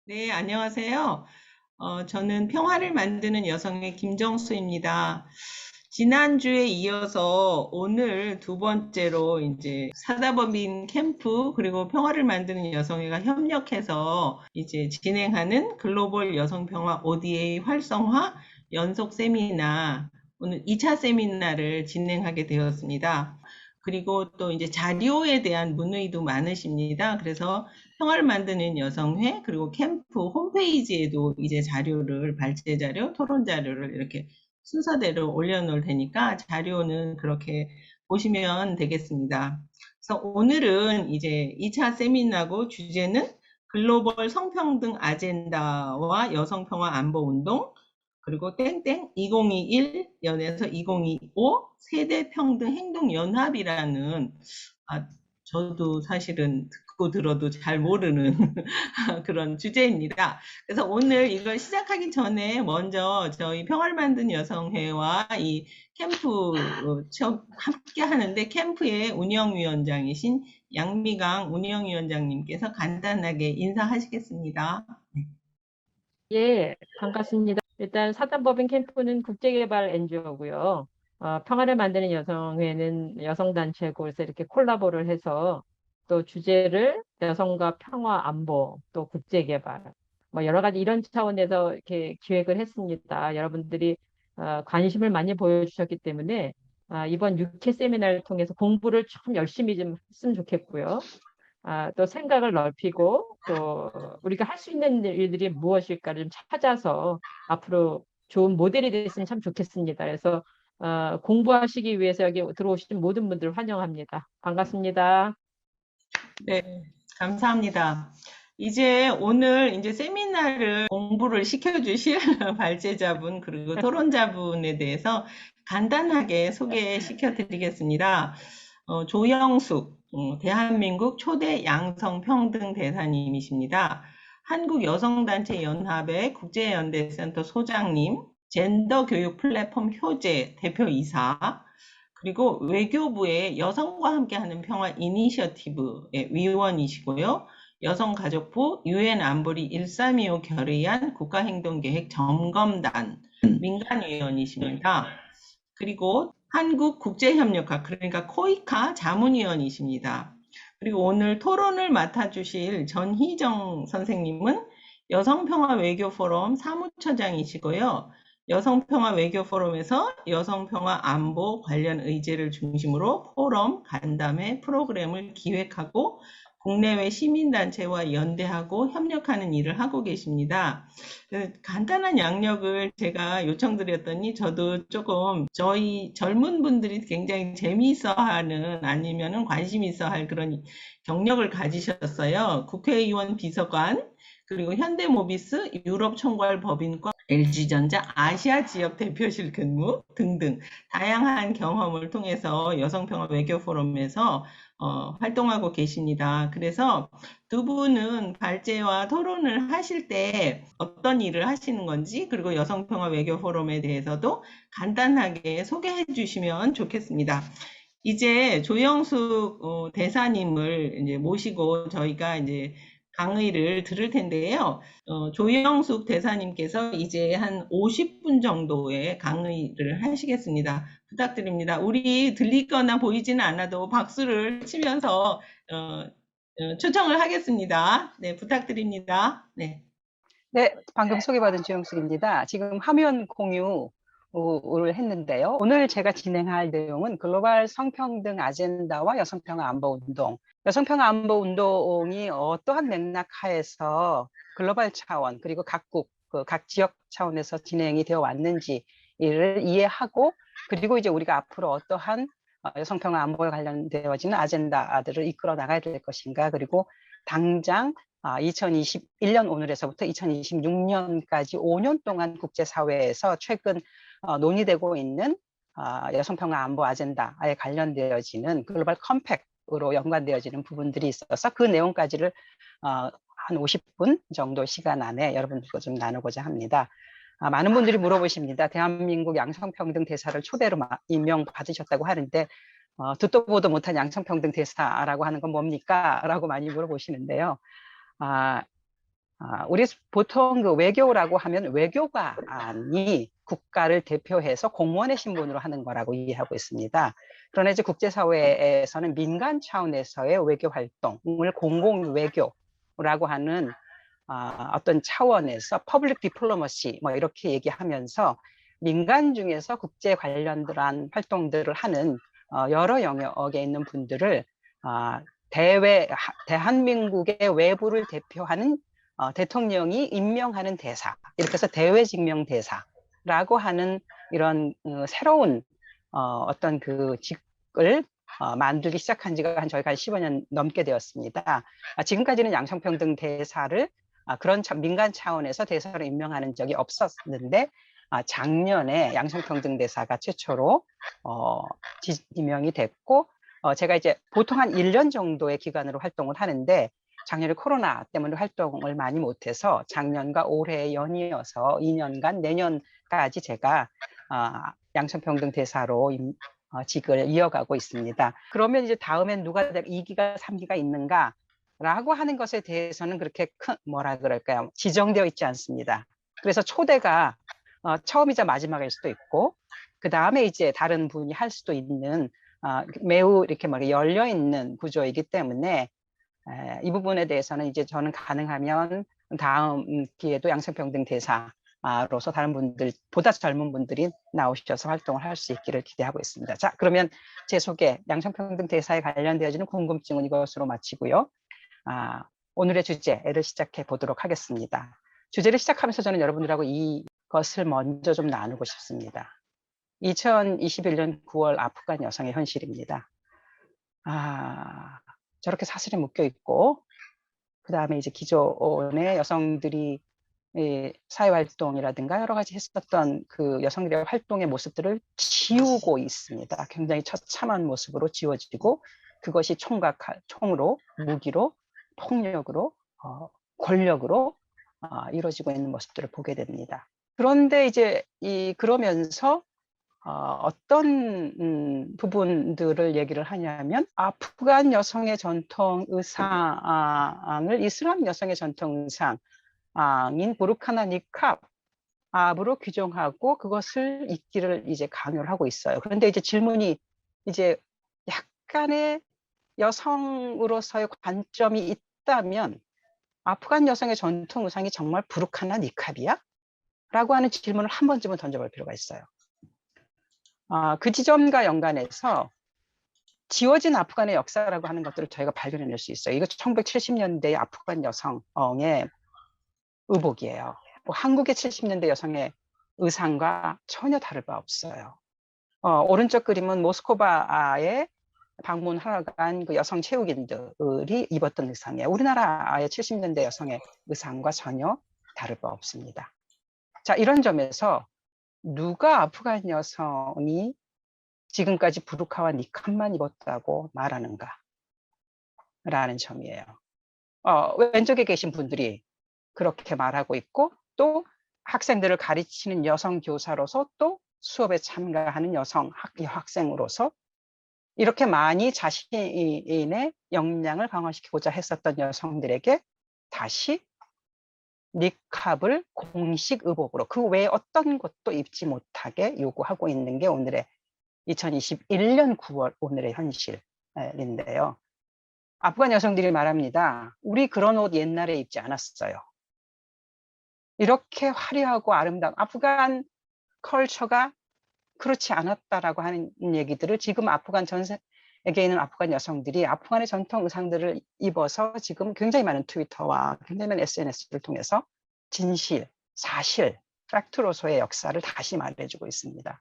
네, 안녕하세요. 저는 평화를 만드는 여성의 김정수입니다. 지난주에 이어서 오늘 두 번째로 이제 사다법인 캠프 그리고 평화를 만드는 여성회가 협력해서 이제 진행하는 글로벌 여성평화 ODA 활성화 연속 세미나 오늘 2차 세미나를 진행하게 되었습니다. 그리고 또 이제 자료에 대한 문의도 많으십니다. 그래서 평화를 만드는 여성회 그리고 캠프 홈페이지에도 이제 자료를 발제 자료, 토론 자료를 이렇게 순서대로 올려놓을 테니까 자료는 그렇게 보시면 되겠습니다. 그래서 오늘은 이제 2차 세미나고 주제는 글로벌 성평등 아젠다와 여성평화 안보운동 그리고 땡땡 2021 연에서 2025 세대평등 행동연합이라는 저도 사실은 듣고 들어도 잘 모르는 그런 주제입니다. 그래서 오늘 이걸 시작하기 전에 먼저 저희 평화를 만든 여성회와 이 캠프 함께 하는데 캠프의 운영위원장이신 양미강 운영위원장님께서 간단하게 인사하시겠습니다. 예, 반갑습니다. 일단 사단법인 캠프는 국제개발 NGO고요. 평화를 만드는 여성회는 여성단체고, 그래서 이렇게 콜라보를 해서 또 주제를 여성과 평화 안보, 또 국제개발, 뭐 여러 가지 이런 차원에서 이렇게 기획을 했습니다. 여러분들이 관심을 많이 보여주셨기 때문에 이번 6회 세미나를 통해서 공부를 좀 열심히 좀 했으면 좋겠고요. 또 생각을 넓히고 또 우리가 할 수 있는 일들이 무엇일까를 좀 찾아서 앞으로 좋은 모델이 됐으면 참 좋겠습니다. 그래서 공부하시기 위해서 여기 들어오신 모든 분들 환영합니다. 반갑습니다. 네, 감사합니다. 이제 오늘 이제 세미나를 공부를 시켜주실 발제자분 그리고 토론자분에 대해서 간단하게 소개시켜 드리겠습니다. 조영숙, 대한민국 초대 양성평등 대사님이십니다. 한국여성단체 연합의 국제연대센터 소장님, 젠더교육 플랫폼 효제 대표이사, 그리고 외교부의 여성과 함께하는 평화 이니셔티브의 위원이시고요. 여성가족부 유엔 안보리 1325 결의안 국가행동계획 점검단 민간위원이십니다. 그리고 한국국제협력가 그러니까 코이카 자문위원이십니다. 그리고 오늘 토론을 맡아주실 전희정 선생님은 여성평화 외교포럼 사무처장이시고요. 여성평화 외교 포럼에서 여성평화 안보 관련 의제를 중심으로 포럼, 간담회, 프로그램을 기획하고 국내외 시민단체와 연대하고 협력하는 일을 하고 계십니다. 간단한 양력을 제가 요청드렸더니 저도 조금 저희 젊은 분들이 굉장히 재미있어 하는 아니면은 관심 있어 할 그런 경력을 가지셨어요. 국회의원 비서관, 그리고 현대모비스 유럽 총괄 법인과 LG전자 아시아 지역 대표실 근무 등등 다양한 경험을 통해서 여성평화 외교 포럼에서 활동하고 계십니다. 그래서 두 분은 발제와 토론을 하실 때 어떤 일을 하시는 건지 그리고 여성평화 외교 포럼에 대해서도 간단하게 소개해 주시면 좋겠습니다. 이제 조영숙 대사님을 이제 모시고 저희가 이제 강의를 들을 텐데요. 조영숙 대사님께서 이제 한 50분 정도의 강의를 하시겠습니다. 부탁드립니다. 우리 들리거나 보이지는 않아도 박수를 치면서 초청을 하겠습니다. 네, 부탁드립니다. 네. 네, 방금 소개받은 주영숙입니다. 지금 화면 공유를 했는데요. 오늘 제가 진행할 내용은 글로벌 성평등 아젠다와 여성평화 안보운동. 여성평화 안보운동이 어떠한 맥락 하에서 글로벌 차원 그리고 각국, 각 지역 차원에서 진행이 되어 왔는지를 이해하고 그리고 이제 우리가 앞으로 어떠한 여성평화 안보에 관련되어지는 아젠다들을 이끌어 나가야 될 것인가 그리고 당장 2021년 오늘에서부터 2026년까지 5년 동안 국제사회에서 최근 논의되고 있는 여성평화 안보 아젠다에 관련되어지는 글로벌 컴팩으로 연관되어지는 부분들이 있어서 그 내용까지를 한 50분 정도 시간 안에 여러분들과 좀 나누고자 합니다. 많은 분들이 물어보십니다. 대한민국 양성평등 대사를 초대로 임명받으셨다고 하는데 듣도 보도 못한 양성평등 대사라고 하는 건 뭡니까? 라고 많이 물어보시는데요. 우리 보통 그 외교라고 하면 외교관이 국가를 대표해서 공무원의 신분으로 하는 거라고 이해하고 있습니다. 그러나 이제 국제사회에서는 민간 차원에서의 외교 활동을 공공외교라고 하는 어떤 차원에서 퍼블릭 디플로머시 뭐 이렇게 얘기하면서 민간 중에서 국제 관련한 활동들을 하는 여러 영역에 있는 분들을 대한민국의 외부를 대표하는 대통령이 임명하는 대사, 이렇게 해서 대외직명 대사라고 하는 이런 새로운 어떤 그 직을 만들기 시작한 지가 저희가 한 15년 넘게 되었습니다. 지금까지는 양성평등 대사를 그런 민간 차원에서 대사로 임명하는 적이 없었는데 작년에 양성평등 대사가 최초로 지명이 됐고 제가 이제 보통 한 1년 정도의 기간으로 활동을 하는데 작년에 코로나 때문에 활동을 많이 못해서 작년과 올해 연이어서 2년간 내년까지 제가 양성평등 대사로 직을 이어가고 있습니다. 그러면 이제 다음엔 누가 2기가 3기가 있는가 라고 하는 것에 대해서는 그렇게 큰 뭐라 그럴까요? 지정되어 있지 않습니다. 그래서 초대가 처음이자 마지막일 수도 있고 그 다음에 이제 다른 분이 할 수도 있는 매우 이렇게 열려 있는 구조이기 때문에 이 부분에 대해서는 이제 저는 가능하면 다음 기회도 양성평등 대사로서 다른 분들, 보다 젊은 분들이 나오셔서 활동을 할 수 있기를 기대하고 있습니다. 자, 그러면 제 소개, 양성평등 대사에 관련되어지는 궁금증은 이것으로 마치고요. 오늘의 주제를 시작해 보도록 하겠습니다. 주제를 시작하면서 저는 여러분들하고 이것을 먼저 좀 나누고 싶습니다. 2021년 9월 아프간 여성의 현실입니다. 저렇게 사슬에 묶여 있고 그 다음에 이제 기존의 여성들이 사회활동이라든가 여러 가지 했었던 그 여성들의 활동의 모습들을 지우고 있습니다. 굉장히 처참한 모습으로 지워지고 그것이 총으로, 무기로, 폭력으로, 권력으로 이루어지고 있는 모습들을 보게 됩니다. 그런데 이제 그러면서 어떤 부분들을 얘기를 하냐면 아프간 여성의 전통 의상을 이슬람 여성의 전통 의상인 부르카나 니캅으로 규정하고 그것을 입기를 이제 강요를 하고 있어요. 그런데 이제 질문이 이제 약간의 여성으로서의 관점이 있다면 아프간 여성의 전통 의상이 정말 부르카나 니캅이야? 라고 하는 질문을 한 번쯤은 던져볼 필요가 있어요. 그 지점과 연관해서 지워진 아프간의 역사라고 하는 것들을 저희가 발견해낼 수 있어요. 이거 1970년대 아프간 여성의 의복이에요. 한국의 70년대 여성의 의상과 전혀 다를 바 없어요. 오른쪽 그림은 모스크바에 방문하러 간 그 여성 체육인들이 입었던 의상이에요. 우리나라의 70년대 여성의 의상과 전혀 다를 바 없습니다. 자, 이런 점에서 누가 아프간 여성이 지금까지 부르카와 니캅만 입었다고 말하는가 라는 점이에요. 왼쪽에 계신 분들이 그렇게 말하고 있고 또 학생들을 가르치는 여성 교사로서 또 수업에 참가하는 여성 학생으로서 이렇게 많이 자신의 역량을 강화시키고자 했었던 여성들에게 다시 니캅을 공식 의복으로 그 외에 어떤 것도 입지 못하게 요구하고 있는 게 오늘의 2021년 9월 오늘의 현실인데요. 아프간 여성들이 말합니다. 우리 그런 옷 옛날에 입지 않았어요. 이렇게 화려하고 아름다운 아프간 컬처가 그렇지 않았다라고 하는 얘기들을 지금 아프간 전 세계에 있는 아프간 여성들이 아프간의 전통 의상들을 입어서 지금 굉장히 많은 트위터와 굉장히 많은 SNS를 통해서 진실, 사실, 팩트로서의 역사를 다시 말해주고 있습니다.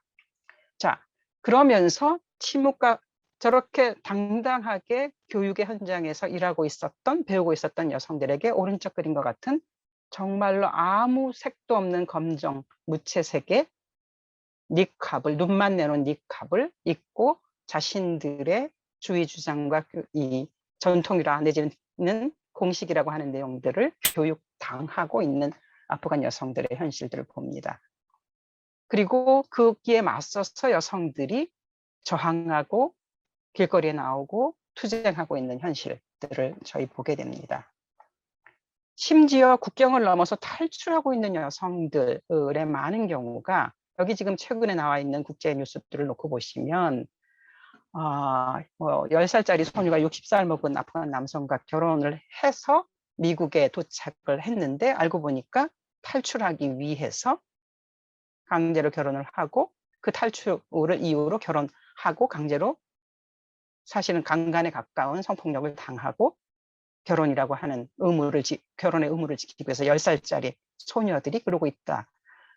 자, 그러면서 침묵과 저렇게 당당하게 교육의 현장에서 일하고 있었던, 배우고 있었던 여성들에게 오른쪽 그림과 같은 정말로 아무 색도 없는 검정 무채색의 니캅을, 눈만 내놓은 니캅을 입고 자신들의 주의 주장과 이 전통이라 내지는 공식이라고 하는 내용들을 교육당하고 있는 아프간 여성들의 현실들을 봅니다. 그리고 거기에 맞서서 여성들이 저항하고 길거리에 나오고 투쟁하고 있는 현실들을 저희 보게 됩니다. 심지어 국경을 넘어서 탈출하고 있는 여성들의 많은 경우가 여기 지금 최근에 나와 있는 국제 뉴스들을 놓고 보시면 10살짜리 소녀가 60살 먹은 아프간 남성과 결혼을 해서 미국에 도착을 했는데 알고 보니까 탈출하기 위해서 강제로 결혼을 하고 그 탈출을 이유로 결혼하고 강제로 사실은 강간에 가까운 성폭력을 당하고 결혼이라고 하는 결혼의 의무를 지키기 위해서 10살짜리 소녀들이 그러고 있다.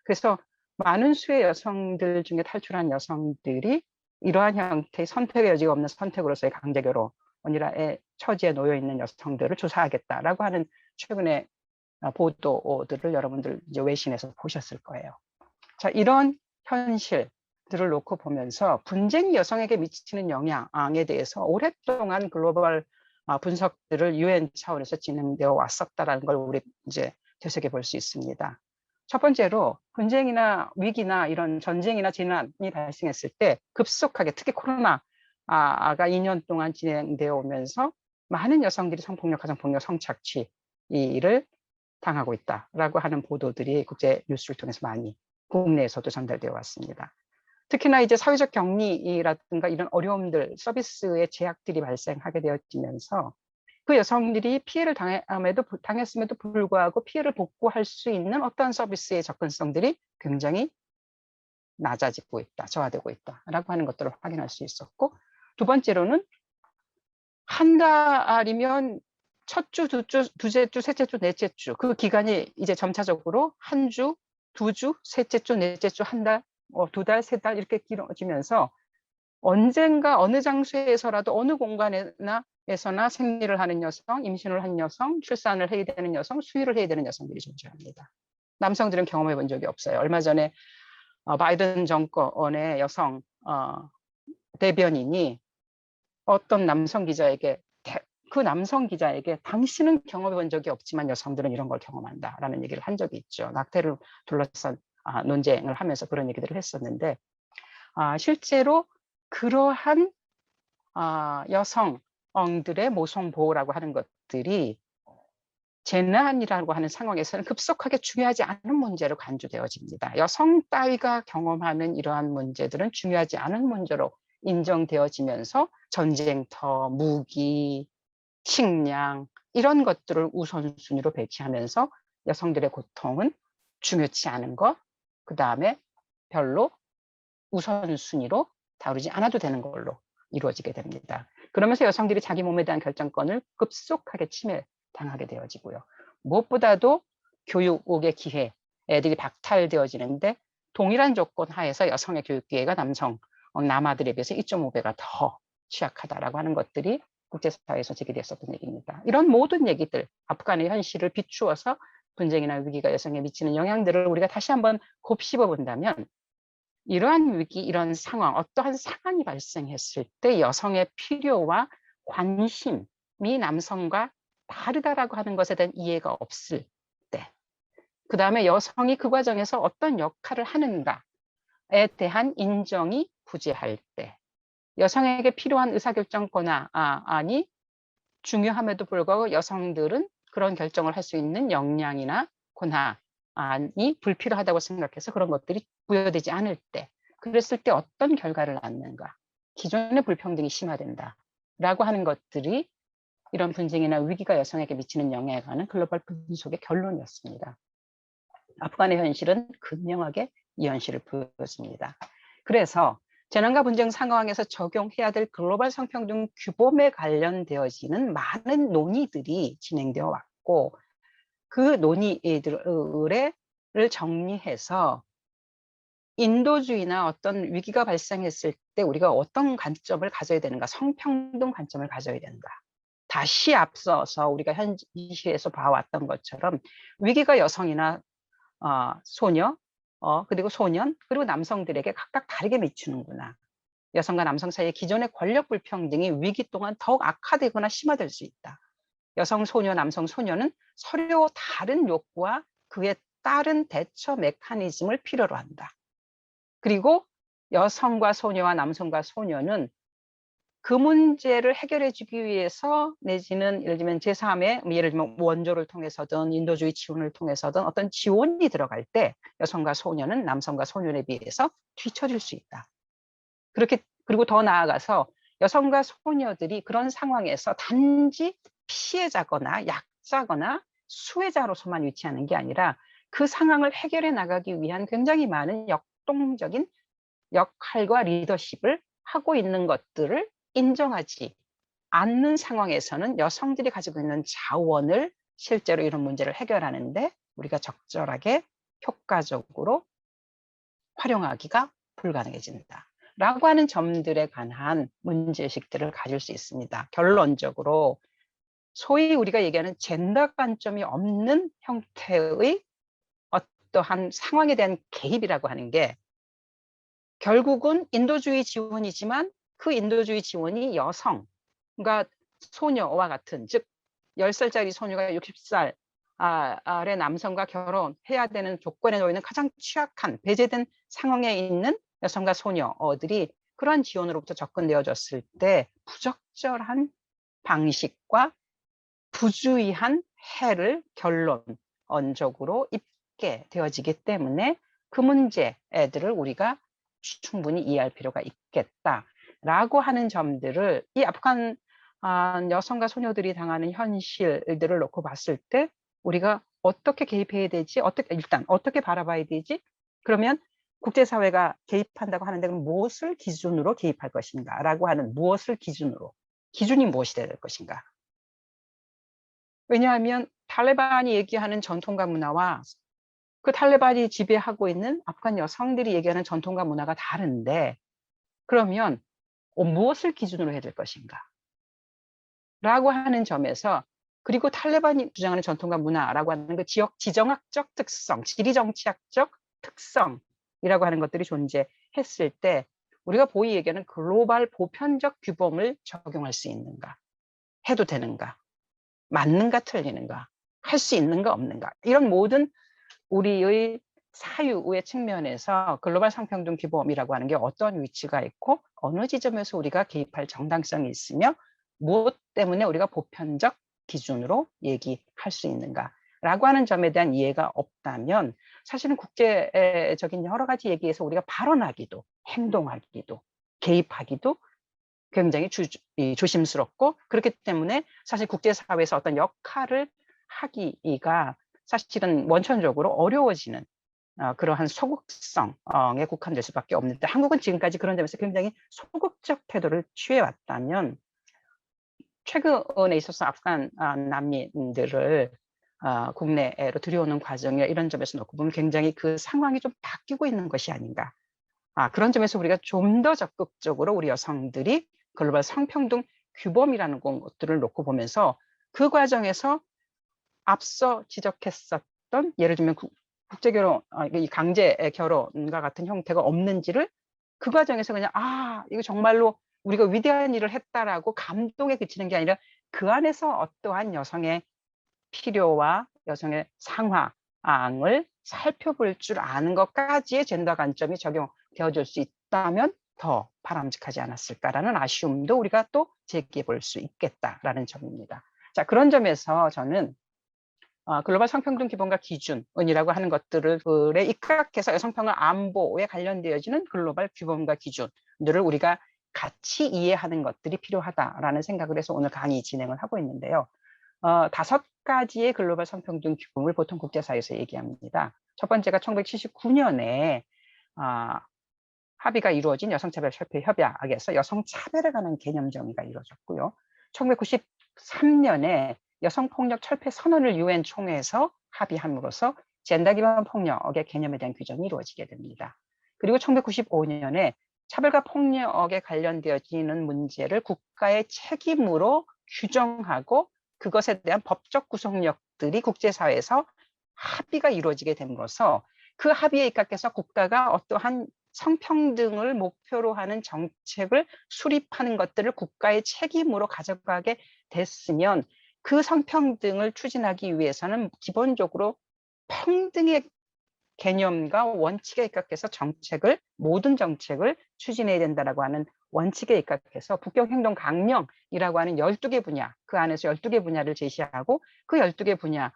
그래서 많은 수의 여성들 중에 탈출한 여성들이 이러한 형태의 선택의 여지가 없는 선택으로서의 강제 결혼이라의 처지에 놓여 있는 여성들을 조사하겠다라고 하는 최근의 보도들을 여러분들 이제 외신에서 보셨을 거예요. 자, 이런 현실들을 놓고 보면서 분쟁이 여성에게 미치는 영향에 대해서 오랫동안 글로벌 분석들을 UN 차원에서 진행되어 왔었다라는 걸 우리 이제 되새겨 볼 수 있습니다. 첫 번째로 분쟁이나 위기나 이런 전쟁이나 재난이 발생했을 때 급속하게 특히 코로나가 2년 동안 진행되어 오면서 많은 여성들이 성폭력, 가정폭력, 성착취를 당하고 있다라고 하는 보도들이 국제 뉴스를 통해서 많이 국내에서도 전달되어 왔습니다. 특히나 이제 사회적 격리라든가 이런 어려움들, 서비스의 제약들이 발생하게 되어지면서 그 여성들이 피해를 당했음에도 불구하고 피해를 복구할 수 있는 어떠한 서비스의 접근성들이 굉장히 낮아지고 있다, 저하되고 있다라고 하는 것들을 확인할 수 있었고, 두 번째로는 한 달이면 첫 주, 두째 주, 셋째 주, 넷째 주, 그 기간이 이제 점차적으로 한 주, 두 주, 셋째 주, 넷째 주, 한 달, 두 달, 세 달 이렇게 길어지면서 언젠가 어느 장소에서라도 어느 공간에서나 생리를 하는 여성, 임신을 한 여성, 출산을 해야 되는 여성, 수유를 해야 되는 여성들이 존재합니다. 남성들은 경험해 본 적이 없어요. 얼마 전에 바이든 정권의 여성 대변인이 어떤 남성 기자에게 당신은 경험해 본 적이 없지만 여성들은 이런 걸 경험한다라는 얘기를 한 적이 있죠. 낙태를 둘러싼 논쟁을 하면서 그런 얘기들을 했었는데 실제로 그러한 여성들의 모성 보호라고 하는 것들이 재난이라고 하는 상황에서는 급속하게 중요하지 않은 문제로 간주되어집니다. 여성 따위가 경험하는 이러한 문제들은 중요하지 않은 문제로 인정되어지면서 전쟁터, 무기, 식량 이런 것들을 우선순위로 배치하면서 여성들의 고통은 중요치 않은 것, 그 다음에 별로 우선순위로 다루지 않아도 되는 걸로 이루어지게 됩니다. 그러면서 여성들이 자기 몸에 대한 결정권을 급속하게 침해당하게 되어지고요. 무엇보다도 교육의 기회, 애들이 박탈되어지는데 동일한 조건 하에서 여성의 교육 기회가 남아들에 비해서 2.5배가 더 취약하다라고 하는 것들이 국제사회에서 제기됐었던 얘기입니다. 이런 모든 얘기들, 아프간의 현실을 비추어서 분쟁이나 위기가 여성에 미치는 영향들을 우리가 다시 한번 곱씹어 본다면 이러한 위기, 이런 상황, 어떠한 상황이 발생했을 때 여성의 필요와 관심이 남성과 다르다라고 하는 것에 대한 이해가 없을 때, 그 다음에 여성이 그 과정에서 어떤 역할을 하는가에 대한 인정이 부재할 때, 여성에게 필요한 의사결정 권한이 중요함에도 불구하고 여성들은 그런 결정을 할 수 있는 역량이나 권한이 불필요하다고 생각해서 그런 것들이 부여되지 않을 때, 그랬을 때 어떤 결과를 낳는가, 기존의 불평등이 심화된다라고 하는 것들이 이런 분쟁이나 위기가 여성에게 미치는 영향에 관한 글로벌 분석의 결론이었습니다. 아프간의 현실은 극명하게 이 현실을 보여줍니다. 그래서 재난과 분쟁 상황에서 적용해야 될 글로벌 성평등 규범에 관련되어지는 많은 논의들이 진행되어 왔고, 그 논의들을 정리해서 인도주의나 어떤 위기가 발생했을 때 우리가 어떤 관점을 가져야 되는가, 성평등 관점을 가져야 된다. 다시 앞서서 우리가 현실에서 봐왔던 것처럼 위기가 여성이나 소녀, 그리고 소년, 그리고 남성들에게 각각 다르게 미치는구나. 여성과 남성 사이의 기존의 권력 불평등이 위기 동안 더욱 악화되거나 심화될 수 있다. 여성, 소녀, 남성, 소녀는 서로 다른 욕구와 그에 따른 대처 메커니즘을 필요로 한다. 그리고 여성과 소녀와 남성과 소녀는 그 문제를 해결해 주기 위해서 내지는 예를 들면 제3의 예를 들면 원조를 통해서든 인도주의 지원을 통해서든 어떤 지원이 들어갈 때 여성과 소녀는 남성과 소년에 비해서 뒤처질 수 있다. 그리고 더 나아가서 여성과 소녀들이 그런 상황에서 단지 피해자거나 약자거나 수혜자로서만 위치하는 게 아니라 그 상황을 해결해 나가기 위한 굉장히 많은 역동적인 역할과 리더십을 하고 있는 것들을 인정하지 않는 상황에서는 여성들이 가지고 있는 자원을 실제로 이런 문제를 해결하는데 우리가 적절하게 효과적으로 활용하기가 불가능해진다. 라고 하는 점들에 관한 문제의식들을 가질 수 있습니다. 결론적으로 소위 우리가 얘기하는 젠더 관점이 없는 형태의 어떠한 상황에 대한 개입이라고 하는 게 결국은 인도주의 지원이지만 그 인도주의 지원이 여성, 그러니까 소녀와 같은, 즉 10살짜리 소녀가 60살 아래 남성과 결혼해야 되는 조건에 놓여 있는 가장 취약한 배제된 상황에 있는 여성과 소녀들이 그러한 지원으로부터 접근되어졌을 때 부적절한 방식과 부주의한 해를 결론적으로 입게 되어지기 때문에 그 문제들을 우리가 충분히 이해할 필요가 있겠다라고 하는 점들을 이 아프간 여성과 소녀들이 당하는 현실들을 놓고 봤을 때 우리가 어떻게 개입해야 되지? 일단 어떻게 바라봐야 되지? 그러면 국제사회가 개입한다고 하는데 그럼 무엇을 기준으로 개입할 것인가? 라고 하는 무엇을 기준으로? 기준이 무엇이 될 것인가? 왜냐하면 탈레반이 얘기하는 전통과 문화와 그 탈레반이 지배하고 있는 아프간 여성들이 얘기하는 전통과 문화가 다른데 그러면 무엇을 기준으로 해야 될 것인가? 라고 하는 점에서 그리고 탈레반이 주장하는 전통과 문화라고 하는 그 지역 지정학적 특성, 지리정치학적 특성이라고 하는 것들이 존재했을 때 우리가 보이 얘기하는 글로벌 보편적 규범을 적용할 수 있는가? 해도 되는가? 맞는가 틀리는가? 할 수 있는가 없는가? 이런 모든 우리의 사유의 측면에서 글로벌 성평등 규범이라고 하는 게 어떤 위치가 있고 어느 지점에서 우리가 개입할 정당성이 있으며 무엇 때문에 우리가 보편적 기준으로 얘기할 수 있는가라고 하는 점에 대한 이해가 없다면 사실은 국제적인 여러 가지 얘기에서 우리가 발언하기도 행동하기도 개입하기도 굉장히 조심스럽고 그렇기 때문에 사실 국제사회에서 어떤 역할을 하기가 사실은 원천적으로 어려워지는 그러한 소극성에 국한될 수밖에 없는데 한국은 지금까지 그런 점에서 굉장히 소극적 태도를 취해왔다면 최근에 있어서 아프간 난민들을 국내로 들여오는 과정이나 이런 점에서 놓고 보면 굉장히 그 상황이 좀 바뀌고 있는 것이 아닌가. 그런 점에서 우리가 좀 더 적극적으로 우리 여성들이 글로벌 성평등 규범이라는 것들을 놓고 보면서 그 과정에서 앞서 지적했었던 예를 들면 국제결혼, 이 강제 결혼과 같은 형태가 없는지를 그 과정에서 그냥 이거 정말로 우리가 위대한 일을 했다라고 감동에 그치는 게 아니라 그 안에서 어떠한 여성의 필요와 여성의 상황을 살펴볼 줄 아는 것까지의 젠더 관점이 적용되어질 수 있다면 더 바람직하지 않았을까라는 아쉬움도 우리가 또 제기해 볼 수 있겠다라는 점입니다. 자, 그런 점에서 저는 글로벌 성평등 기본과 기준이라고 하는 것들에 입각해서 여성평등 안보에 관련되어지는 글로벌 규범과 기준들을 우리가 같이 이해하는 것들이 필요하다라는 생각을 해서 오늘 강의 진행을 하고 있는데요. 5가지의 글로벌 성평등 규범을 보통 국제사회에서 얘기합니다. 첫 번째가 1979년에 합의가 이루어진 여성차별협회 협약에서 여성차별에 관한 개념 정의가 이루어졌고요. 1993년에 여성폭력 철폐 선언을 유엔 총회에서 합의함으로써 젠더 기반 폭력의 개념에 대한 규정이 이루어지게 됩니다. 그리고 1995년에 차별과 폭력에 관련되어지는 문제를 국가의 책임으로 규정하고 그것에 대한 법적 구속력들이 국제사회에서 합의가 이루어지게 됨으로써 그 합의에 입각해서 국가가 어떠한 성평등을 목표로 하는 정책을 수립하는 것들을 국가의 책임으로 가져가게 됐으면 그 성평등을 추진하기 위해서는 기본적으로 평등의 개념과 원칙에 입각해서 모든 정책을 추진해야 된다라고 하는 원칙에 입각해서 북경행동 강령이라고 하는 12개 분야, 그 안에서 12개 분야를 제시하고 그 12개 분야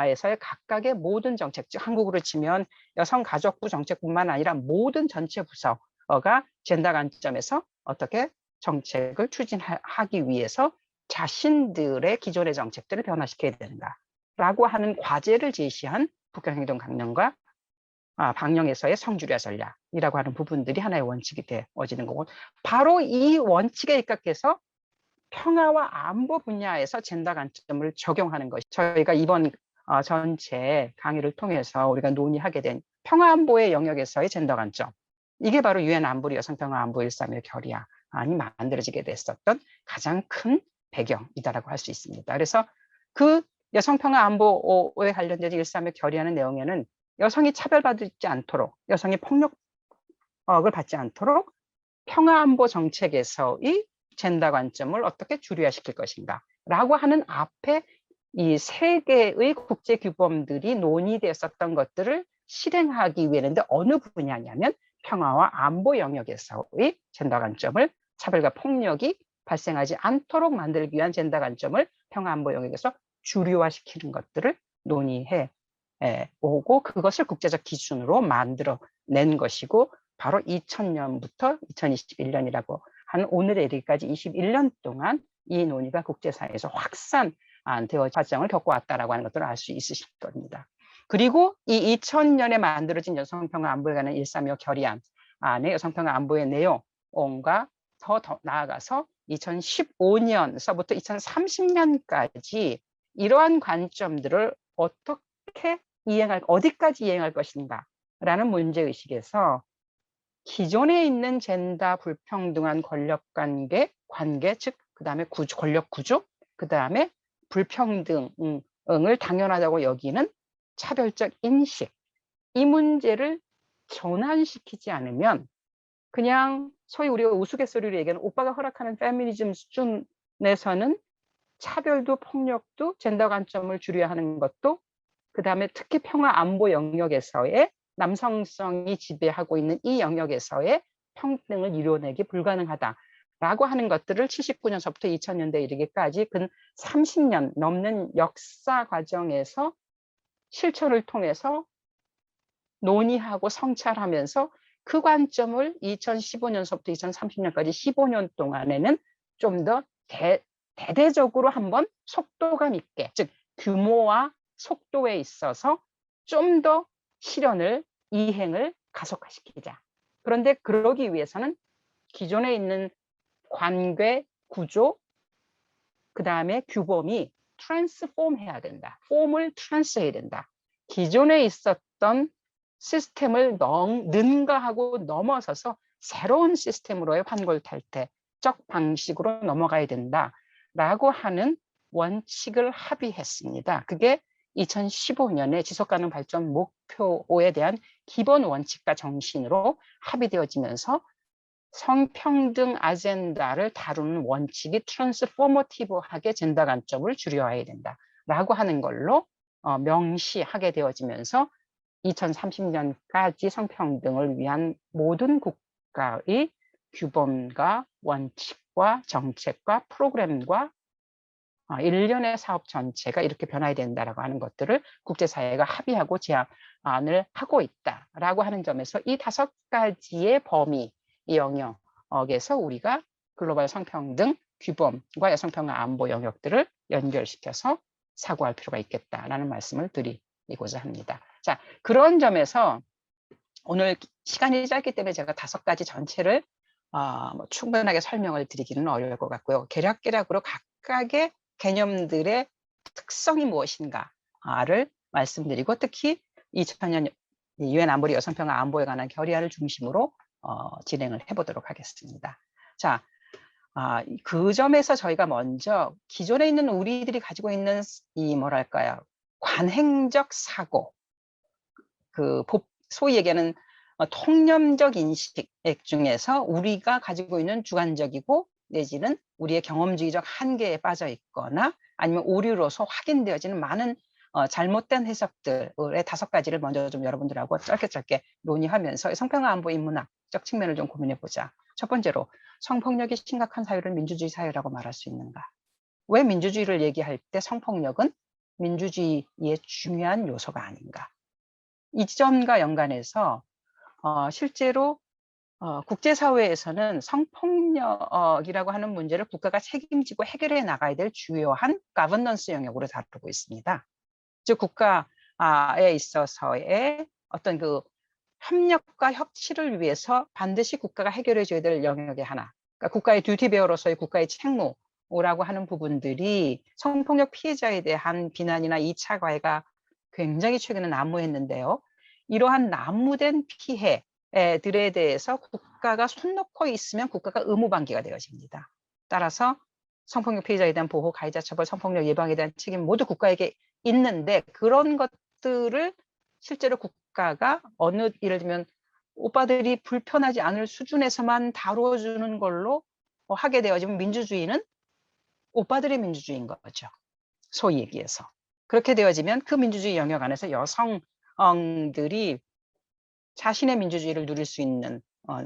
에서의 각각의 모든 정책, 즉 한국으로 치면 여성가족부 정책뿐만 아니라 모든 전체 부서가 젠더 관점에서 어떻게 정책을 추진하기 위해서 자신들의 기존의 정책들을 변화시켜야 되는가라고 하는 과제를 제시한 북경행동 강령과 방령에서의 성주려 전략이라고 하는 부분들이 하나의 원칙이 되어지는 거고, 바로 이 원칙에 입각해서 평화와 안보 분야에서 젠더 관점을 적용하는 것이 저희가 이번 전체 강의를 통해서 우리가 논의하게 된 평화안보의 영역에서의 젠더 관점, 이게 바로 유엔 안보리 여성평화 안보 131 결의안이 만들어지게 됐었던 가장 큰 배경이다라고 할 수 있습니다. 그래서 그 여성평화 안보에 관련된 131 결의안의 내용에는 여성이 차별받지 않도록, 여성이 폭력을 받지 않도록 평화안보 정책에서의 젠더 관점을 어떻게 주류화시킬 것인가 라고 하는 앞에 이 세 개의 국제 규범들이 논의되었었던 것들을 실행하기 위해는데 어느 분야냐면 평화와 안보 영역에서의 젠더 관점을, 차별과 폭력이 발생하지 않도록 만들기 위한 젠더 관점을 평화안보 영역에서 주류화시키는 것들을 논의해 오고, 그것을 국제적 기준으로 만들어낸 것이고, 바로 2000년부터 2021년이라고 하는 오늘에 이르기까지 21년 동안 이 논의가 국제사회에서 확산되어 과정을 겪어왔다라고 하는 것들을 알 수 있으실 겁니다. 그리고 이 2000년에 만들어진 여성평화 안보에 관한 135 결의안 안에 여성평화 안보의 내용과 더 나아가서 2015년서부터 2030년까지 이러한 관점들을 어떻게 어디까지 이행할 것인가 라는 문제의식에서 기존에 있는 젠더 불평등한 권력관계, 즉 그 다음에 권력 구조, 그 다음에 불평등을 당연하다고 여기는 차별적 인식, 이 문제를 전환시키지 않으면 그냥 소위 우리가 우스갯소리로 얘기하는 오빠가 허락하는 페미니즘 수준에서는 차별도 폭력도 젠더 관점을 주려야 하는 것도, 그 다음에 특히 평화 안보 영역에서의 남성성이 지배하고 있는 이 영역에서의 평등을 이뤄내기 불가능하다라고 하는 것들을 79년서부터 2000년대에 이르기까지 근 30년 넘는 역사 과정에서 실천을 통해서 논의하고 성찰하면서 그 관점을 2015년서부터 2030년까지 15년 동안에는 좀 더 대대적으로 한번 속도감 있게, 즉 규모와 속도에 있어서 좀 더 실현을, 이행을 가속화시키자. 그런데 그러기 위해서는 기존에 있는 관계 구조, 그 다음에 규범이 트랜스폼 해야 된다. 폼을 트랜스해야 된다. 기존에 있었던 시스템을 능가하고 넘어서서 새로운 시스템으로의 환골탈태적 방식으로 넘어가야 된다라고 하는 원칙을 합의했습니다. 그게 2015년에 지속가능 발전 목표에 대한 기본 원칙과 정신으로 합의되어지면서 성평등 아젠다를 다루는 원칙이 트랜스포머티브하게 젠더 관점을 줄여야 된다라고 하는 걸로 명시하게 되어지면서 2030년까지 성평등을 위한 모든 국가의 규범과 원칙과 정책과 프로그램과 일련의 사업 전체가 이렇게 변화해야 된다라고 하는 것들을 국제사회가 합의하고 제안을 하고 있다라고 하는 점에서 이 5가지의 범위, 이 영역에서 우리가 글로벌 성평등 규범과 여성평화 안보 영역들을 연결시켜서 사고할 필요가 있겠다라는 말씀을 드리고자 합니다. 자, 그런 점에서 오늘 시간이 짧기 때문에 제가 5가지 전체를 충분하게 설명을 드리기는 어려울 것 같고요. 개략개략으로 각각의 개념들의 특성이 무엇인가를 말씀드리고, 특히 2000년 유엔 안보리 여성평화 안보에 관한 결의안을 중심으로 진행을 해보도록 하겠습니다. 자, 그 점에서 저희가 먼저 기존에 있는 우리들이 가지고 있는 이 뭐랄까요, 관행적 사고, 소위 얘기하는 통념적 인식 중에서 우리가 가지고 있는 주관적이고 내지는 우리의 경험주의적 한계에 빠져 있거나 아니면 오류로서 확인되어지는 많은 잘못된 해석들의 5가지를 먼저 좀 여러분들하고 짧게 논의하면서 성평화 안보 인문학적 측면을 좀 고민해 보자. 첫 번째로, 성폭력이 심각한 사회를 민주주의 사회라고 말할 수 있는가? 왜 민주주의를 얘기할 때 성폭력은 민주주의의 중요한 요소가 아닌가? 이 점과 연관해서 실제로 국제사회에서는 성폭력이라고 하는 문제를 국가가 책임지고 해결해 나가야 될 주요한 가버넌스 영역으로 다루고 있습니다. 즉 국가에 있어서의 어떤 그 협력과 협치를 위해서 반드시 국가가 해결해 줘야 될 영역의 하나, 그러니까 국가의 듀티베어로서의 국가의 책무라고 하는 부분들이 성폭력 피해자에 대한 비난이나 2차 가해가 굉장히 최근에 난무했는데요. 이러한 난무된 피해들에 대해서 국가가 손 놓고 있으면 국가가 의무방기가 되어집니다. 따라서 성폭력 피해자에 대한 보호, 가해자 처벌, 성폭력 예방에 대한 책임 모두 국가에게 있는데, 그런 것들을 실제로 국가가 예를 들면 오빠들이 불편하지 않을 수준에서만 다뤄주는 걸로 하게 되어지면 민주주의는 오빠들의 민주주의인 거죠. 소위 얘기해서. 그렇게 되어지면 그 민주주의 영역 안에서 여성들이 자신의 민주주의를 누릴 수 있는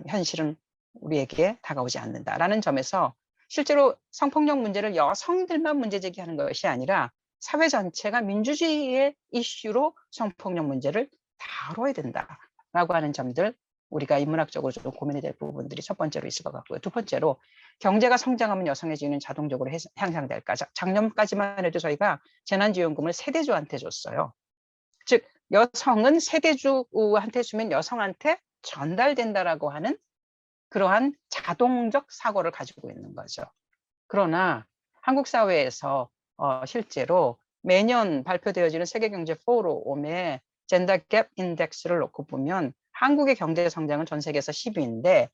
현실은 우리에게 다가오지 않는다라는 점에서 실제로 성폭력 문제를 여성들만 문제 제기하는 것이 아니라 사회 전체가 민주주의의 이슈로 성폭력 문제를 다뤄야 된다라고 하는 점들, 우리가 인문학적으로 좀 고민이 될 부분들이 첫 번째로 있을 것 같고요. 두 번째로, 경제가 성장하면 여성의 지위는 자동적으로 향상될까? 작년까지만 해도 저희가 재난지원금을 세대주한테 줬어요. 즉 여성은 세대주한테 주면 여성한테 전달된다라고 하는 그러한 자동적 사고를 가지고 있는 거죠. 그러나 한국 사회에서 실제로 매년 발표되어지는 세계경제 포럼의 젠더 갭 인덱스를 놓고 보면 한국의 경제 성장은 전 세계에서 10위인데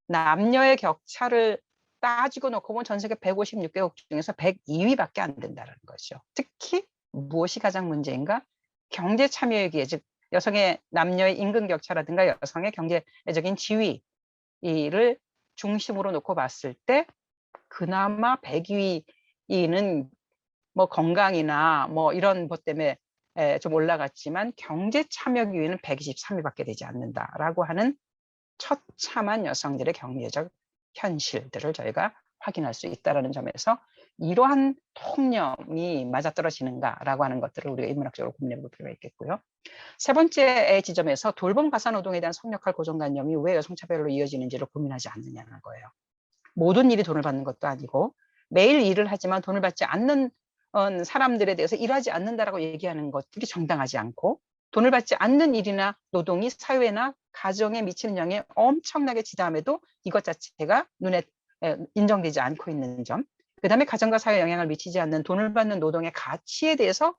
남녀의 격차를 따지고 놓고 보면 전 세계 156개국 중에서 102위밖에 안 된다는 거죠. 특히 무엇이 가장 문제인가? 경제 참여의 기회, 즉 여성의 남녀의 임금 격차라든가 여성의 경제적인 지위를 중심으로 놓고 봤을 때 그나마 102위는 뭐 건강이나 뭐 이런 것 때문에 좀 올라갔지만 경제 참여 기회는 123위밖에 되지 않는다라고 하는 처참한 여성들의 경제적 현실들을 저희가 확인할 수 있다는 점에서 이러한 통념이 맞아떨어지는가라고 하는 것들을 우리가 인문학적으로 고민해 볼 필요가 있겠고요. 세 번째 지점에서 돌봄 가사노동에 대한 성역할 고정관념이 왜 여성차별로 이어지는지를 고민하지 않느냐는 거예요. 모든 일이 돈을 받는 것도 아니고 매일 일을 하지만 돈을 받지 않는 사람들에 대해서 일하지 않는다라고 얘기하는 것들이 정당하지 않고, 돈을 받지 않는 일이나 노동이 사회나 가정에 미치는 영향에 엄청나게 지담해도 이것 자체가 눈에 인정되지 않고 있는 점, 그 다음에 가정과 사회에 영향을 미치지 않는 돈을 받는 노동의 가치에 대해서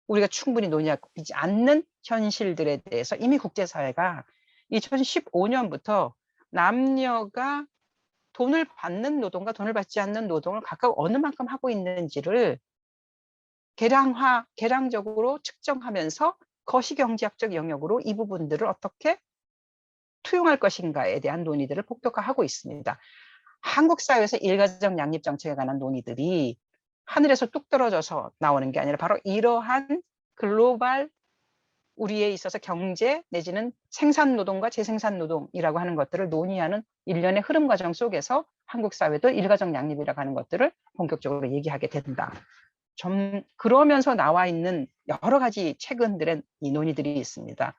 우리가 충분히 논의하지 않는 현실들에 대해서 이미 국제사회가 2015년부터 남녀가 돈을 받는 노동과 돈을 받지 않는 노동을 각각 어느 만큼 하고 있는지를 계량적으로 측정하면서 거시경제학적 영역으로 이 부분들을 어떻게 투영할 것인가에 대한 논의들을 본격화하고 있습니다. 한국 사회에서 일가정 양립 정책에 관한 논의들이 하늘에서 뚝 떨어져서 나오는 게 아니라 바로 이러한 글로벌 우리에 있어서 경제 내지는 생산노동과 재생산노동이라고 하는 것들을 논의하는 일련의 흐름 과정 속에서 한국 사회도 일가정 양립이라고 하는 것들을 본격적으로 얘기하게 된다. 좀 그러면서 나와 있는 여러 가지 최근들의 이 논의들이 있습니다.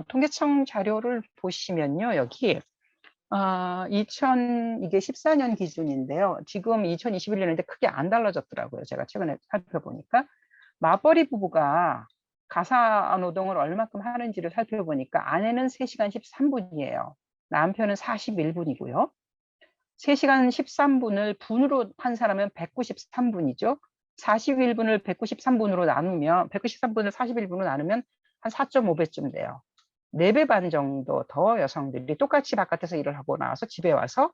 통계청 자료를 보시면요, 여기 2014년 기준인데요. 지금 2021년인데 크게 안 달라졌더라고요. 제가 최근에 살펴보니까 맞벌이 부부가 가사 노동을 얼마큼 하는지를 살펴보니까 아내는 3시간 13분이에요. 남편은 41분이고요. 3시간 13분을 분으로 한 사람은 193분이죠. 41분을 193분으로 나누면 193분을 41분으로 나누면 한 4.5배쯤 돼요. 4배 반 정도 더 여성들이 똑같이 바깥에서 일을 하고 나와서 집에 와서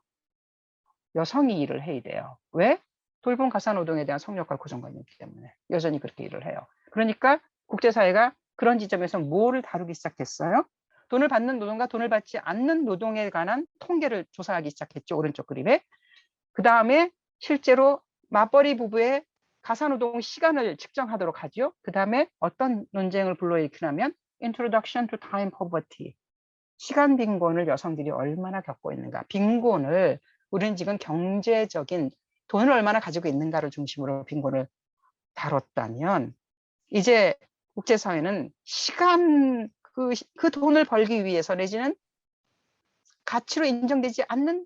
여성이 일을 해야 돼요. 왜? 돌봄 가사노동에 대한 성역할 고정관념이기 때문에 여전히 그렇게 일을 해요. 그러니까 국제사회가 그런 지점에서 뭐를 다루기 시작했어요? 돈을 받는 노동과 돈을 받지 않는 노동에 관한 통계를 조사하기 시작했죠. 오른쪽 그림에. 그 다음에 실제로 맞벌이 부부의 가사노동 시간을 측정하도록 하죠. 그 다음에 어떤 논쟁을 불러일으키냐면 Introduction to Time Poverty. 시간 빈곤을 여성들이 얼마나 겪고 있는가. 빈곤을 우리는 지금 경제적인 돈을 얼마나 가지고 있는가를 중심으로 빈곤을 다뤘다면 이제 국제사회는 시간, 그 돈을 벌기 위해서 내지는 가치로 인정되지 않는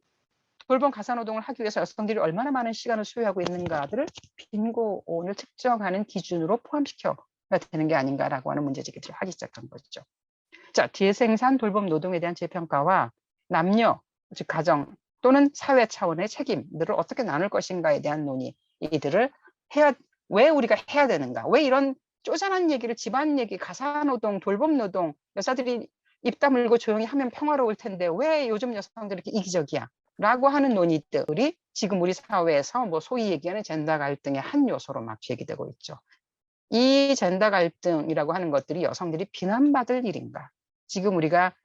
돌봄 가사노동을 하기 위해서 여성들이 얼마나 많은 시간을 소요하고 있는가들을 빈곤을 측정하는 기준으로 포함시켜야 되는 게 아닌가라고 하는 문제제기들을 하기 시작한 거죠. 자, 재생산 돌봄 노동에 대한 재평가와 남녀, 즉 가정 또는 사회 차원의 책임들을 어떻게 나눌 것인가에 대한 논의, 이들을 왜 우리가 해야 되는가? 왜 이런 쪼잔한 얘기를, 집안 얘기, 가사노동, 돌봄 노동, 여자들이 입 다물고 조용히 하면 평화로울 텐데 왜 요즘 여성들이 이렇게 이기적이야? 라고 하는 논의들이 지금 우리 사회에서 뭐 소위 얘기하는 젠더 갈등의 한 요소로 막 제기되고 있죠. 이 젠더 갈등이라고 하는 것들이 여성들이 비난받을 일인가? 지금 우리가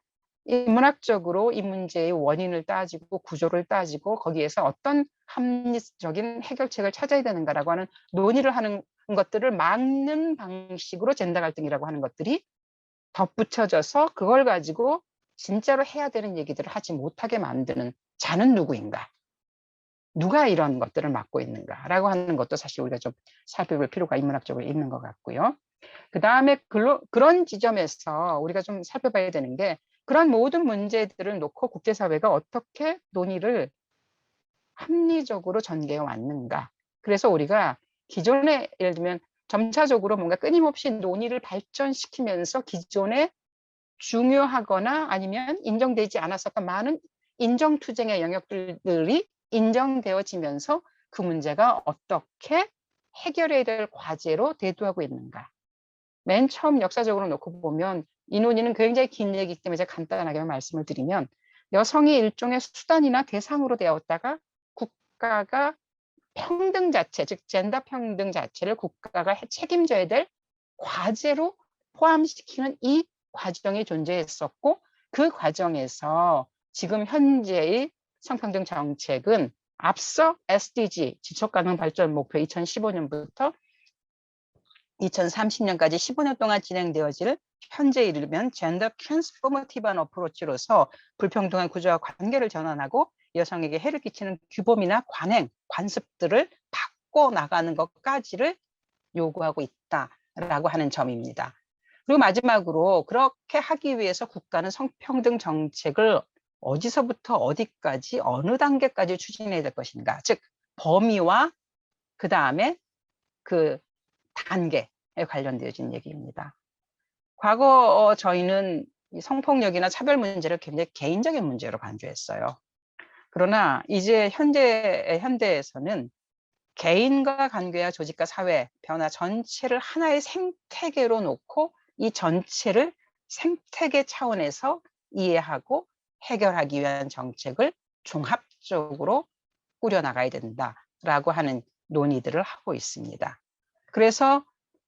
인문학적으로 이 문제의 원인을 따지고 구조를 따지고 거기에서 어떤 합리적인 해결책을 찾아야 되는가라고 하는 논의를 하는 것들을 막는 방식으로 젠더 갈등이라고 하는 것들이 덧붙여져서 그걸 가지고 진짜로 해야 되는 얘기들을 하지 못하게 만드는 자는 누구인가? 누가 이런 것들을 막고 있는가라고 하는 것도 사실 우리가 좀 살펴볼 필요가 인문학적으로 있는 것 같고요. 그 다음에 그런 지점에서 우리가 좀 살펴봐야 되는 게 그런 모든 문제들을 놓고 국제사회가 어떻게 논의를 합리적으로 전개해 왔는가. 그래서 우리가 기존에 예를 들면 점차적으로 뭔가 끊임없이 논의를 발전시키면서 기존에 중요하거나 아니면 인정되지 않았었던 많은 인정투쟁의 영역들이 인정되어지면서 그 문제가 어떻게 해결해야 될 과제로 대두하고 있는가. 맨 처음 역사적으로 놓고 보면 이 논의는 굉장히 긴 얘기이기 때문에 제가 간단하게 말씀을 드리면 여성이 일종의 수단이나 대상으로 되었다가 국가가 평등 자체, 즉 젠더 평등 자체를 국가가 책임져야 될 과제로 포함시키는 이 과정이 존재했었고 그 과정에서 지금 현재의 성평등 정책은 앞서 SDG, 지속가능 발전 목표 2015년부터 2030년까지 15년 동안 진행되어질 현재 이르면 젠더 트랜스포머티브한 어프로치로서 불평등한 구조와 관계를 전환하고 여성에게 해를 끼치는 규범이나 관행, 관습들을 바꿔 나가는 것까지를 요구하고 있다라고 하는 점입니다. 그리고 마지막으로 그렇게 하기 위해서 국가는 성평등 정책을 어디서부터 어디까지 어느 단계까지 추진해야 될 것인가. 즉 범위와 그 다음에 그 단계에 관련되어진 얘기입니다. 과거 저희는 성폭력이나 차별 문제를 굉장히 개인적인 문제로 간주했어요. 그러나 이제 현대에서는 개인과 관계와 조직과 사회 변화 전체를 하나의 생태계로 놓고 이 전체를 생태계 차원에서 이해하고 해결하기 위한 정책을 종합적으로 꾸려나가야 된다라고 하는 논의들을 하고 있습니다. 그래서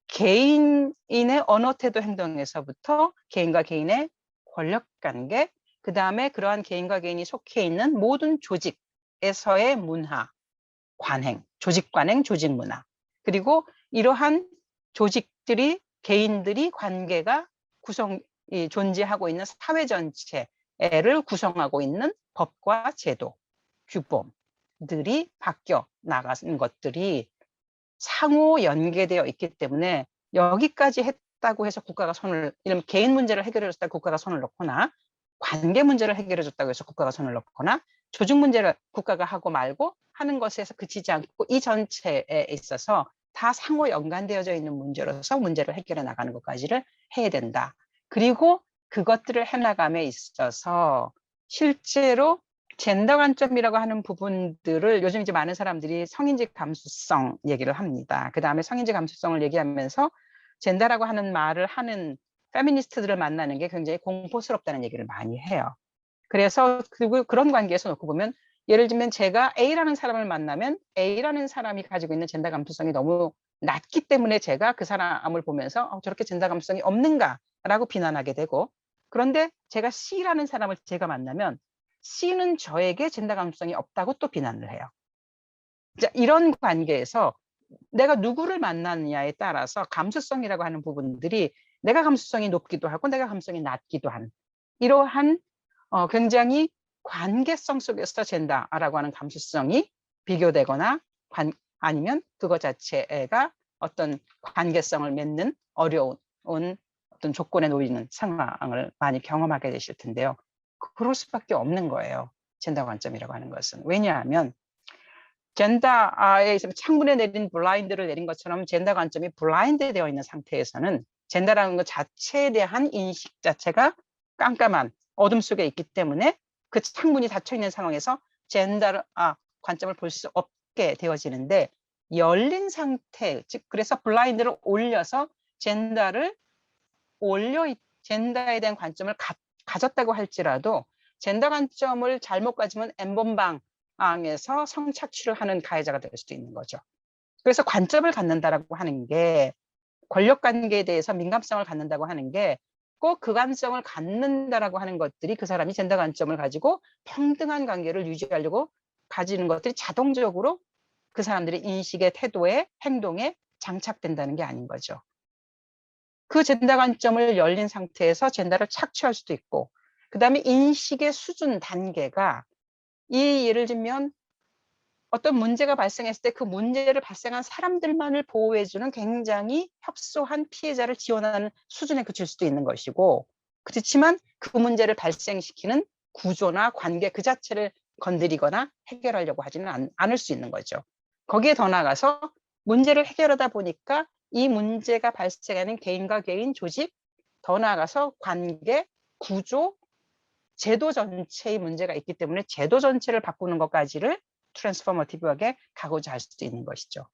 개인의 언어, 태도, 행동에서부터 개인과 개인의 권력관계, 그 다음에 그러한 개인과 개인이 속해 있는 모든 조직에서의 문화, 관행, 조직 관행, 조직 문화, 그리고 이러한 조직들이, 개인들이 관계가 존재하고 있는 사회 전체를 구성하고 있는 법과 제도, 규범들이 바뀌어 나가는 것들이 상호 연계되어 있기 때문에 여기까지 했다고 해서 국가가 이런 개인 문제를 해결해줬다고 국가가 손을 놓거나 관계 문제를 해결해줬다고 해서 국가가 손을 놓거나 조직 문제를 국가가 하고 말고 하는 것에서 그치지 않고 이 전체에 있어서 다 상호 연관되어져 있는 문제로서 문제를 해결해 나가는 것까지를 해야 된다. 그리고 그것들을 해나감에 있어서 실제로 젠더 관점이라고 하는 부분들을 요즘 이제 많은 사람들이 성인지 감수성 얘기를 합니다. 그 다음에 성인지 감수성을 얘기하면서 젠더라고 하는 말을 하는 페미니스트들을 만나는 게 굉장히 공포스럽다는 얘기를 많이 해요. 그래서 그런 관계에서 놓고 보면 예를 들면 제가 A라는 사람을 만나면 A라는 사람이 가지고 있는 젠더 감수성이 너무 낮기 때문에 제가 그 사람을 보면서 저렇게 젠더 감수성이 없는가라고 비난하게 되고, 그런데 제가 C라는 사람을 제가 만나면 C는 저에게 젠더 감수성이 없다고 또 비난을 해요. 자, 이런 관계에서 내가 누구를 만나느냐에 따라서 감수성이라고 하는 부분들이 내가 감수성이 높기도 하고 내가 감수성이 낮기도 한 이러한 굉장히 관계성 속에서 젠더라고 하는 감수성이 비교되거나 아니면 그것 자체가 어떤 관계성을 맺는 어려운 어떤 조건에 놓이는 상황을 많이 경험하게 되실 텐데요. 그럴 수밖에 없는 거예요. 젠더 관점이라고 하는 것은. 왜냐하면 젠더에 있으면 창문에 내린 블라인드를 내린 것처럼 젠더 관점이 블라인드 되어 있는 상태에서는 젠더라는 것 자체에 대한 인식 자체가 깜깜한 어둠 속에 있기 때문에 그 창문이 닫혀 있는 상황에서 젠더 관점을 볼 수 없게 되어지는데 열린 상태, 즉 그래서 블라인드를 올려서 젠더에 대한 관점을 가졌다고 할지라도 젠더 관점을 잘못 가지면 N번방에서 성착취를 하는 가해자가 될 수도 있는 거죠. 그래서 관점을 갖는다라고 하는 게 권력 관계에 대해서 민감성을 갖는다고 하는 게 꼭 그 관점을 갖는다라고 하는 것들이 그 사람이 젠더 관점을 가지고 평등한 관계를 유지하려고 가지는 것들이 자동적으로 그 사람들의 인식의 태도에 행동에 장착된다는 게 아닌 거죠. 그 젠더 관점을 열린 상태에서 젠더를 착취할 수도 있고 그다음에 인식의 수준 단계가 예를 들면 어떤 문제가 발생했을 때 그 문제를 발생한 사람들만을 보호해주는 굉장히 협소한 피해자를 지원하는 수준에 그칠 수도 있는 것이고 그렇지만 그 문제를 발생시키는 구조나 관계 그 자체를 건드리거나 해결하려고 하지는 않을 수 있는 거죠. 거기에 더 나아가서 문제를 해결하다 보니까 이 문제가 발생하는 개인과 개인, 조직, 더 나아가서 관계, 구조, 제도 전체의 문제가 있기 때문에 제도 전체를 바꾸는 것까지를 트랜스포머티브하게 가고자 할 수도 있는 것이죠.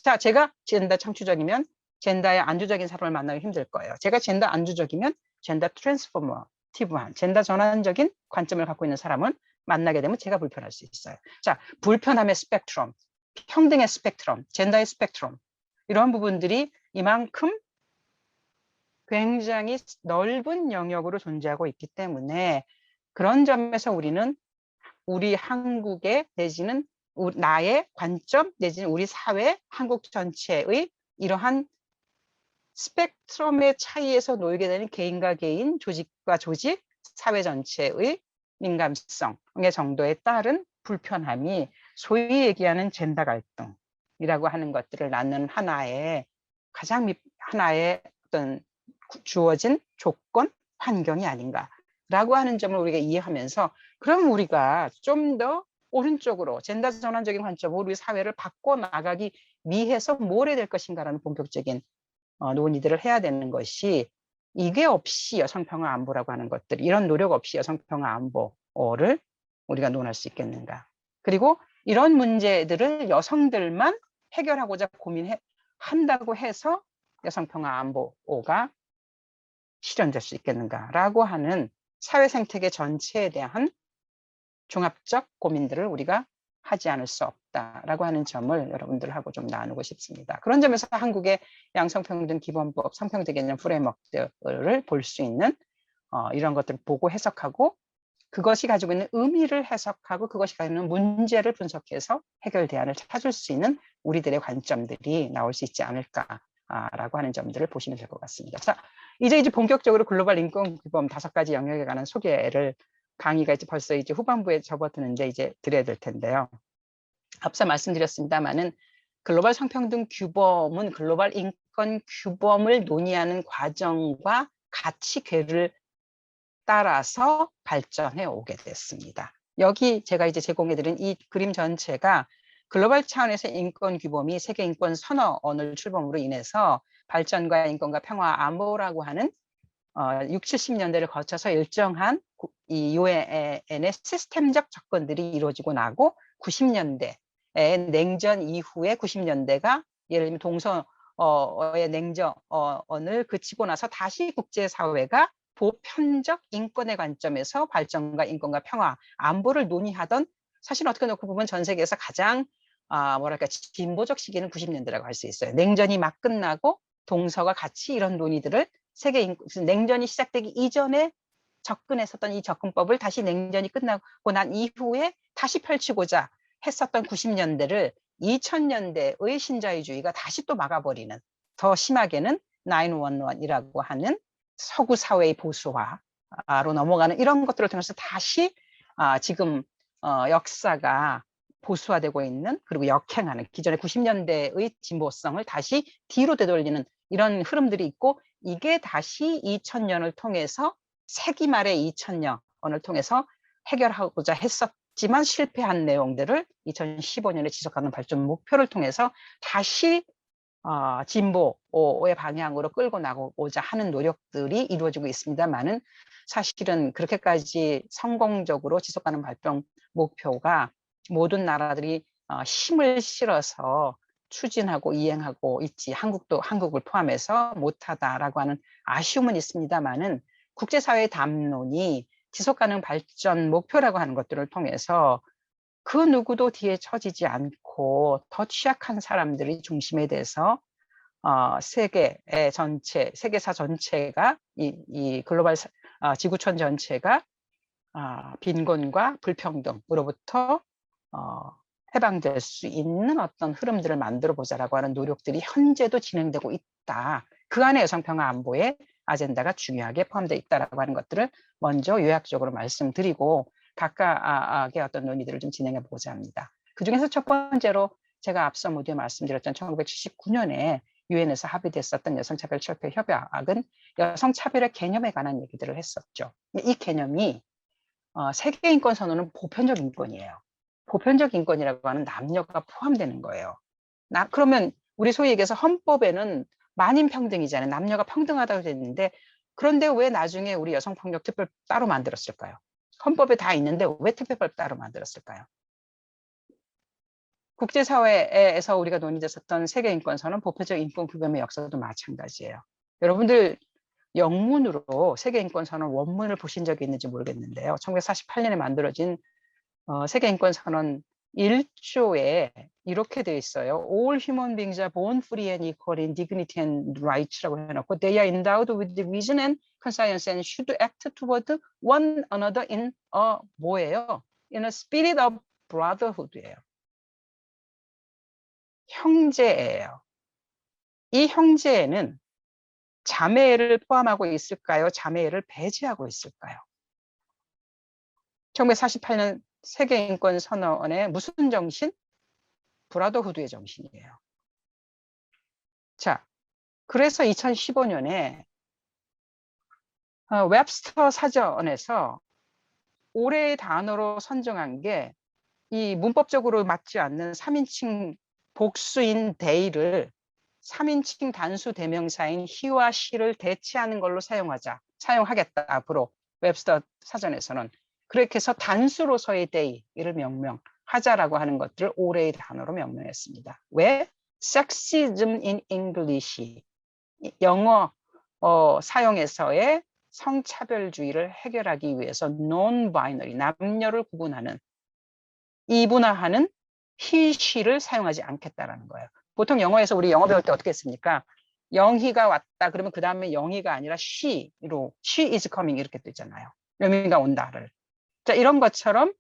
자, 제가 젠더 창조적이면 젠더의 안주적인 사람을 만나기 힘들 거예요. 제가 젠더 안주적이면 젠더 트랜스포머티브한 젠더 전환적인 관점을 갖고 있는 사람은 만나게 되면 제가 불편할 수 있어요. 자, 불편함의 스펙트럼, 평등의 스펙트럼, 젠더의 스펙트럼 이런 부분들이 이만큼 굉장히 넓은 영역으로 존재하고 있기 때문에 그런 점에서 우리는 우리 한국의 내지는 나의 관점 내지는 우리 사회 한국 전체의 이러한 스펙트럼의 차이에서 놓이게 되는 개인과 개인, 조직과 조직, 사회 전체의 민감성의 정도에 따른 불편함이 소위 얘기하는 젠더 갈등이라고 하는 것들을 낳는 하나의 어떤 주어진 조건, 환경이 아닌가라고 하는 점을 우리가 이해하면서 그럼 우리가 좀 더 오른쪽으로 젠더 전환적인 관점으로 우리 사회를 바꿔나가기 위해서 뭘 해야 될 것인가라는 본격적인 논의들을 해야 되는 것이 이게 없이 여성평화 안보라고 하는 것들 이런 노력 없이 여성평화 안보를 우리가 논할 수 있겠는가. 그리고 이런 문제들을 여성들만 해결하고자 고민한다고 해서 여성평화 안보가 실현될 수 있겠는가라고 하는 사회 생태계 전체에 대한 종합적 고민들을 우리가 하지 않을 수 없다라고 하는 점을 여러분들하고 좀 나누고 싶습니다. 그런 점에서 한국의 양성평등 기본법, 성평등 개념 프레임워크를 볼 수 있는 이런 것들을 보고 해석하고 그것이 가지고 있는 의미를 해석하고 그것이 가지고 있는 문제를 분석해서 해결 대안을 찾을 수 있는 우리들의 관점들이 나올 수 있지 않을까라고 하는 점들을 보시면 될 것 같습니다. 자, 이제 본격적으로 글로벌 인권 규범 5가지 영역에 관한 소개를 강의가 이제 벌써 이제 후반부에 접어드는데 이제 드려야 될 텐데요. 앞서 말씀드렸습니다만은 글로벌 성평등 규범은 글로벌 인권 규범을 논의하는 과정과 가치궤를 따라서 발전해 오게 됐습니다. 여기 제가 이제 제공해드린 이 그림 전체가 글로벌 차원에서 인권 규범이 세계 인권 선언을 출범으로 인해서 발전과 인권과 평화 안보라고 하는 60, 70년대를 거쳐서 일정한 이 유엔의 시스템적 접근들이 이루어지고 나고 90년대 냉전 이후에 90년대가 예를 들면 동서의 냉전을 그치고 나서 다시 국제사회가 보편적 인권의 관점에서 발전과 인권과 평화 안보를 논의하던 사실 어떻게 놓고 보면 전 세계에서 가장 뭐랄까 진보적 시기는 90년대라고 할 수 있어요. 냉전이 막 끝나고 동서가 같이 이런 논의들을 냉전이 시작되기 이전에 접근했었던 이 접근법을 다시 냉전이 끝나고 난 이후에 다시 펼치고자 했었던 90년대를 2000년대의 신자유주의가 다시 또 막아버리는, 더 심하게는 911이라고 하는 서구 사회의 보수화로 넘어가는 이런 것들을 통해서 다시 지금 역사가 보수화되고 있는, 그리고 역행하는 기존의 90년대의 진보성을 다시 뒤로 되돌리는 이런 흐름들이 있고, 이게 다시 2000년을 통해서, 세기 말의 2000년을 통해서 해결하고자 했었지만 실패한 내용들을 2015년에 지속하는 발전 목표를 통해서 다시 진보의 방향으로 끌고 나가고자 하는 노력들이 이루어지고 있습니다만은, 사실은 그렇게까지 성공적으로 지속하는 발전 목표가 모든 나라들이 힘을 실어서 추진하고 이행하고 있지, 한국을 포함해서 못하다라고 하는 아쉬움은 있습니다만은, 국제사회의 담론이 지속가능 발전 목표라고 하는 것들을 통해서 그 누구도 뒤에 처지지 않고 더 취약한 사람들이 중심에 대해서 세계사 전체가, 이 글로벌 지구촌 전체가 빈곤과 불평등으로부터 해방될 수 있는 어떤 흐름들을 만들어 보자라고 하는 노력들이 현재도 진행되고 있다. 그 안에 여성평화 안보의 아젠다가 중요하게 포함되어 있다라고 하는 것들을 먼저 요약적으로 말씀드리고, 각각의 어떤 논의들을 좀 진행해 보고자 합니다. 그 중에서 첫 번째로 제가 앞서 모두에 말씀드렸던 1979년에 유엔에서 합의됐었던 여성차별철폐 협약은 여성차별의 개념에 관한 얘기들을 했었죠. 이 개념이 세계인권 선언은 보편적 인권이에요. 보편적 인권이라고 하는 남녀가 포함되는 거예요. 그러면 우리 소위 얘기해서 헌법에는 만인평등이잖아요. 남녀가 평등하다고 됐는데, 그런데 왜 나중에 우리 여성폭력특별 따로 만들었을까요? 헌법에 다 있는데 왜 특별법 따로 만들었을까요? 국제사회에서 우리가 논의됐었던 세계인권선언, 보편적 인권규범의 역사도 마찬가지예요. 여러분들 영문으로 세계인권선언 원문을 보신 적이 있는지 모르겠는데요. 1948년에 만들어진 세계인권선언 1조에 이렇게 되어 있어요. All human beings are born free and equal in dignity and rights라고 해놓고, they are endowed with the reason and conscience and should act toward one another in 뭐예요? In a spirit of brotherhood예요. 형제예요. 이 형제에는 자매를 포함하고 있을까요? 자매를 배제하고 있을까요? 1948년 세계인권 선언의 무슨 정신? 브라더후드의 정신이에요. 자, 그래서 2015년에 웹스터 사전에서 올해의 단어로 선정한 게, 이 문법적으로 맞지 않는 3인칭 복수인 they를 3인칭 단수 대명사인 he와 she를 대체하는 걸로 사용하겠다. 앞으로 웹스터 사전에서는 그렇게 해서 단수로서의 they를 명명하자라고 하는 것들을 올해의 단어로 명명했습니다. 왜? Sexism in English, 영어 사용에서의 성차별주의를 해결하기 위해서 non-binary, 남녀를 구분하는, 이분화하는 he, she를 사용하지 않겠다라는 거예요. 보통 영어에서 우리 영어 배울 때 어떻게 했습니까? 영희가 왔다 그러면 그 다음에 영희가 아니라 she로 she is coming 이렇게 되잖아요. 영희가 온다를. 자, 이런 것처럼,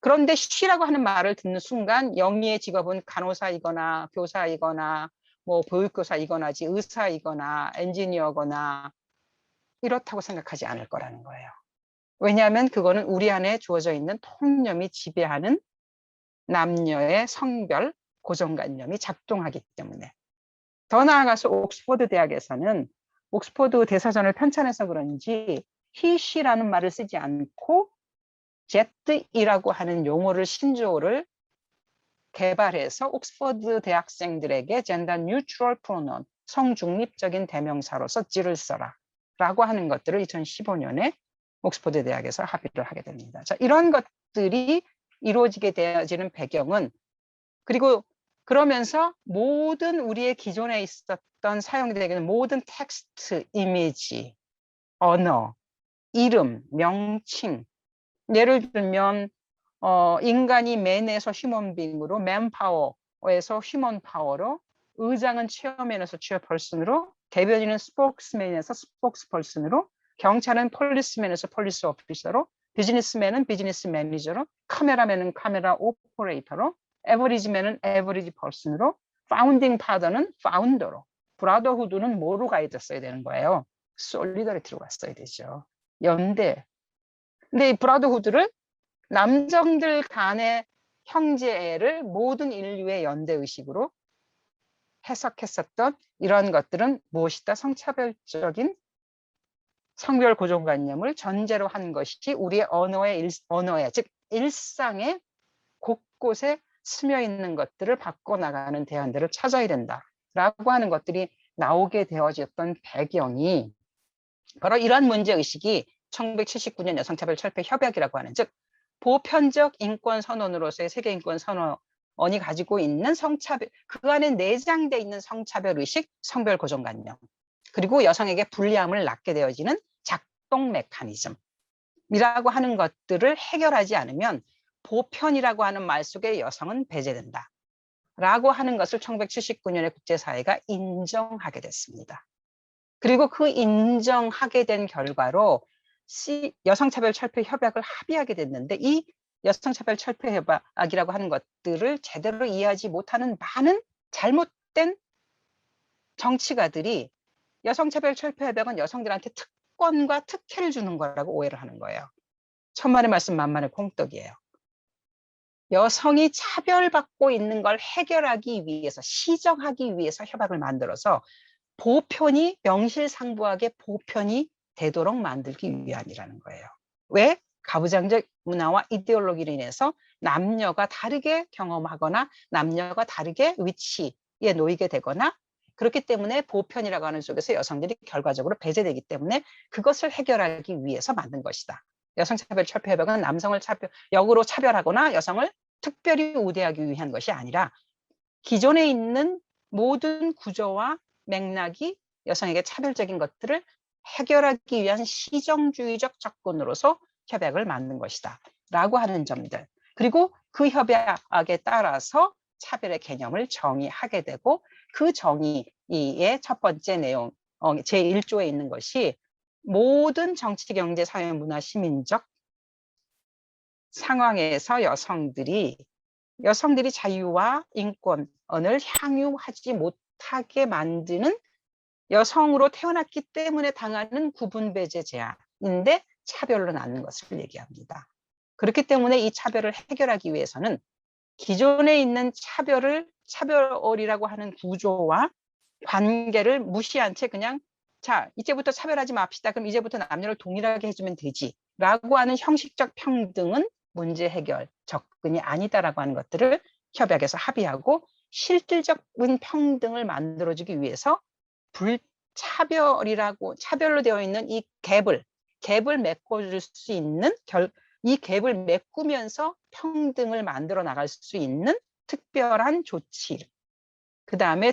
그런데 she라고 하는 말을 듣는 순간 영희의 직업은 간호사이거나 교사이거나 뭐 보육교사이거나지, 의사이거나 엔지니어거나 이렇다고 생각하지 않을 거라는 거예요. 왜냐하면 그거는 우리 안에 주어져 있는 통념이 지배하는 남녀의 성별 고정관념이 작동하기 때문에. 더 나아가서 옥스퍼드 대학에서는 옥스퍼드 대사전을 편찬해서 그런지 he, she라는 말을 쓰지 않고 jet이라고 하는 용어를, 신조어를 개발해서 옥스퍼드 대학생들에게 젠더 뉴트럴 프로넌, 성중립적인 대명사로서 지를 써라 라고 하는 것들을 2015년에 옥스퍼드 대학에서 합의를 하게 됩니다. 자, 이런 것들이 이루어지게 되어지는 배경은, 그리고 그러면서 모든 우리의 기존에 있었던 사용되는 모든 텍스트, 이미지, 언어, 이름, 명칭, 예를 들면 인간이 맨에서 휴먼빙으로, 맨파워에서 휴먼파워로, 의장은 체어맨에서 체어펄슨으로, 대변인은 스포크스맨에서 스포크스펄슨으로, 경찰은 폴리스맨에서 폴리스 오피서로, 비즈니스맨은 비즈니스 매니저로, 카메라맨은 카메라 오퍼레이터로, average맨은 average person으로, founding father는 founder로, brotherhood는 뭐로 가야 됐어야 되는 거예요? solidarity로 갔어야 되죠. 연대. 근데 이 brotherhood를 남성들 간의 형제를 모든 인류의 연대의식으로 해석했었던 이런 것들은 무엇이다? 성차별적인 성별 고정관념을 전제로 한 것이 우리의 언어에, 즉 일상의 곳곳에 스며 있는 것들을 바꿔나가는 대안들을 찾아야 된다라고 하는 것들이 나오게 되어졌던 배경이 바로 이런 문제의식이 1979년 여성차별 철폐 협약이라고 하는, 즉 보편적 인권 선언으로서의 세계 인권 선언이 가지고 있는 성차별, 그 안에 내장되어 있는 성차별 의식, 성별 고정관념, 그리고 여성에게 불리함을 낳게 되어지는 작동 메커니즘이라고 하는 것들을 해결하지 않으면 보편이라고 하는 말 속에 여성은 배제된다 라고 하는 것을 1979년에 국제사회가 인정하게 됐습니다. 그리고 그 인정하게 된 결과로 여성차별 철폐 협약을 합의하게 됐는데, 이 여성차별 철폐 협약이라고 하는 것들을 제대로 이해하지 못하는 많은 잘못된 정치가들이 여성차별 철폐 협약은 여성들한테 특권과 특혜를 주는 거라고 오해를 하는 거예요. 천만의 말씀 만만의 콩떡이에요. 여성이 차별받고 있는 걸 해결하기 위해서, 시정하기 위해서 협약을 만들어서 보편이 명실상부하게 보편이 되도록 만들기 위함이라는 거예요. 왜? 가부장적 문화와 이데올로기로 인해서 남녀가 다르게 경험하거나 남녀가 다르게 위치에 놓이게 되거나, 그렇기 때문에 보편이라고 하는 속에서 여성들이 결과적으로 배제되기 때문에 그것을 해결하기 위해서 만든 것이다. 여성차별 철폐협약은 남성을 역으로 차별하거나 여성을 특별히 우대하기 위한 것이 아니라 기존에 있는 모든 구조와 맥락이 여성에게 차별적인 것들을 해결하기 위한 시정주의적 접근으로서 협약을 만든 것이다 라고 하는 점들, 그리고 그 협약에 따라서 차별의 개념을 정의하게 되고, 그 정의의 첫 번째 내용 제1조에 있는 것이 모든 정치, 경제, 사회, 문화, 시민적 상황에서 여성들이 자유와 인권을 향유하지 못하게 만드는, 여성으로 태어났기 때문에 당하는 구분배제 제한인데 차별로 낳는 것을 얘기합니다. 그렇기 때문에 이 차별을 해결하기 위해서는 기존에 있는 차별이라고 하는 구조와 관계를 무시한 채 그냥, 자, 이제부터 차별하지 맙시다, 그럼 이제부터 남녀를 동일하게 해주면 되지 라고 하는 형식적 평등은 문제 해결 접근이 아니다라고 하는 것들을 협약에서 합의하고, 실질적인 평등을 만들어주기 위해서 차별로 되어 있는 이 갭을 메꿔줄 수 있는, 이 갭을 메꾸면서 평등을 만들어 나갈 수 있는 특별한 조치, 그 다음에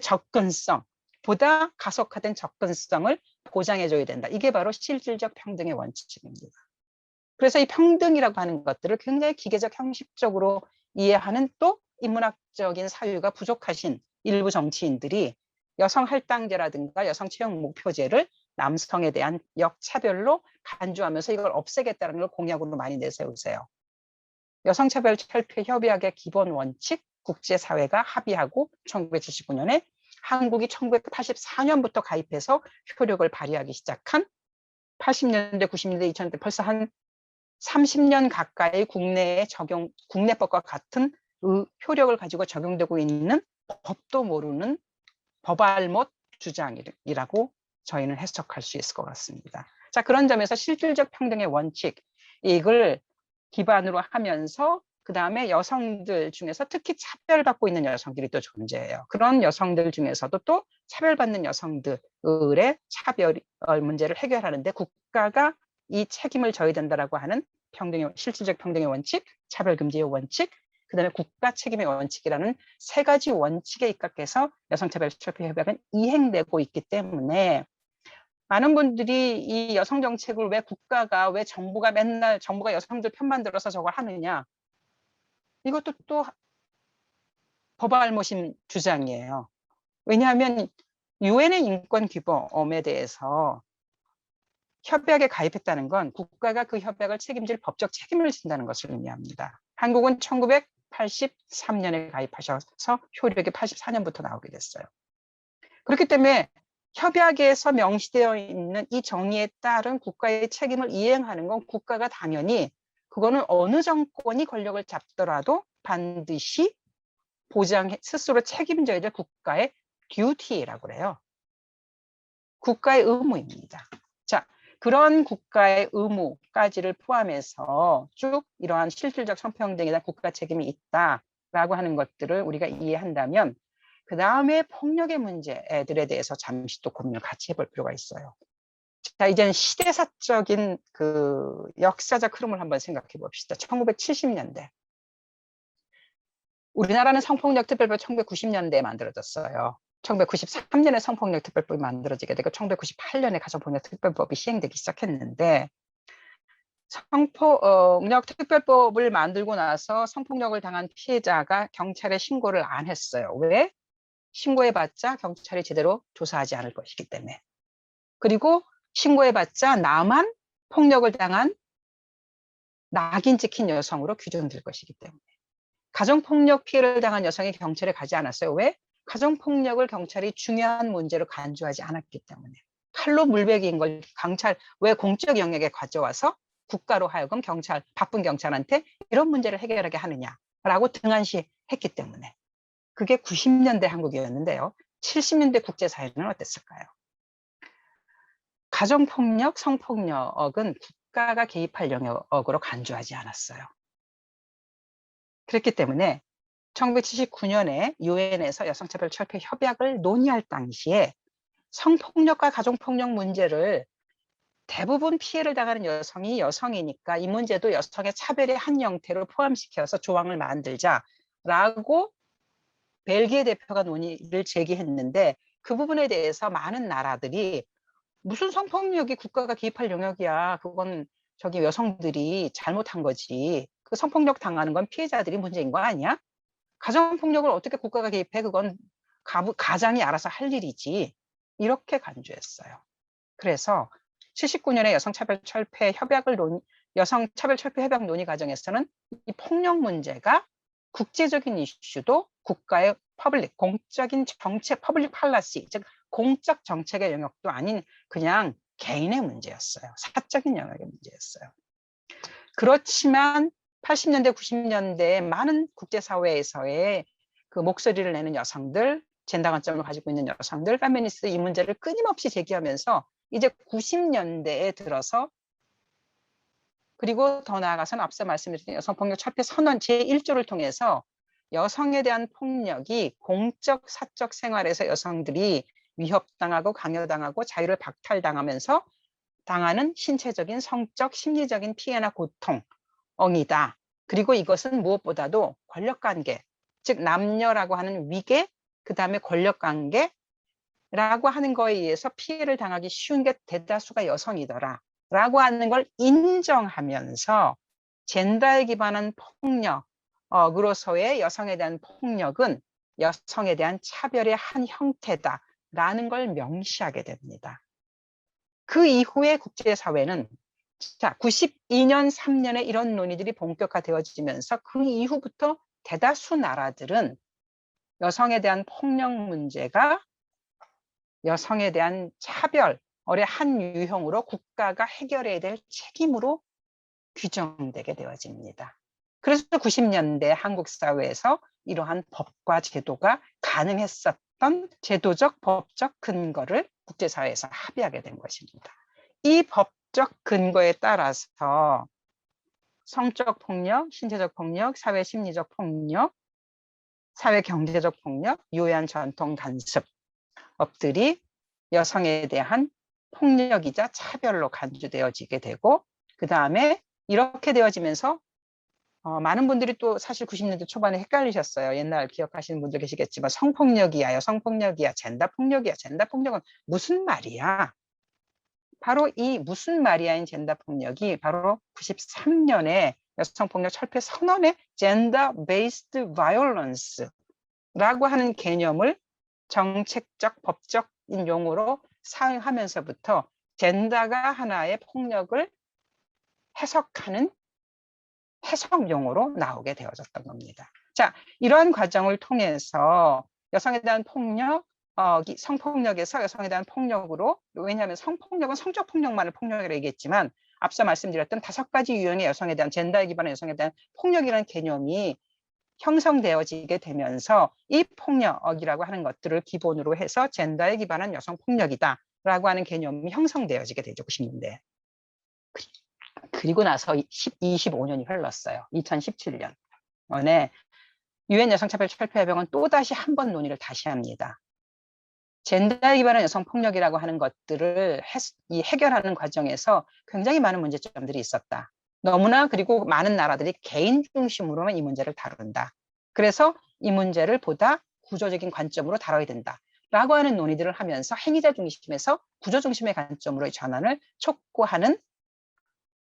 보다 가속화된 접근성을 보장해줘야 된다. 이게 바로 실질적 평등의 원칙입니다. 그래서 이 평등이라고 하는 것들을 굉장히 기계적 형식적으로 이해하는, 또 인문학적인 사유가 부족하신 일부 정치인들이 여성 할당제라든가 여성 채용 목표제를 남성에 대한 역차별로 간주하면서 이걸 없애겠다는 걸 공약으로 많이 내세우세요. 여성차별 철폐 협약의 기본 원칙, 국제사회가 합의하고 1979년에 한국이 1984년부터 가입해서 효력을 발휘하기 시작한 80년대, 90년대, 2000년대 벌써 한 30년 가까이 국내법과 같은 효력을 가지고 적용되고 있는 법도 모르는 법알못 주장이라고 저희는 해석할 수 있을 것 같습니다. 자, 그런 점에서 실질적 평등의 원칙, 이걸 기반으로 하면서 그 다음에 여성들 중에서 특히 차별받고 있는 여성들이 또 존재해요. 그런 여성들 중에서도 또 차별받는 여성들의 차별 문제를 해결하는데 국가가 이 책임을 져야 된다라고 하는 실질적 평등의 원칙, 차별금지의 원칙, 그 다음에 국가 책임의 원칙이라는 세 가지 원칙에 입각해서 여성차별 철폐 협약은 이행되고 있기 때문에 많은 분들이 이 여성 정책을 왜 정부가 여성들 편만 들어서 저걸 하느냐, 이것도 또 법알못인 주장이에요. 왜냐하면 유엔의 인권 규범에 대해서 협약에 가입했다는 건 국가가 그 협약을 책임질 법적 책임을 진다는 것을 의미합니다. 한국은 83년에 가입하셔서 효력이 84년부터 나오게 됐어요. 그렇기 때문에 협약에서 명시되어 있는 이 정의에 따른 국가의 책임을 이행하는 건 국가가 당연히 그거는 어느 정권이 권력을 잡더라도 반드시 스스로 책임져야 될 국가의 듀티라고 그래요. 국가의 의무입니다. 자, 그런 국가의 의무까지를 포함해서 쭉 이러한 실질적 성평등에 대한 국가 책임이 있다라고 하는 것들을 우리가 이해한다면 그 다음에 폭력의 문제들에 대해서 잠시 또 고민을 같이 해볼 필요가 있어요. 자, 이제는 시대사적인 그 역사적 흐름을 한번 생각해 봅시다. 1970년대. 우리나라는 성폭력 특별법 1990년대에 만들어졌어요. 1993년에 성폭력 특별법이 만들어지게 되고 1998년에 가정폭력 특별법이 시행되기 시작했는데 성폭력 특별법을 만들고 나서 성폭력을 당한 피해자가 경찰에 신고를 안 했어요. 왜? 신고해봤자 경찰이 제대로 조사하지 않을 것이기 때문에. 그리고 신고해봤자 나만 폭력을 당한 낙인 찍힌 여성으로 규정될 것이기 때문에. 가정폭력 피해를 당한 여성이 경찰에 가지 않았어요. 왜? 가정폭력을 경찰이 중요한 문제로 간주하지 않았기 때문에. 칼로 물베기인 걸 경찰 왜 공적 영역에 가져와서 국가로 하여금 바쁜 경찰한테 이런 문제를 해결하게 하느냐라고 등한시했기 때문에. 그게 90년대 한국이었는데요. 70년대 국제사회는 어땠을까요? 가정폭력, 성폭력은 국가가 개입할 영역으로 간주하지 않았어요. 그렇기 때문에 1979년에 유엔에서 여성차별철폐 협약을 논의할 당시에 성폭력과 가정폭력 문제를 대부분 피해를 당하는 여성이 여성이니까 이 문제도 여성의 차별의 한 형태로 포함시켜서 조항을 만들자라고 벨기에 대표가 논의를 제기했는데 그 부분에 대해서 많은 나라들이 무슨 성폭력이 국가가 개입할 영역이야. 그건 저기 여성들이 잘못한 거지. 그 성폭력 당하는 건 피해자들이 문제인 거 아니야? 가정폭력을 어떻게 국가가 개입해? 그건 가장이 알아서 할 일이지. 이렇게 간주했어요. 그래서 79년에 여성차별철폐 협약 논의 과정에서는 이 폭력 문제가 국제적인 이슈도 국가의 공적인 정책, 퍼블릭 팔러시, 즉 공적 정책의 영역도 아닌 그냥 개인의 문제였어요. 사적인 영역의 문제였어요. 그렇지만 80년대, 90년대에 많은 국제사회에서의 그 목소리를 내는 여성들, 젠더 관점을 가지고 있는 여성들, 페미니스트 이 문제를 끊임없이 제기하면서 이제 90년대에 들어서 그리고 더 나아가서는 앞서 말씀드린 여성폭력 철폐 선언 제1조를 통해서 여성에 대한 폭력이 공적, 사적 생활에서 여성들이 위협당하고 강요당하고 자유를 박탈당하면서 당하는 신체적인, 성적, 심리적인 피해나 고통이다. 그리고 이것은 무엇보다도 권력관계, 즉 남녀라고 하는 위계, 그 다음에 권력관계라고 하는 거에 의해서 피해를 당하기 쉬운 게 대다수가 여성이더라. 라고 하는 걸 인정하면서 젠더에 기반한 폭력으로서의 여성에 대한 폭력은 여성에 대한 차별의 한 형태다라는 걸 명시하게 됩니다. 그 이후에 국제사회는 92년, 3년에 이런 논의들이 본격화되어지면서 그 이후부터 대다수 나라들은 여성에 대한 폭력 문제가 여성에 대한 차별의 한 유형으로 국가가 해결해야 될 책임으로 규정되게 되어집니다. 그래서 90년대 한국 사회에서 이러한 법과 제도가 가능했었던 제도적, 법적 근거를 국제사회에서 합의하게 된 것입니다. 이 법적 근거에 따라서 성적 폭력, 신체적 폭력, 사회 심리적 폭력, 사회 경제적 폭력, 유해한 전통 간섭업들이 여성에 대한 폭력이자 차별로 간주되어지게 되고 그 다음에 이렇게 되어지면서 많은 분들이 또 사실 90년대 초반에 헷갈리셨어요. 옛날 기억하시는 분들 계시겠지만 성폭력이야, 여성폭력이야, 젠더폭력이야. 젠더폭력은 무슨 말이야? 바로 이 무슨 말이야인 젠더폭력이 바로 93년에 여성폭력 철폐 선언의 Gender Based Violence라고 하는 개념을 정책적, 법적인 용어로 사용하면서부터 젠더가 하나의 폭력을 해석하는 해석 용어로 나오게 되어졌던 겁니다. 자, 이러한 과정을 통해서 여성에 대한 폭력, 성폭력에서 여성에 대한 폭력으로, 왜냐하면 성폭력은 성적 폭력만을 폭력이라고 얘기했지만 앞서 말씀드렸던 5가지 유형의 여성에 대한 젠더에 기반한 여성에 대한 폭력이라는 개념이 형성되어지게 되면서 이 폭력이라고 하는 것들을 기본으로 해서 젠더에 기반한 여성 폭력이다 라고 하는 개념이 형성되어지게 되죠. 90년대. 그리고 나서 25년이 흘렀어요. 2017년. 유엔 여성차별철폐협약은 또다시 한 번 논의를 다시 합니다. 젠더에 기반한 여성 폭력이라고 하는 것들을 해결하는 과정에서 굉장히 많은 문제점들이 있었다. 너무나 그리고 많은 나라들이 개인 중심으로만 이 문제를 다룬다. 그래서 이 문제를 보다 구조적인 관점으로 다뤄야 된다. 라고 하는 논의들을 하면서 행위자 중심에서 구조 중심의 관점으로의 전환을 촉구하는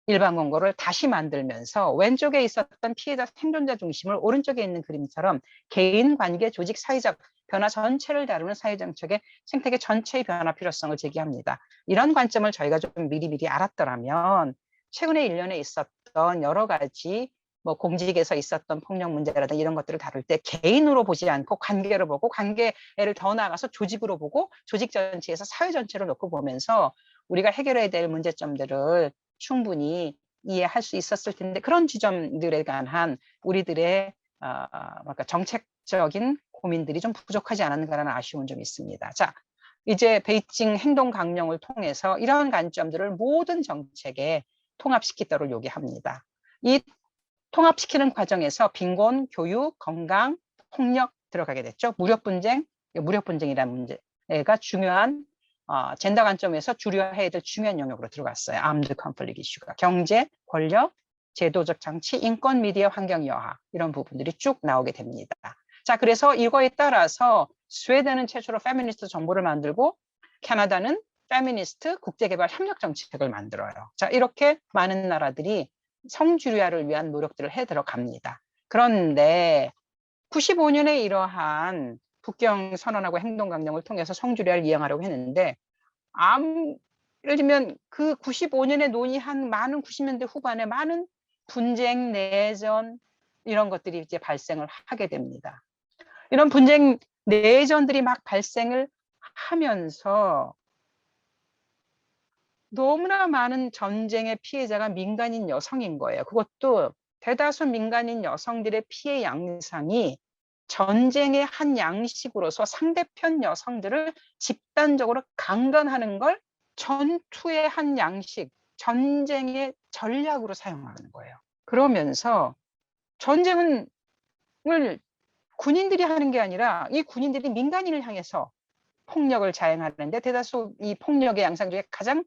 일반 권고를 다시 만들면서 왼쪽에 있었던 피해자 생존자 중심을 오른쪽에 있는 그림처럼 개인 관계 조직 사회적 변화 전체를 다루는 사회정책의 생태계 전체의 변화 필요성을 제기합니다. 이런 관점을 저희가 좀 미리미리 알았더라면 최근에 1년에 있었던 여러 가지 공직에서 있었던 폭력 문제라든지 이런 것들을 다룰 때 개인으로 보지 않고 관계로 보고 관계를 더 나아가서 조직으로 보고 조직 전체에서 사회 전체를 놓고 보면서 우리가 해결해야 될 문제점들을 충분히 이해할 수 있었을 텐데 그런 지점들에 관한 우리들의 정책적인 고민들이 좀 부족하지 않았는가라는 아쉬움은 좀 있습니다. 자, 이제 베이징 행동 강령을 통해서 이러한 관점들을 모든 정책에 통합시키도록 요구합니다. 이 통합시키는 과정에서 빈곤, 교육, 건강, 폭력 들어가게 됐죠. 무력분쟁이라는 문제가 중요한 젠더 관점에서 줄여야 될 중요한 영역으로 들어갔어요. 아무드 컨플릭 이슈가. 경제, 권력, 제도적 장치, 인권, 미디어, 환경, 여하 이런 부분들이 쭉 나오게 됩니다. 자, 그래서 이거에 따라서 스웨덴은 최초로 페미니스트 정부를 만들고 캐나다는 페미니스트 국제개발 협력 정책을 만들어요. 자, 이렇게 많은 나라들이 성주류화를 위한 노력들을 해 들어갑니다. 그런데 95년에 이러한 북경 선언하고 행동 강령을 통해서 성주류화를 이행하려고 했는데 예를 들면 그 95년에 논의한 많은 90년대 후반에 많은 분쟁, 내전 이런 것들이 이제 발생을 하게 됩니다. 이런 분쟁, 내전들이 막 발생을 하면서 너무나 많은 전쟁의 피해자가 민간인 여성인 거예요. 그것도 대다수 민간인 여성들의 피해 양상이 전쟁의 한 양식으로서 상대편 여성들을 집단적으로 강간하는 걸 전투의 한 양식, 전쟁의 전략으로 사용하는 거예요. 그러면서 전쟁을 군인들이 하는 게 아니라 이 군인들이 민간인을 향해서 폭력을 자행하는데 대다수 이 폭력의 양상 중에 가장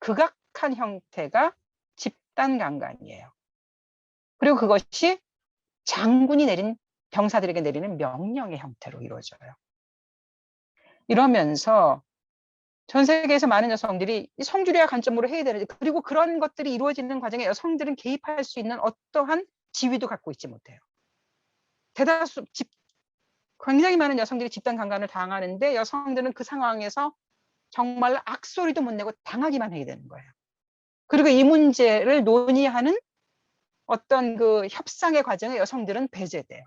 극악한 형태가 집단 강간이에요. 그리고 그것이 장군이 내린 병사들에게 내리는 명령의 형태로 이루어져요. 이러면서 전 세계에서 많은 여성들이 성주류화 관점으로 해야 되는데 그리고 그런 것들이 이루어지는 과정에 여성들은 개입할 수 있는 어떠한 지위도 갖고 있지 못해요. 대다수 굉장히 많은 여성들이 집단 강간을 당하는데 여성들은 그 상황에서 정말 악소리도 못 내고 당하기만 해야 되는 거예요. 그리고 이 문제를 논의하는 어떤 그 협상의 과정에 여성들은 배제돼요.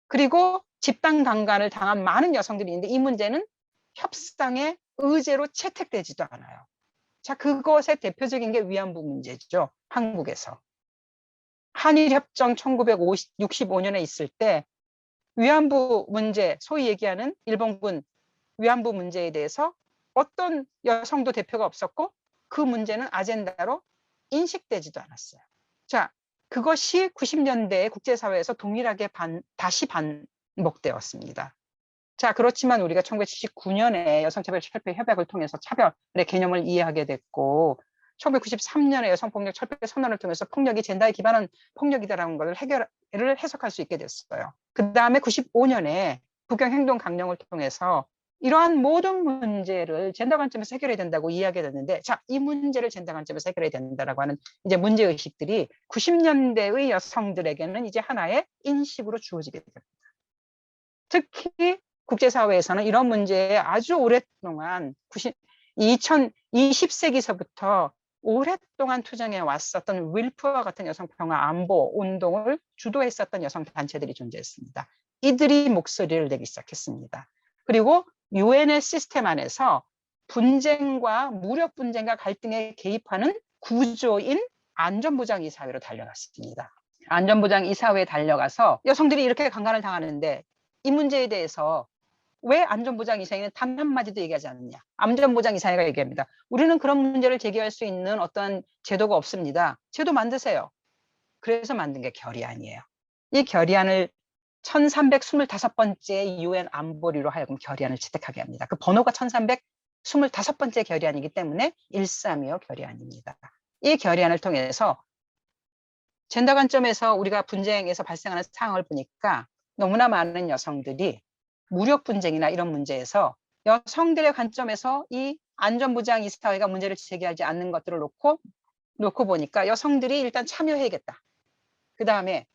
그리고 집단 강간을 당한 많은 여성들이 있는데 이 문제는 협상의 의제로 채택되지도 않아요. 자, 그것의 대표적인 게 위안부 문제죠. 한국에서. 한일협정 1965년에 있을 때 위안부 문제, 소위 얘기하는 일본군 위안부 문제에 대해서 어떤 여성도 대표가 없었고 그 문제는 아젠다로 인식되지도 않았어요. 자, 그것이 90년대에 국제사회에서 동일하게 다시 반복되었습니다. 자, 그렇지만 우리가 1979년에 여성차별철폐 협약을 통해서 차별의 개념을 이해하게 됐고 1993년에 여성폭력 철폐 선언을 통해서 폭력이 젠더에 기반한 폭력이다라는 것을 해석할 수 있게 됐어요. 그 다음에 95년에 북경 행동 강령을 통해서 이러한 모든 문제를 젠더 관점에서 해결해야 된다고 이야기가 됐는데 자, 이 문제를 젠더 관점에서 해결해야 된다라고 하는 이제 문제의식들이 90년대의 여성들에게는 이제 하나의 인식으로 주어지게 됩니다. 특히 국제사회에서는 이런 문제에 아주 오랫동안 20세기서부터 오랫동안 투쟁해 왔었던 윌프와 같은 여성평화 안보 운동을 주도했었던 여성 단체들이 존재했습니다. 이들이 목소리를 내기 시작했습니다. 그리고 유엔의 시스템 안에서 분쟁과 무력 분쟁과 갈등에 개입하는 구조인 안전보장이사회로 달려갔습니다. 안전보장이사회에 달려가서 여성들이 이렇게 강간을 당하는데 이 문제에 대해서 왜 안전보장이사회는 단 한마디도 얘기하지 않느냐. 안전보장이사회가 얘기합니다. 우리는 그런 문제를 제기할 수 있는 어떤 제도가 없습니다. 제도 만드세요. 그래서 만든 게 결의안이에요. 이 결의안을 1325번째 유엔 안보리로 하여금 결의안을 채택하게 합니다. 그 번호가 1325번째 결의안이기 때문에 132호 결의안입니다. 이 결의안을 통해서 젠더 관점에서 우리가 분쟁에서 발생하는 상황을 보니까 너무나 많은 여성들이 무력 분쟁이나 이런 문제에서 여성들의 관점에서 이 안전보장이사회가 문제를 제기하지 않는 것들을 놓고 보니까 여성들이 일단 참여해야겠다. 그 다음에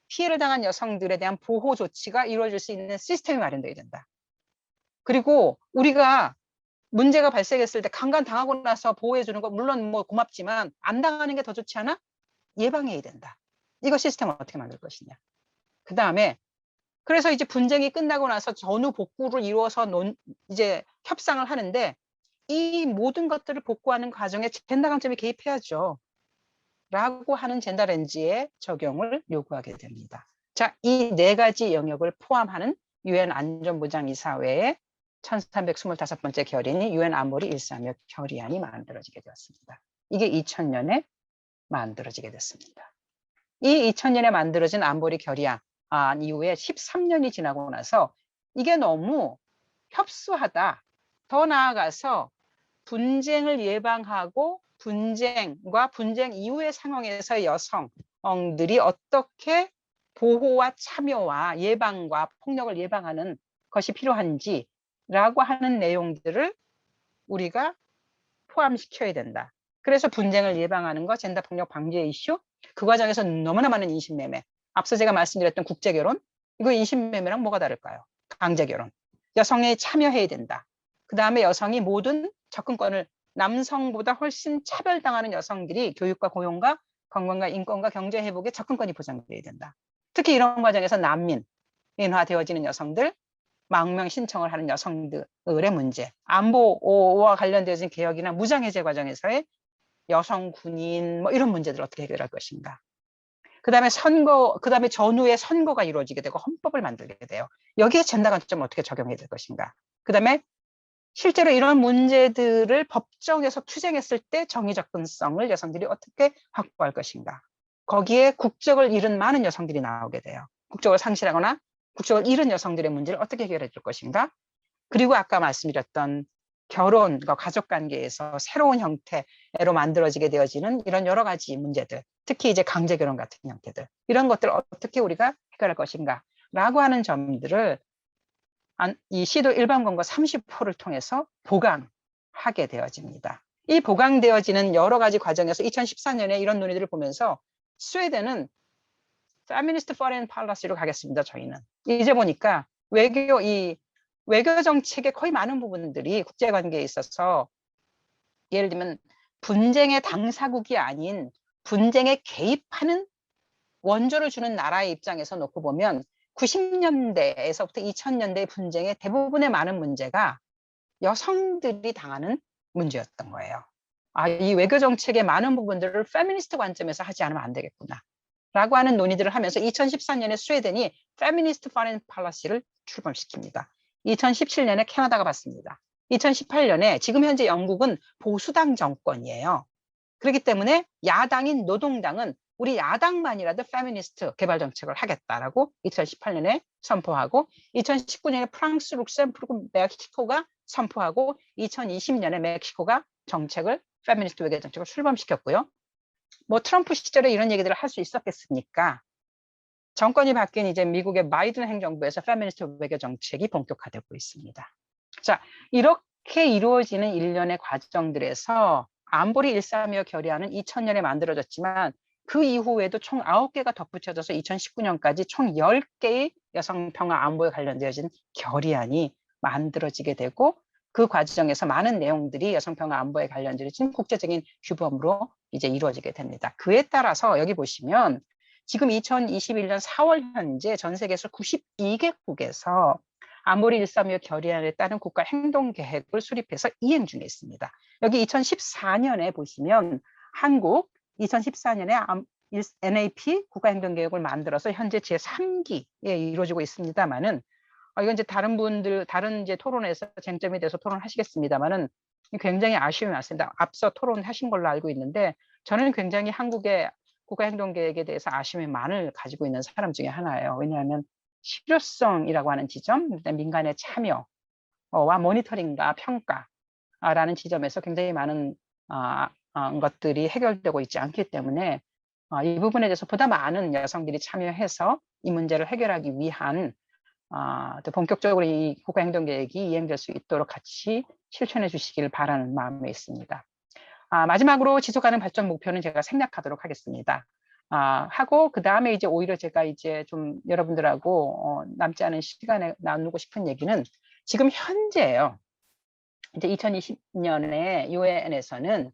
피해를 당한 여성들에 대한 보호 조치가 이루어질 수 있는 시스템이 마련돼야 된다. 그리고 우리가 문제가 발생했을 때 강간 당하고 나서 보호해 주는 거 물론 뭐 고맙지만 안 당하는 게 더 좋지 않아? 예방해야 된다. 이거 시스템을 어떻게 만들 것이냐. 그 다음에 그래서 이제 분쟁이 끝나고 나서 전후 복구를 이루어서 이제 협상을 하는데 이 모든 것들을 복구하는 과정에 젠더 강점이 개입해야죠. 라고 하는 젠더 렌즈의 적용을 요구하게 됩니다. 자, 이 네 가지 영역을 포함하는 유엔 안전보장이사회의 1325번째 결의안이 유엔 안보리 136 결의안이 만들어지게 되었습니다. 이게 2000년에 만들어지게 됐습니다. 이 2000년에 만들어진 안보리 결의안 이후에 13년이 지나고 나서 이게 너무 협소하다. 더 나아가서 분쟁을 예방하고 분쟁과 분쟁 이후의 상황에서 여성들이 어떻게 보호와 참여와 예방과 폭력을 예방하는 것이 필요한지라고 하는 내용들을 우리가 포함시켜야 된다. 그래서 분쟁을 예방하는 것, 젠더 폭력 방지 이슈, 그 과정에서 너무나 많은 인신매매, 앞서 제가 말씀드렸던 국제결혼, 이거 인신매매랑 뭐가 다를까요? 강제결혼. 여성이 참여해야 된다. 그 다음에 여성이 모든 접근권을 남성보다 훨씬 차별당하는 여성들이 교육과 고용과 건강과 인권과 경제 회복에 접근권이 보장돼야 된다. 특히 이런 과정에서 난민화되어지는 여성들, 망명 신청을 하는 여성들의 문제, 안보와 관련되어진 개혁이나 무장해제 과정에서의 여성 군인 뭐 이런 문제들 어떻게 해결할 것인가. 그 다음에 전후에 선거가 이루어지게 되고 헌법을 만들게 돼요. 여기에 젠더 관점 어떻게 적용해야 될 것인가. 그 다음에 실제로 이런 문제들을 법정에서 투쟁했을 때 정의 접근성을 여성들이 어떻게 확보할 것인가. 거기에 국적을 잃은 많은 여성들이 나오게 돼요. 국적을 상실하거나 국적을 잃은 여성들의 문제를 어떻게 해결해 줄 것인가. 그리고 아까 말씀드렸던 결혼과 가족관계에서 새로운 형태로 만들어지게 되어지는 이런 여러 가지 문제들, 특히 이제 강제결혼 같은 형태들, 이런 것들을 어떻게 우리가 해결할 것인가 라고 하는 점들을 이 시도 일반권고 30호를 통해서 보강하게 되어집니다. 이 보강되어지는 여러 가지 과정에서 2014년에 이런 논의들을 보면서 스웨덴은 페미니스트 포레인 팔러시로 가겠습니다. 저희는 이제 보니까 외교 정책의 거의 많은 부분들이 국제관계에 있어서 예를 들면 분쟁의 당사국이 아닌 분쟁에 개입하는 원조를 주는 나라의 입장에서 놓고 보면 90년대에서부터 2000년대 분쟁의 대부분의 많은 문제가 여성들이 당하는 문제였던 거예요. 이 외교 정책의 많은 부분들을 페미니스트 관점에서 하지 않으면 안 되겠구나 라고 하는 논의들을 하면서 2014년에 스웨덴이 페미니스트 포레인 팔러시를 출범시킵니다. 2017년에 캐나다가 받습니다. 2018년에 지금 현재 영국은 보수당 정권이에요. 그렇기 때문에 야당인 노동당은 우리 야당만이라도 페미니스트 개발 정책을 하겠다라고 2018년에 선포하고 2019년에 프랑스, 룩셈부르크, 멕시코가 선포하고 2020년에 멕시코가 정책을 페미니스트 외교 정책을 출범시켰고요. 뭐 트럼프 시절에 이런 얘기들을 할 수 있었겠습니까? 정권이 바뀐 이제 미국의 바이든 행정부에서 페미니스트 외교 정책이 본격화되고 있습니다. 자, 이렇게 이루어지는 일련의 과정들에서 안보리 132호 결의안은 2000년에 만들어졌지만 그 이후에도 총 9개가 덧붙여져서 2019년까지 총 10개의 여성평화 안보에 관련되어진 결의안이 만들어지게 되고 그 과정에서 많은 내용들이 여성평화 안보에 관련된 국제적인 규범으로 이제 이루어지게 됩니다. 그에 따라서 여기 보시면 지금 2021년 4월 현재 전 세계에서 92개국에서 안보리 135 결의안에 따른 국가 행동 계획을 수립해서 이행 중에 있습니다. 여기 2014년에 보시면 한국 2014년에 NAP 국가행동계획을 만들어서 현재 제3기에 이루어지고 있습니다만은 이건 이제 다른 이제 토론에서 쟁점이 돼서 토론하시겠습니다만은 굉장히 아쉬움이 많습니다. 앞서 토론하신 걸로 알고 있는데 저는 굉장히 한국의 국가행동계획에 대해서 아쉬움이 많을 가지고 있는 사람 중에 하나예요. 왜냐하면 실효성이라고 하는 지점, 민간의 참여와 모니터링과 평가라는 지점에서 굉장히 많은 것들이 해결되고 있지 않기 때문에 이 부분에 대해서 보다 많은 여성들이 참여해서 이 문제를 해결하기 위한 또 본격적으로 이 국가행동계획이 이행될 수 있도록 같이 실천해 주시길 바라는 마음이 있습니다. 마지막으로 지속가능 발전 목표는 제가 생략하도록 하겠습니다. 하고 그 다음에 이제 오히려 제가 이제 좀 여러분들하고 남지 않은 시간에 나누고 싶은 얘기는 지금 현재예요. 이제 2020년에 유엔에서는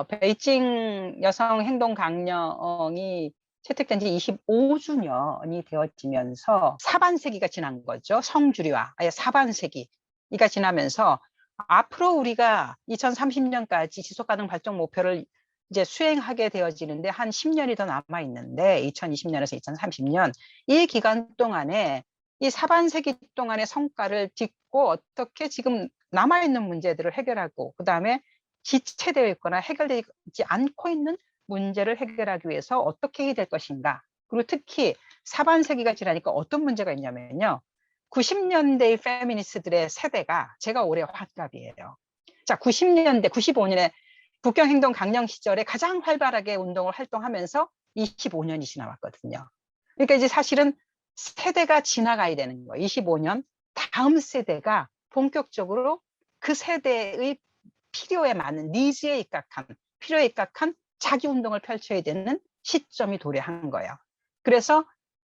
베이징 여성 행동 강령이 채택된 지 25주년이 되어지면서 사반세기가 지난 거죠. 성주리와 아예 사반세기가 지나면서 앞으로 우리가 2030년까지 지속가능 발전 목표를 이제 수행하게 되어지는데 한 10년이 더 남아 있는데 2020년에서 2030년 이 기간 동안에 이 사반세기 동안의 성과를 딛고 어떻게 지금 남아 있는 문제들을 해결하고 그 다음에 지체되어 있거나 해결되지 않고 있는 문제를 해결하기 위해서 어떻게 해야 될 것인가. 그리고 특히 사반세기가 지나니까 어떤 문제가 있냐면요. 90년대의 페미니스트들의 세대가 제가 올해 환갑이에요. 자, 90년대, 95년에 국경행동 강령 시절에 가장 활발하게 운동을 활동하면서 25년이 지나왔거든요. 그러니까 이제 사실은 세대가 지나가야 되는 거예요. 25년 다음 세대가 본격적으로 그 세대의 필요에 맞는 니즈에 입각한 필요에 입각한 자기 운동을 펼쳐야 되는 시점이 도래한 거예요. 그래서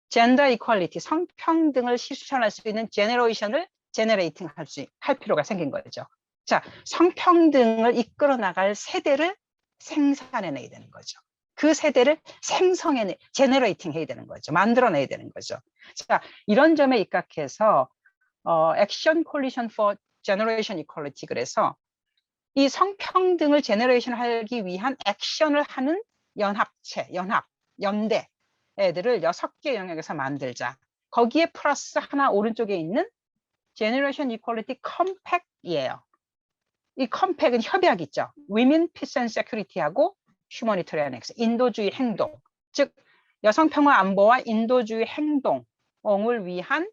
젠더 이퀄리티, 성평등을 실천할 수 있는 제너레이션을 제너레이팅 할 필요가 생긴 거죠. 자, 성평등을 이끌어 나갈 세대를 생산해내야 되는 거죠. 그 세대를 제너레이팅 해야 되는 거죠. 만들어내야 되는 거죠. 자, 이런 점에 입각해서 액션 콜리션 포 제너레이션 이퀄리티 그래서 이 성평등을 제너레이션 하기 위한 액션을 하는 연대 애들을 6개 영역에서 만들자. 거기에 플러스 하나 오른쪽에 있는 제너레이션 이퀄리티 컴팩이에요. 이 컴팩은 협약 있죠. Women, Peace and Security하고 Humanitarian Access, 인도주의 행동. 즉 여성평화 안보와 인도주의 행동을 위한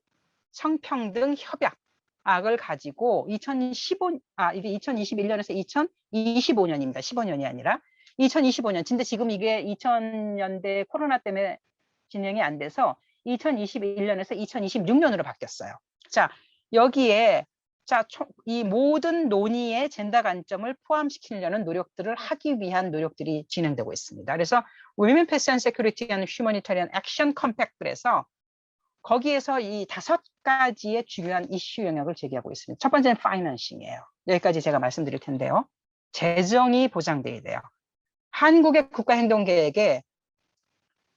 성평등 협약을 가지고 이게 2021년에서 2025년입니다. 15년이 아니라 2025년. 근데 지금 이게 2000년대 코로나 때문에 진행이 안 돼서 2021년에서 2026년으로 바뀌었어요. 자, 여기에 이 모든 논의의 젠더 관점을 포함시키려는 노력들을 하기 위한 노력들이 진행되고 있습니다. 그래서 Women, Peace and Security and Humanitarian Action Compact에서 거기에서 이 5가지의 중요한 이슈 영역을 제기하고 있습니다. 첫 번째는 파이낸싱이에요. 여기까지 제가 말씀드릴 텐데요. 재정이 보장돼야 돼요. 한국의 국가행동계획에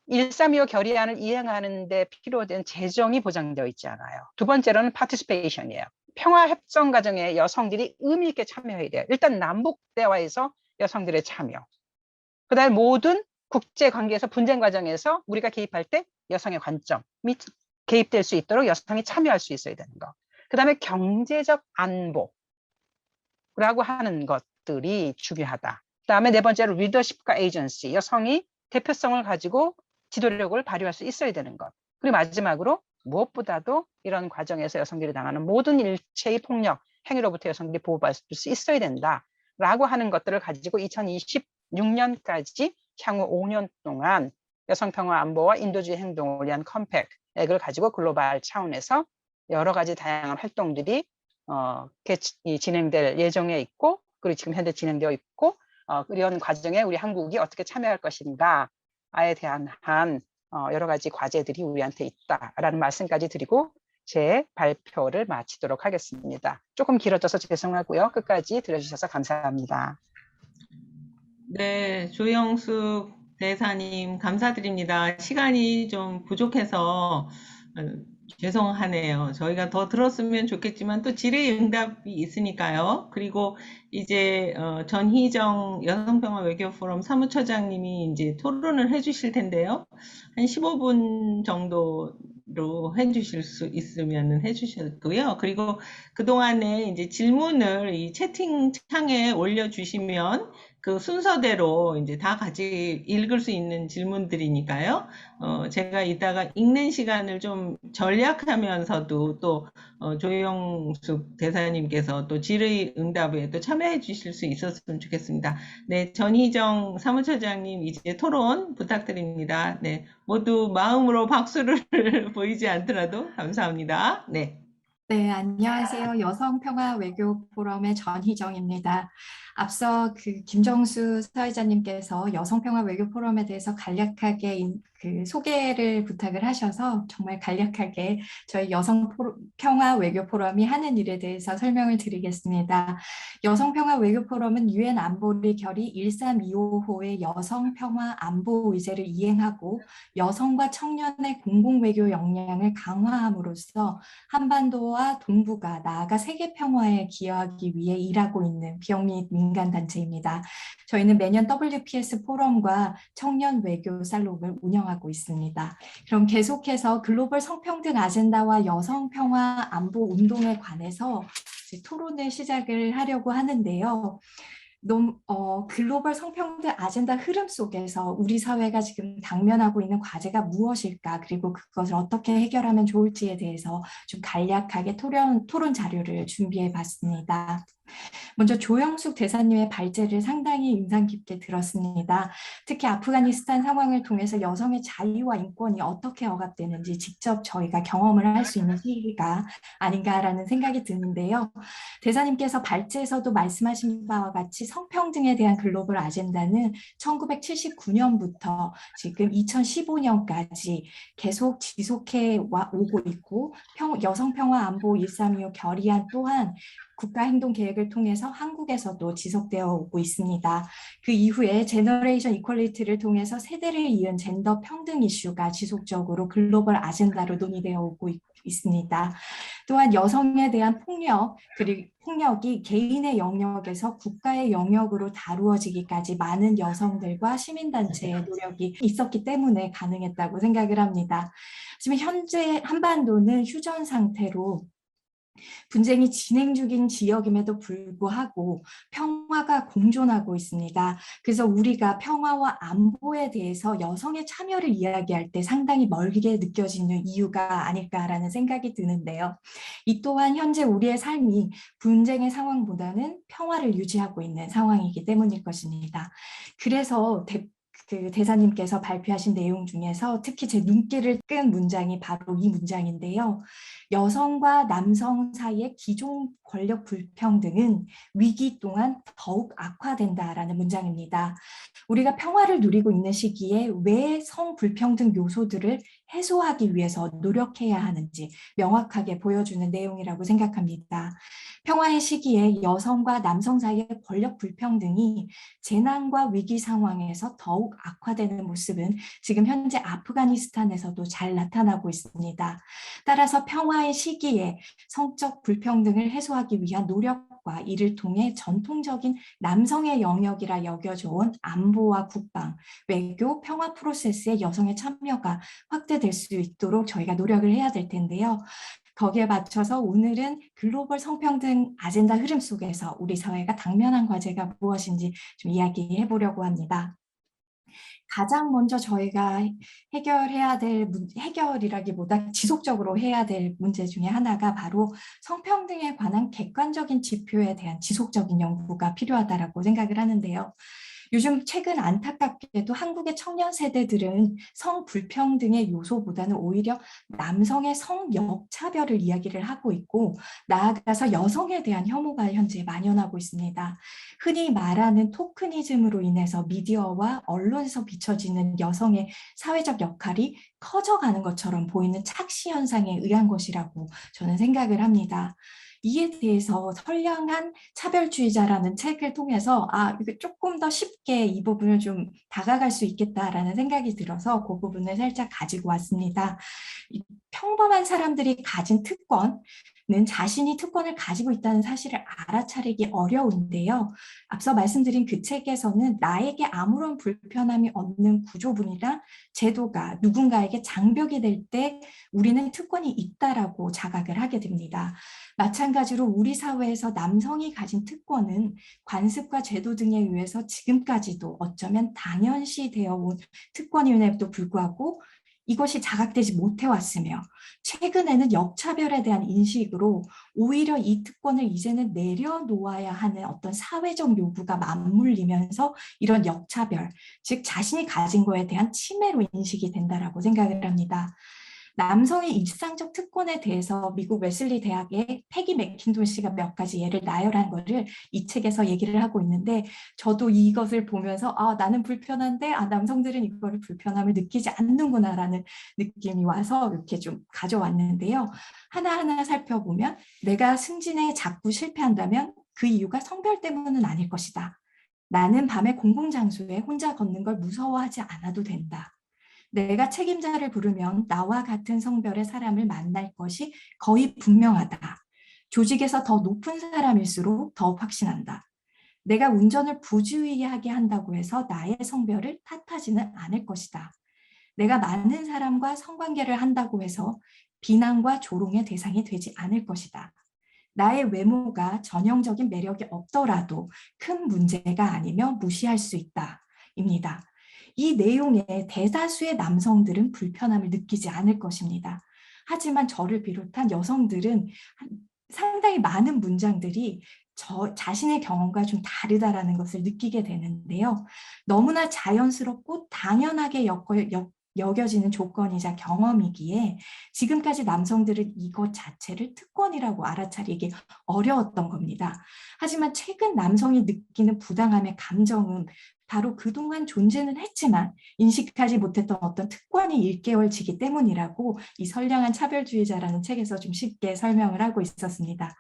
1325 결의안을 이행하는 데 필요된 재정이 보장되어 있지 않아요. 두 번째로는 파티시페이션이에요. 평화협정 과정에 여성들이 의미 있게 참여해야 돼요. 일단 남북 대화에서 여성들의 참여. 그 다음에 모든 국제관계에서 분쟁 과정에서 우리가 개입할 때 여성의 관점 및 개입될 수 있도록 여성이 참여할 수 있어야 되는 거. 그 다음에 경제적 안보라고 하는 것들이 중요하다. 그 다음에 네 번째로 리더십과 에이전시, 여성이 대표성을 가지고 지도력을 발휘할 수 있어야 되는 것. 그리고 마지막으로 무엇보다도 이런 과정에서 여성들이 당하는 모든 일체의 폭력, 행위로부터 여성들이 보호받을 수 있어야 된다라고 하는 것들을 가지고 2026년까지 향후 5년 동안 여성평화 안보와 인도주의 행동을 위한 컴팩을 가지고 글로벌 차원에서 여러 가지 다양한 활동들이 진행될 예정에 있고 그리고 지금 현재 진행되어 있고 이런 과정에 우리 한국이 어떻게 참여할 것인가에 대한 여러 가지 과제들이 우리한테 있다라는 말씀까지 드리고 제 발표를 마치도록 하겠습니다. 조금 길어져서 죄송하고요. 끝까지 들어주셔서 감사합니다. 네, 조영숙 대사님 감사드립니다. 시간이 좀 부족해서 죄송하네요. 저희가 더 들었으면 좋겠지만 또 질의응답이 있으니까요. 그리고 이제 전희정 여성평화 외교포럼 사무처장님이 이제 토론을 해주실 텐데요. 한 15분 정도로 해주실 수 있으면 해주셨고요. 그리고 그동안에 이제 질문을 이 채팅창에 올려주시면 그 순서대로 이제 다 같이 읽을 수 있는 질문들이니까요. 제가 이따가 읽는 시간을 좀 전략하면서도 또 조영숙 대사님께서 또 질의응답에 또 참여해 주실 수 있었으면 좋겠습니다. 네, 전희정 사무처장님 이제 토론 부탁드립니다. 네, 모두 마음으로 박수를 보이지 않더라도 감사합니다. 네. 네, 안녕하세요. 여성평화 외교 포럼의 전희정입니다. 앞서 김정수 사회자님께서 여성평화 외교 포럼에 대해서 간략하게 소개를 부탁을 하셔서 정말 간략하게 저희 여성평화 외교 포럼이 하는 일에 대해서 설명을 드리겠습니다. 여성평화 외교 포럼은 유엔 안보리 결의 1325호의 여성평화 안보 의제를 이행하고 여성과 청년의 공공외교 역량을 강화함으로써 한반도와 동북아, 나아가 세계 평화에 기여하기 위해 일하고 있는 비영리 민간단체입니다. 저희는 매년 WPS 포럼과 청년 외교 살롱을 운영하고 있습니다. 그럼 계속해서 글로벌 성평등 아젠다와 여성 평화 안보 운동에 관해서 토론을 시작을 하려고 하는데요. 글로벌 성평등 아젠다 흐름 속에서 우리 사회가 지금 당면하고 있는 과제가 무엇일까, 그리고 그것을 어떻게 해결하면 좋을지에 대해서 좀 간략하게 토론 자료를 준비해 봤습니다. 먼저 조영숙 대사님의 발제를 상당히 인상 깊게 들었습니다. 특히 아프가니스탄 상황을 통해서 여성의 자유와 인권이 어떻게 억압되는지 직접 저희가 경험을 할 수 있는 시기가 아닌가라는 생각이 드는데요. 대사님께서 발제에서도 말씀하신 바와 같이 성평등에 대한 글로벌 아젠다는 1979년부터 지금 2015년까지 계속 지속해 오고 있고, 여성평화안보 1325 결의안 또한 국가행동계획을 통해서 한국에서도 지속되어 오고 있습니다. 그 이후에 제너레이션 이퀄리티를 통해서 세대를 이은 젠더 평등 이슈가 지속적으로 글로벌 아젠다로 논의되어 오고 있습니다. 또한 여성에 대한 폭력이 개인의 영역에서 국가의 영역으로 다루어지기까지 많은 여성들과 시민단체의 노력이 있었기 때문에 가능했다고 생각을 합니다. 지금 현재 한반도는 휴전 상태로 분쟁이 진행 중인 지역임에도 불구하고 평화가 공존하고 있습니다. 그래서 우리가 평화와 안보에 대해서 여성의 참여를 이야기할 때 상당히 멀게 느껴지는 이유가 아닐까라는 생각이 드는데요. 이 또한 현재 우리의 삶이 분쟁의 상황보다는 평화를 유지하고 있는 상황이기 때문일 것입니다. 그래서 대사님께서 발표하신 내용 중에서 특히 제 눈길을 끈 문장이 바로 이 문장인데요. 여성과 남성 사이의 기존 권력 불평등은 위기 동안 더욱 악화된다라는 문장입니다. 우리가 평화를 누리고 있는 시기에 왜 성불평등 요소들을 해소하기 위해서 노력해야 하는지 명확하게 보여주는 내용이라고 생각합니다. 평화의 시기에 여성과 남성 사이의 권력 불평등이 재난과 위기 상황에서 더욱 악화되는 모습은 지금 현재 아프가니스탄에서도 잘 나타나고 있습니다. 따라서 평화의 시기에 성적 불평등을 해소하기 위한 노력과 이를 통해 전통적인 남성의 영역이라 여겨져온 안보와 국방, 외교, 평화 프로세스에 여성의 참여가 확대될 수 있도록 저희가 노력을 해야 될 텐데요. 거기에 맞춰서 오늘은 글로벌 성평등 아젠다 흐름 속에서 우리 사회가 당면한 과제가 무엇인지 좀 이야기해 보려고 합니다. 가장 먼저 저희가 해결이라기보다 지속적으로 해야 될 문제 중에 하나가 바로 성평등에 관한 객관적인 지표에 대한 지속적인 연구가 필요하다고 생각을 하는데요. 요즘 최근 안타깝게도 한국의 청년 세대들은 성 불평등의 요소보다는 오히려 남성의 성 역차별을 이야기를 하고 있고 나아가서 여성에 대한 혐오가 현재 만연하고 있습니다. 흔히 말하는 토크니즘으로 인해서 미디어와 언론에서 비춰지는 여성의 사회적 역할이 커져가는 것처럼 보이는 착시 현상에 의한 것이라고 저는 생각을 합니다. 이에 대해서 선량한 차별주의자라는 책을 통해서 이게 조금 더 쉽게 이 부분을 좀 다가갈 수 있겠다라는 생각이 들어서 그 부분을 살짝 가지고 왔습니다. 평범한 사람들이 가진 특권은 자신이 특권을 가지고 있다는 사실을 알아차리기 어려운데요. 앞서 말씀드린 그 책에서는 나에게 아무런 불편함이 없는 구조물이나 제도가 누군가에게 장벽이 될 때 우리는 특권이 있다라고 자각을 하게 됩니다. 마찬가지로 우리 사회에서 남성이 가진 특권은 관습과 제도 등에 의해서 지금까지도 어쩌면 당연시되어 온 특권임에도 불구하고 이것이 자각되지 못해왔으며 최근에는 역차별에 대한 인식으로 오히려 이 특권을 이제는 내려놓아야 하는 어떤 사회적 요구가 맞물리면서 이런 역차별, 즉 자신이 가진 거에 대한 침해로 인식이 된다라고 생각을 합니다. 남성의 일상적 특권에 대해서 미국 웨슬리 대학의 패기 맥킨도시가 몇 가지 예를 나열한 거를 이 책에서 얘기를 하고 있는데 저도 이것을 보면서 나는 불편한데 남성들은 이거를 불편함을 느끼지 않는구나라는 느낌이 와서 이렇게 좀 가져왔는데요. 하나하나 살펴보면 내가 승진에 자꾸 실패한다면 그 이유가 성별 때문은 아닐 것이다. 나는 밤에 공공장소에 혼자 걷는 걸 무서워하지 않아도 된다. 내가 책임자를 부르면 나와 같은 성별의 사람을 만날 것이 거의 분명하다. 조직에서 더 높은 사람일수록 더 확신한다. 내가 운전을 부주의하게 한다고 해서 나의 성별을 탓하지는 않을 것이다. 내가 많은 사람과 성관계를 한다고 해서 비난과 조롱의 대상이 되지 않을 것이다. 나의 외모가 전형적인 매력이 없더라도 큰 문제가 아니며 무시할 수 있다. 입니다. 이 내용에 대다수의 남성들은 불편함을 느끼지 않을 것입니다. 하지만 저를 비롯한 여성들은 상당히 많은 문장들이 자신의 경험과 좀 다르다라는 것을 느끼게 되는데요. 너무나 자연스럽고 당연하게 여겨지는 조건이자 경험이기에 지금까지 남성들은 이것 자체를 특권이라고 알아차리기 어려웠던 겁니다. 하지만 최근 남성이 느끼는 부당함의 감정은 바로 그동안 존재는 했지만 인식하지 못했던 어떤 특권이 일깨워지기 때문이라고 이 선량한 차별주의자라는 책에서 좀 쉽게 설명을 하고 있었습니다.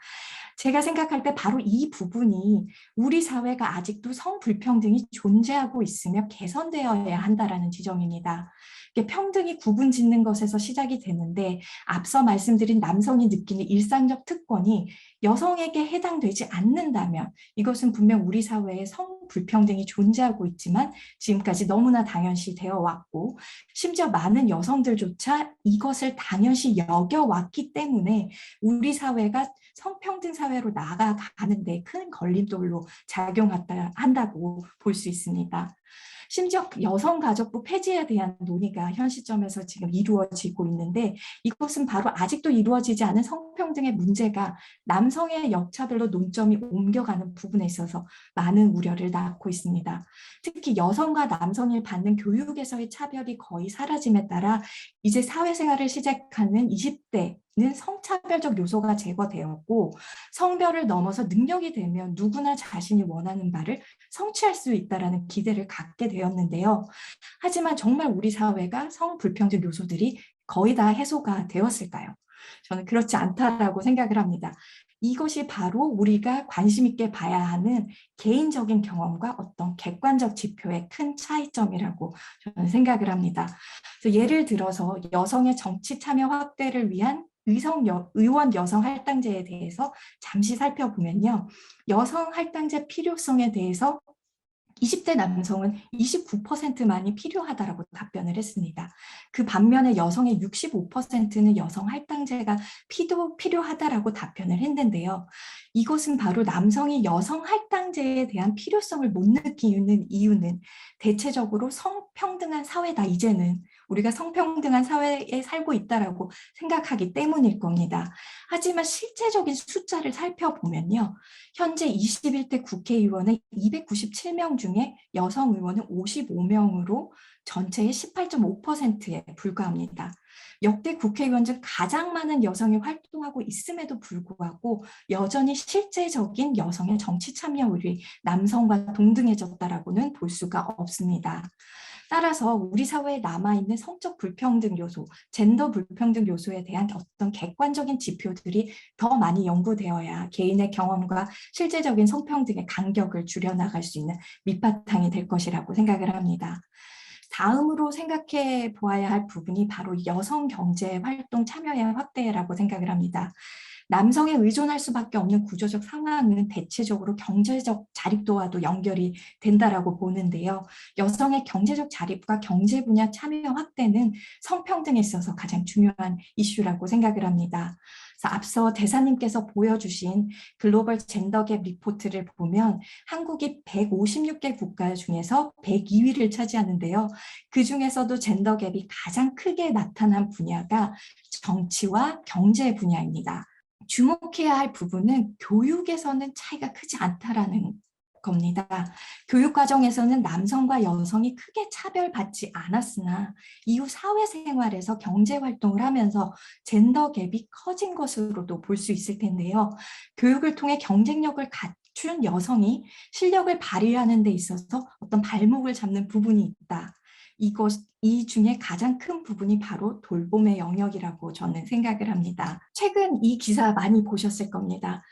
제가 생각할 때 바로 이 부분이 우리 사회가 아직도 성불평등이 존재하고 있으며 개선되어야 한다라는 지점입니다. 평등이 구분짓는 것에서 시작이 되는데 앞서 말씀드린 남성이 느끼는 일상적 특권이 여성에게 해당되지 않는다면 이것은 분명 우리 사회에 성불평등이 존재하고 있지만 지금까지 너무나 당연시 되어 왔고 심지어 많은 여성들조차 이것을 당연시 여겨왔기 때문에 우리 사회가 성평등 사회로 나아가는데 큰 걸림돌로 작용한다고 볼 수 있습니다. 심지어 여성가족부 폐지에 대한 논의가 현 시점에서 지금 이루어지고 있는데 이것은 바로 아직도 이루어지지 않은 성평등의 문제가 남성의 역차별로 논점이 옮겨가는 부분에 있어서 많은 우려를 낳고 있습니다. 특히 여성과 남성이 받는 교육에서의 차별이 거의 사라짐에 따라 이제 사회생활을 시작하는 20대는 성차별적 요소가 제거되었고 성별을 넘어서 능력이 되면 누구나 자신이 원하는 바를 성취할 수 있다는 기대를 갖게 되었는데요. 하지만 정말 우리 사회가 성불평등 요소들이 거의 다 해소가 되었을까요? 저는 그렇지 않다라고 생각을 합니다. 이것이 바로 우리가 관심 있게 봐야 하는 개인적인 경험과 어떤 객관적 지표의 큰 차이점이라고 저는 생각을 합니다. 그래서 예를 들어서 여성의 정치 참여 확대를 위한 의원 여성 할당제에 대해서 잠시 살펴보면요. 여성 할당제 필요성에 대해서 20대 남성은 29%만이 필요하다라고 답변을 했습니다. 그 반면에 여성의 65%는 여성 할당제가 필요하다라고 답변을 했는데요. 이것은 바로 남성이 여성 할당제에 대한 필요성을 못 느끼는 이유는 대체적으로 성평등한 사회다 이제는 우리가 성평등한 사회에 살고 있다라고 생각하기 때문일 겁니다. 하지만 실제적인 숫자를 살펴보면요. 현재 21대 국회의원의 297명 중에 여성 의원은 55명으로 전체의 18.5%에 불과합니다. 역대 국회의원 중 가장 많은 여성이 활동하고 있음에도 불구하고 여전히 실제적인 여성의 정치 참여율이 남성과 동등해졌다라고는 볼 수가 없습니다. 따라서 우리 사회에 남아있는 성적 불평등 요소, 젠더 불평등 요소에 대한 어떤 객관적인 지표들이 더 많이 연구되어야 개인의 경험과 실제적인 성평등의 간격을 줄여나갈 수 있는 밑바탕이 될 것이라고 생각을 합니다. 다음으로 생각해 보아야 할 부분이 바로 여성 경제 활동 참여의 확대라고 생각을 합니다. 남성에 의존할 수밖에 없는 구조적 상황은 대체적으로 경제적 자립도와도 연결이 된다라고 보는데요. 여성의 경제적 자립과 경제 분야 참여 확대는 성평등에 있어서 가장 중요한 이슈라고 생각을 합니다. 그래서 앞서 대사님께서 보여주신 글로벌 젠더갭 리포트를 보면 한국이 156개 국가 중에서 102위를 차지하는데요. 그 중에서도 젠더갭이 가장 크게 나타난 분야가 정치와 경제 분야입니다. 주목해야 할 부분은 교육에서는 차이가 크지 않다라는 겁니다. 교육 과정에서는 남성과 여성이 크게 차별받지 않았으나 이후 사회생활에서 경제활동을 하면서 젠더 갭이 커진 것으로도 볼 수 있을 텐데요. 교육을 통해 경쟁력을 갖춘 여성이 실력을 발휘하는 데 있어서 어떤 발목을 잡는 부분이 있다. 이 중에 가장 큰 부분이 바로 돌봄의 영역이라고 저는 생각을 합니다. 최근 이 기사 많이 보셨을 겁니다.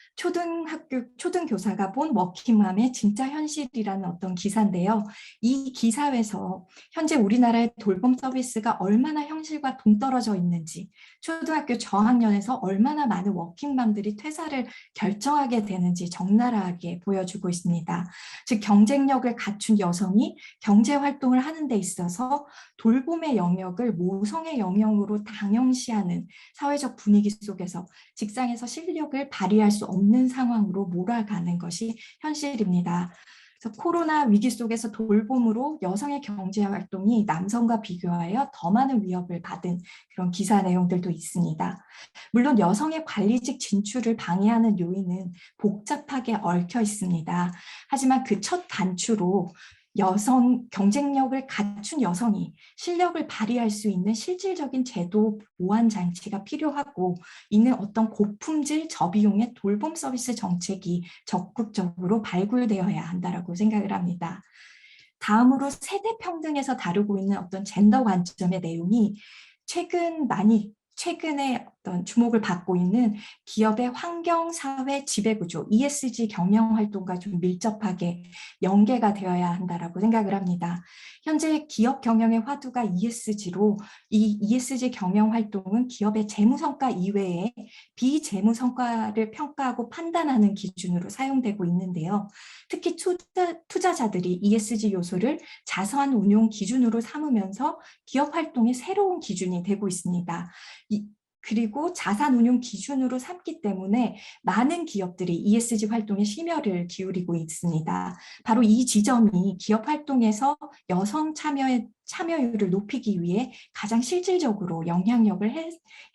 초등교사가 본 워킹맘의 진짜 현실이라는 어떤 기사인데요. 이 기사에서 현재 우리나라의 돌봄 서비스가 얼마나 현실과 동떨어져 있는지, 초등학교 저학년에서 얼마나 많은 워킹맘들이 퇴사를 결정하게 되는지 적나라하게 보여주고 있습니다. 즉 경쟁력을 갖춘 여성이 경제활동을 하는 데 있어서 돌봄의 영역을 모성의 영역으로 당연시하는 사회적 분위기 속에서 직장에서 실력을 발휘할 수 없는 상황으로 몰아가는 것이 현실입니다. 그래서 코로나 위기 속에서 돌봄으로 여성의 경제활동이 남성과 비교하여 더 많은 위협을 받은 그런 기사 내용들도 있습니다. 물론 여성의 관리직 진출을 방해하는 요인은 복잡하게 얽혀 있습니다. 하지만 그 첫 단추로 여성 경쟁력을 갖춘 여성이 실력을 발휘할 수 있는 실질적인 제도 보완 장치가 필요하고 이는 어떤 고품질 저비용의 돌봄 서비스 정책이 적극적으로 발굴되어야 한다라고 생각을 합니다. 다음으로 세대 평등에서 다루고 있는 어떤 젠더 관점의 내용이 최근에 어떤 주목을 받고 있는 기업의 환경, 사회, 지배구조, ESG 경영 활동과 좀 밀접하게 연계가 되어야 한다라고 생각을 합니다. 현재 기업 경영의 화두가 ESG로 이 ESG 경영 활동은 기업의 재무 성과 이외에 비재무 성과를 평가하고 판단하는 기준으로 사용되고 있는데요. 특히 투자자들이 ESG 요소를 자산 운용 기준으로 삼으면서 기업 활동의 새로운 기준이 되고 있습니다. 그리고 자산 운용 기준으로 삼기 때문에 많은 기업들이 ESG 활동에 심혈을 기울이고 있습니다. 바로 이 지점이 기업 활동에서 여성 참여율을 높이기 위해 가장 실질적으로 영향력을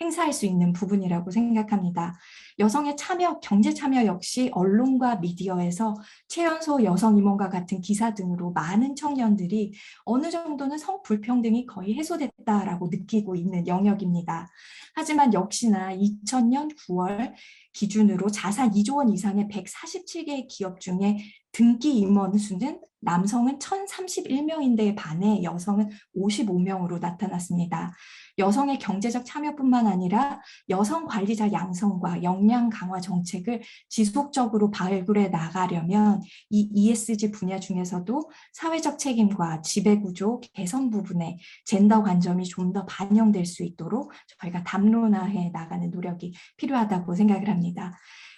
행사할 수 있는 부분이라고 생각합니다. 여성의 경제 참여 역시 언론과 미디어에서 최연소 여성 임원과 같은 기사 등으로 많은 청년들이 어느 정도는 성불평등이 거의 해소됐다라고 느끼고 있는 영역입니다. 하지만 역시나 2000년 9월 기준으로 자산 2조 원 이상의 147개의 기업 중에 등기 임원 수는 남성은 1031명인데 반해 여성은 55명으로 나타났습니다. 여성의 경제적 참여뿐만 아니라 여성 관리자 양성과 역량 강화 정책을 지속적으로 발굴해 나가려면 이 ESG 분야 중에서도 사회적 책임과 지배구조 개선 부분에 젠더 관점이 좀 더 반영될 수 있도록 저희가 담론화해 나가는 노력이 필요하다고 생각을 합니다.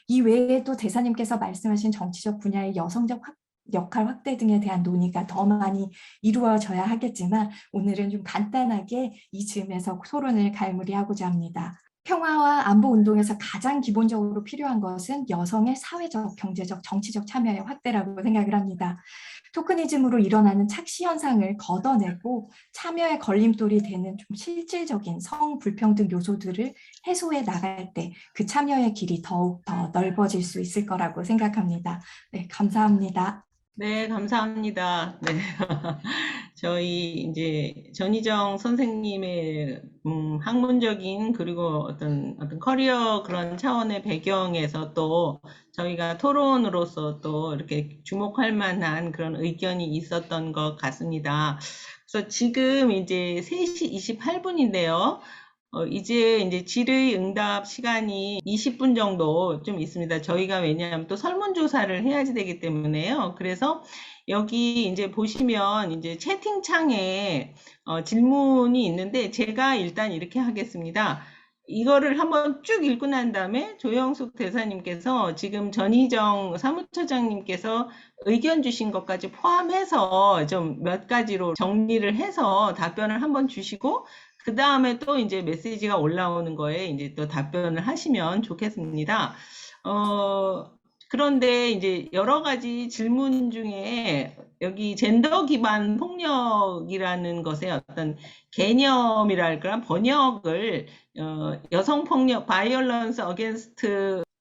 이 외에도 대사님께서 말씀하신 정치적 분야의 여성적 역할 확대 등에 대한 논의가 더 많이 이루어져야 하겠지만 오늘은 좀 간단하게 이 즈음에서 토론을 갈무리하고자 합니다. 평화와 안보 운동에서 가장 기본적으로 필요한 것은 여성의 사회적, 경제적, 정치적 참여의 확대라고 생각을 합니다. 토크니즘으로 일어나는 착시 현상을 걷어내고 참여의 걸림돌이 되는 좀 실질적인 성 불평등 요소들을 해소해 나갈 때 그 참여의 길이 더욱 더 넓어질 수 있을 거라고 생각합니다. 네, 감사합니다. 네, 감사합니다. 네. 저희 이제 전희정 선생님의 학문적인 그리고 어떤 커리어 그런 차원의 배경에서 또 저희가 토론으로서 또 이렇게 주목할 만한 그런 의견이 있었던 것 같습니다. 그래서 지금 이제 3시 28분인데요. 이제 질의응답 시간이 20분 정도 좀 있습니다. 저희가 왜냐하면 또 설문조사를 해야지 되기 때문에요. 그래서 여기 이제 보시면 이제 채팅창에 질문이 있는데 제가 일단 이렇게 하겠습니다. 이거를 한번 쭉 읽고 난 다음에 조영숙 대사님께서 지금 전희정 사무처장님께서 의견 주신 것까지 포함해서 좀 몇 가지로 정리를 해서 답변을 한번 주시고 그 다음에 또 이제 메시지가 올라오는 거에 이제 또 답변을 하시면 좋겠습니다. 그런데 이제 여러 가지 질문 중에 여기 젠더 기반 폭력이라는 것의 어떤 개념이랄까 번역을 여성 폭력, violence against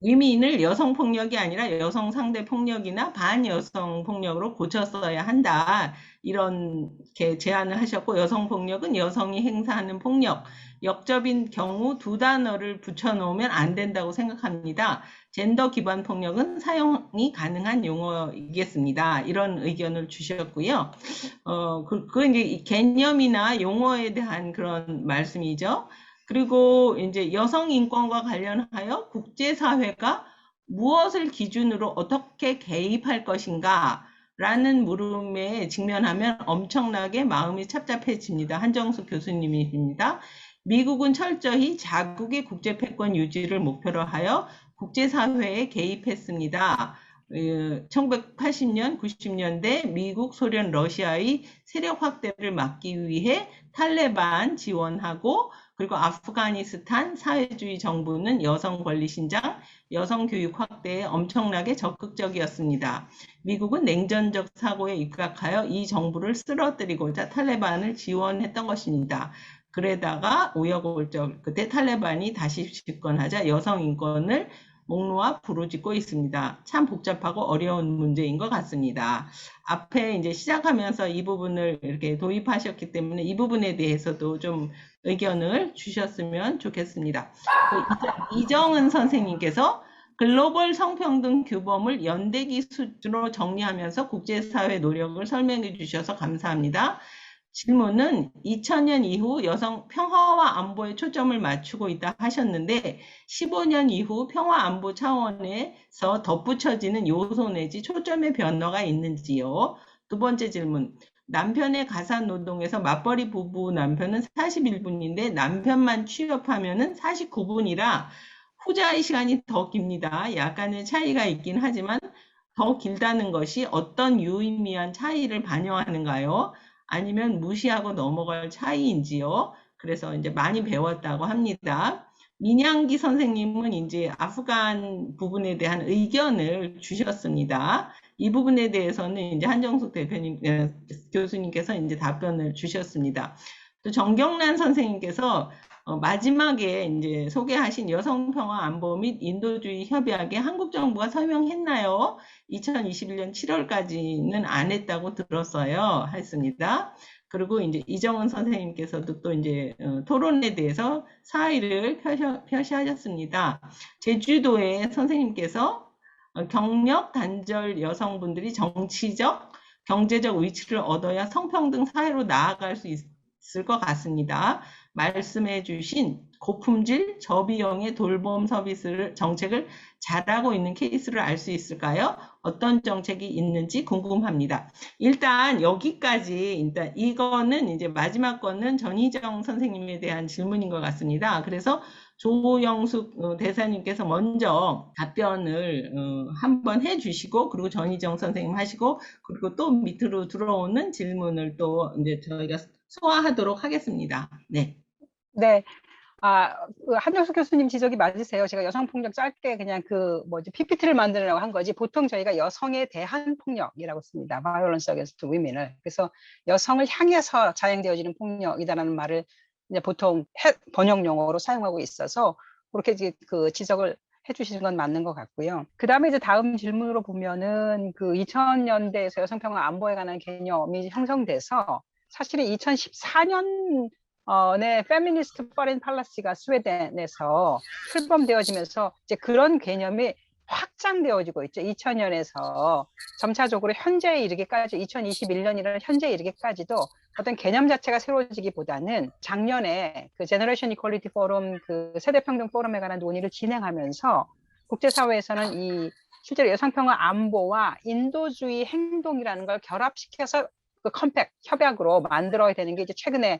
위민을 여성 폭력이 아니라 여성 상대 폭력이나 반여성 폭력으로 고쳤어야 한다. 이렇게 제안을 하셨고 여성 폭력은 여성이 행사하는 폭력, 역접인 경우 두 단어를 붙여놓으면 안 된다고 생각합니다. 젠더 기반 폭력은 사용이 가능한 용어이겠습니다. 이런 의견을 주셨고요. 그건 이제 이 개념이나 용어에 대한 그런 말씀이죠. 그리고 이제 여성 인권과 관련하여 국제사회가 무엇을 기준으로 어떻게 개입할 것인가 라는 물음에 직면하면 엄청나게 마음이 착잡해집니다. 한정수 교수님입니다. 미국은 철저히 자국의 국제패권 유지를 목표로 하여 국제사회에 개입했습니다. 1980년, 90년대 미국, 소련, 러시아의 세력 확대를 막기 위해 탈레반 지원하고 그리고 아프가니스탄 사회주의 정부는 여성 권리 신장, 여성 교육 확대에 엄청나게 적극적이었습니다. 미국은 냉전적 사고에 입각하여 이 정부를 쓰러뜨리고자 탈레반을 지원했던 것입니다. 그러다가 우여곡절 끝에 탈레반이 다시 집권하자 여성 인권을 목놓아 부르짖고 있습니다. 참 복잡하고 어려운 문제인 것 같습니다. 앞에 이제 시작하면서 이 부분을 이렇게 도입하셨기 때문에 이 부분에 대해서도 좀 의견을 주셨으면 좋겠습니다. 이정은 선생님께서 글로벌 성평등 규범을 연대기 수준으로 정리하면서 국제사회 노력을 설명해 주셔서 감사합니다. 질문은 2000년 이후 여성 평화와 안보에 초점을 맞추고 있다 하셨는데 15년 이후 평화 안보 차원에서 덧붙여지는 요소 내지 초점의 변화가 있는지요? 두 번째 질문. 남편의 가사 노동에서 맞벌이 부부 남편은 41분인데 남편만 취업하면은 49분이라 후자의 시간이 더 깁니다. 약간의 차이가 있긴 하지만 더 길다는 것이 어떤 유의미한 차이를 반영하는가요? 아니면 무시하고 넘어갈 차이인지요? 그래서 이제 많이 배웠다고 합니다. 민양기 선생님은 이제 아프간 부분에 대한 의견을 주셨습니다. 이 부분에 대해서는 이제 한정숙 대표님, 교수님께서 이제 답변을 주셨습니다. 또 정경란 선생님께서 마지막에 이제 소개하신 여성평화 안보 및 인도주의 협약에 한국 정부가 서명했나요? 2021년 7월까지는 안 했다고 들었어요. 했습니다. 그리고 이제 이정은 선생님께서도 또 이제 토론에 대해서 사의를 표시하셨습니다. 제주도의 선생님께서 경력 단절 여성분들이 정치적, 경제적 위치를 얻어야 성평등 사회로 나아갈 수 있을 것 같습니다. 말씀해 주신 고품질 저비용의 돌봄 정책을 잘하고 있는 케이스를 알 수 있을까요? 어떤 정책이 있는지 궁금합니다. 일단 여기까지 이거는 이제 마지막 거는 전희정 선생님에 대한 질문인 것 같습니다. 그래서 조영숙 대사님께서 먼저 답변을 한번 해주시고 그리고 전희정 선생님 하시고 그리고 또 밑으로 들어오는 질문을 또 이제 저희가 소화하도록 하겠습니다. 네. 네. 한정숙 교수님 지적이 맞으세요. 제가 여성폭력 짧게 그냥 PPT를 만들려고 한 거지, 보통 저희가 여성에 대한 폭력이라고 씁니다. Violence against women을. 그래서 여성을 향해서 자행되어지는 폭력이다라는 말을 이제 보통 번역 용어로 사용하고 있어서 그렇게 이제 그 지적을 해주시는 건 맞는 것 같고요. 그 다음에 이제 다음 질문으로 보면은 그 2000년대에서 여성평화 안보에 관한 개념이 형성돼서 사실은 2014년 페미니스트 포레인 팔러시가 스웨덴에서 출범되어지면서 이제 그런 개념이 확장되어지고 있죠. 2000년에서 점차적으로 현재에 이르기까지, 2021년이라는 현재에 이르기까지도 어떤 개념 자체가 새로워지기보다는 작년에 그 제너레이션 이퀄리티 포럼, 그 세대평등 포럼에 관한 논의를 진행하면서 국제사회에서는 이 실제로 여성평화 안보와 인도주의 행동이라는 걸 결합시켜서 그 컴팩, 협약으로 만들어야 되는 게 이제 최근에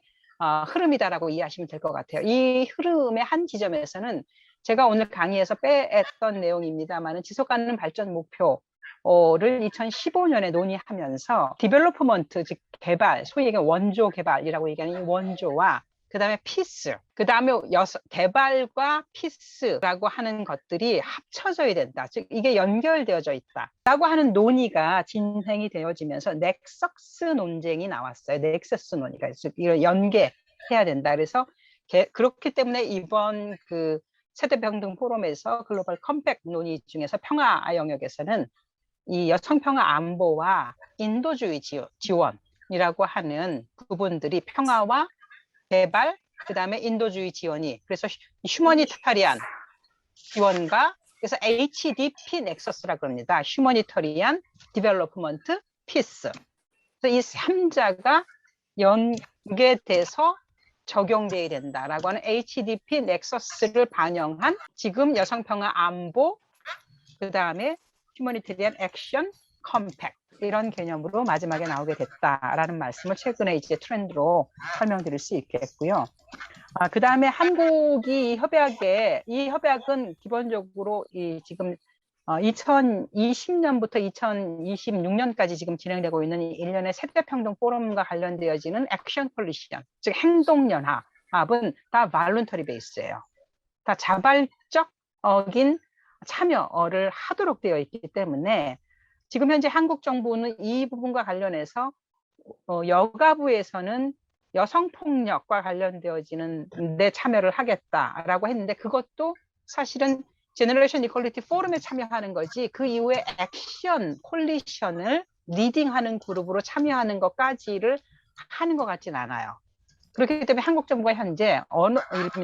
흐름이다라고 이해하시면 될 것 같아요. 이 흐름의 한 지점에서는 제가 오늘 강의에서 빼했던 내용입니다만은 지속 가능 발전 목표를 2015년에 논의하면서 디벨로프먼트, 즉 개발, 소위 얘기하는 원조 개발이라고 얘기하는 이 원조와 그 다음에 피스, 그 다음에 개발과 피스라고 하는 것들이 합쳐져야 된다. 즉 이게 연결되어져 있다 라고 하는 논의가 진행이 되어지면서 넥서스 논쟁이 나왔어요. 넥서스 논의가, 즉 이걸 연계해야 된다. 그래서 그렇기 때문에 이번 그 세대평등 포럼에서 글로벌 컴팩 논의 중에서 평화 영역에서는 이 여성평화 안보와 인도주의 지원이라고 하는 부분들이 평화와 개발, 그 다음에 인도주의 지원이, 그래서 휴머니타리안 지원과, 그래서 HDP 넥서스라고 합니다. 휴머니타리안, 디벨로프먼트, 피스. 그래서 이 3자가 연계돼서 적용돼야 된다라고 하는 HDP 넥서스를 반영한 지금 여성평화 안보, 그 다음에 휴머니테리안 액션 컴팩, 이런 개념으로 마지막에 나오게 됐다라는 말씀을 최근에 이제 트렌드로 설명드릴 수 있겠고요. 그 다음에 한국이 이 협약은 기본적으로 지금 2020년부터 2026년까지 지금 진행되고 있는 일련의 세대평등 포럼과 관련되어지는 액션 콜리션, 즉 행동연합은 다 발런터리 베이스예요. 다 자발적인 참여를 하도록 되어 있기 때문에 지금 현재 한국 정부는 이 부분과 관련해서 여가부에서는 여성폭력과 관련되어지는 데 참여를 하겠다라고 했는데, 그것도 사실은 제너레이션 이퀄리티 포럼에 참여하는 거지 그 이후에 액션 콜리션을 리딩하는 그룹으로 참여하는 것까지를 하는 것 같진 않아요. 그렇기 때문에 한국 정부가 현재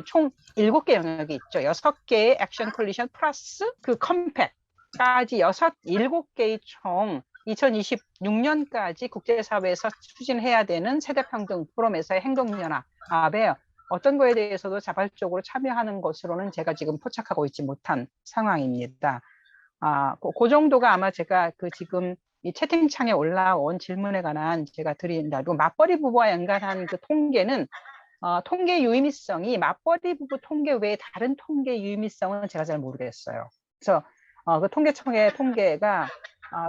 총 7개 영역이 있죠. 6개의 액션 콜리션 플러스 그 컴팩까지 7개의 총 2026년까지 국제사회에서 추진해야 되는 세대평등 포럼에서의 행동연합에 어떤 거에 대해서도 자발적으로 참여하는 것으로는 제가 지금 포착하고 있지 못한 상황입니다. 그 정도가 아마 제가 지금 이 채팅창에 올라온 질문에 관한 제가 드린다. 맞벌이 부부와 연관한 그 통계는 통계 유의미성이 맞벌이 부부 통계 외에 다른 통계 유의미성은 제가 잘 모르겠어요. 그래서 그 통계청의 통계가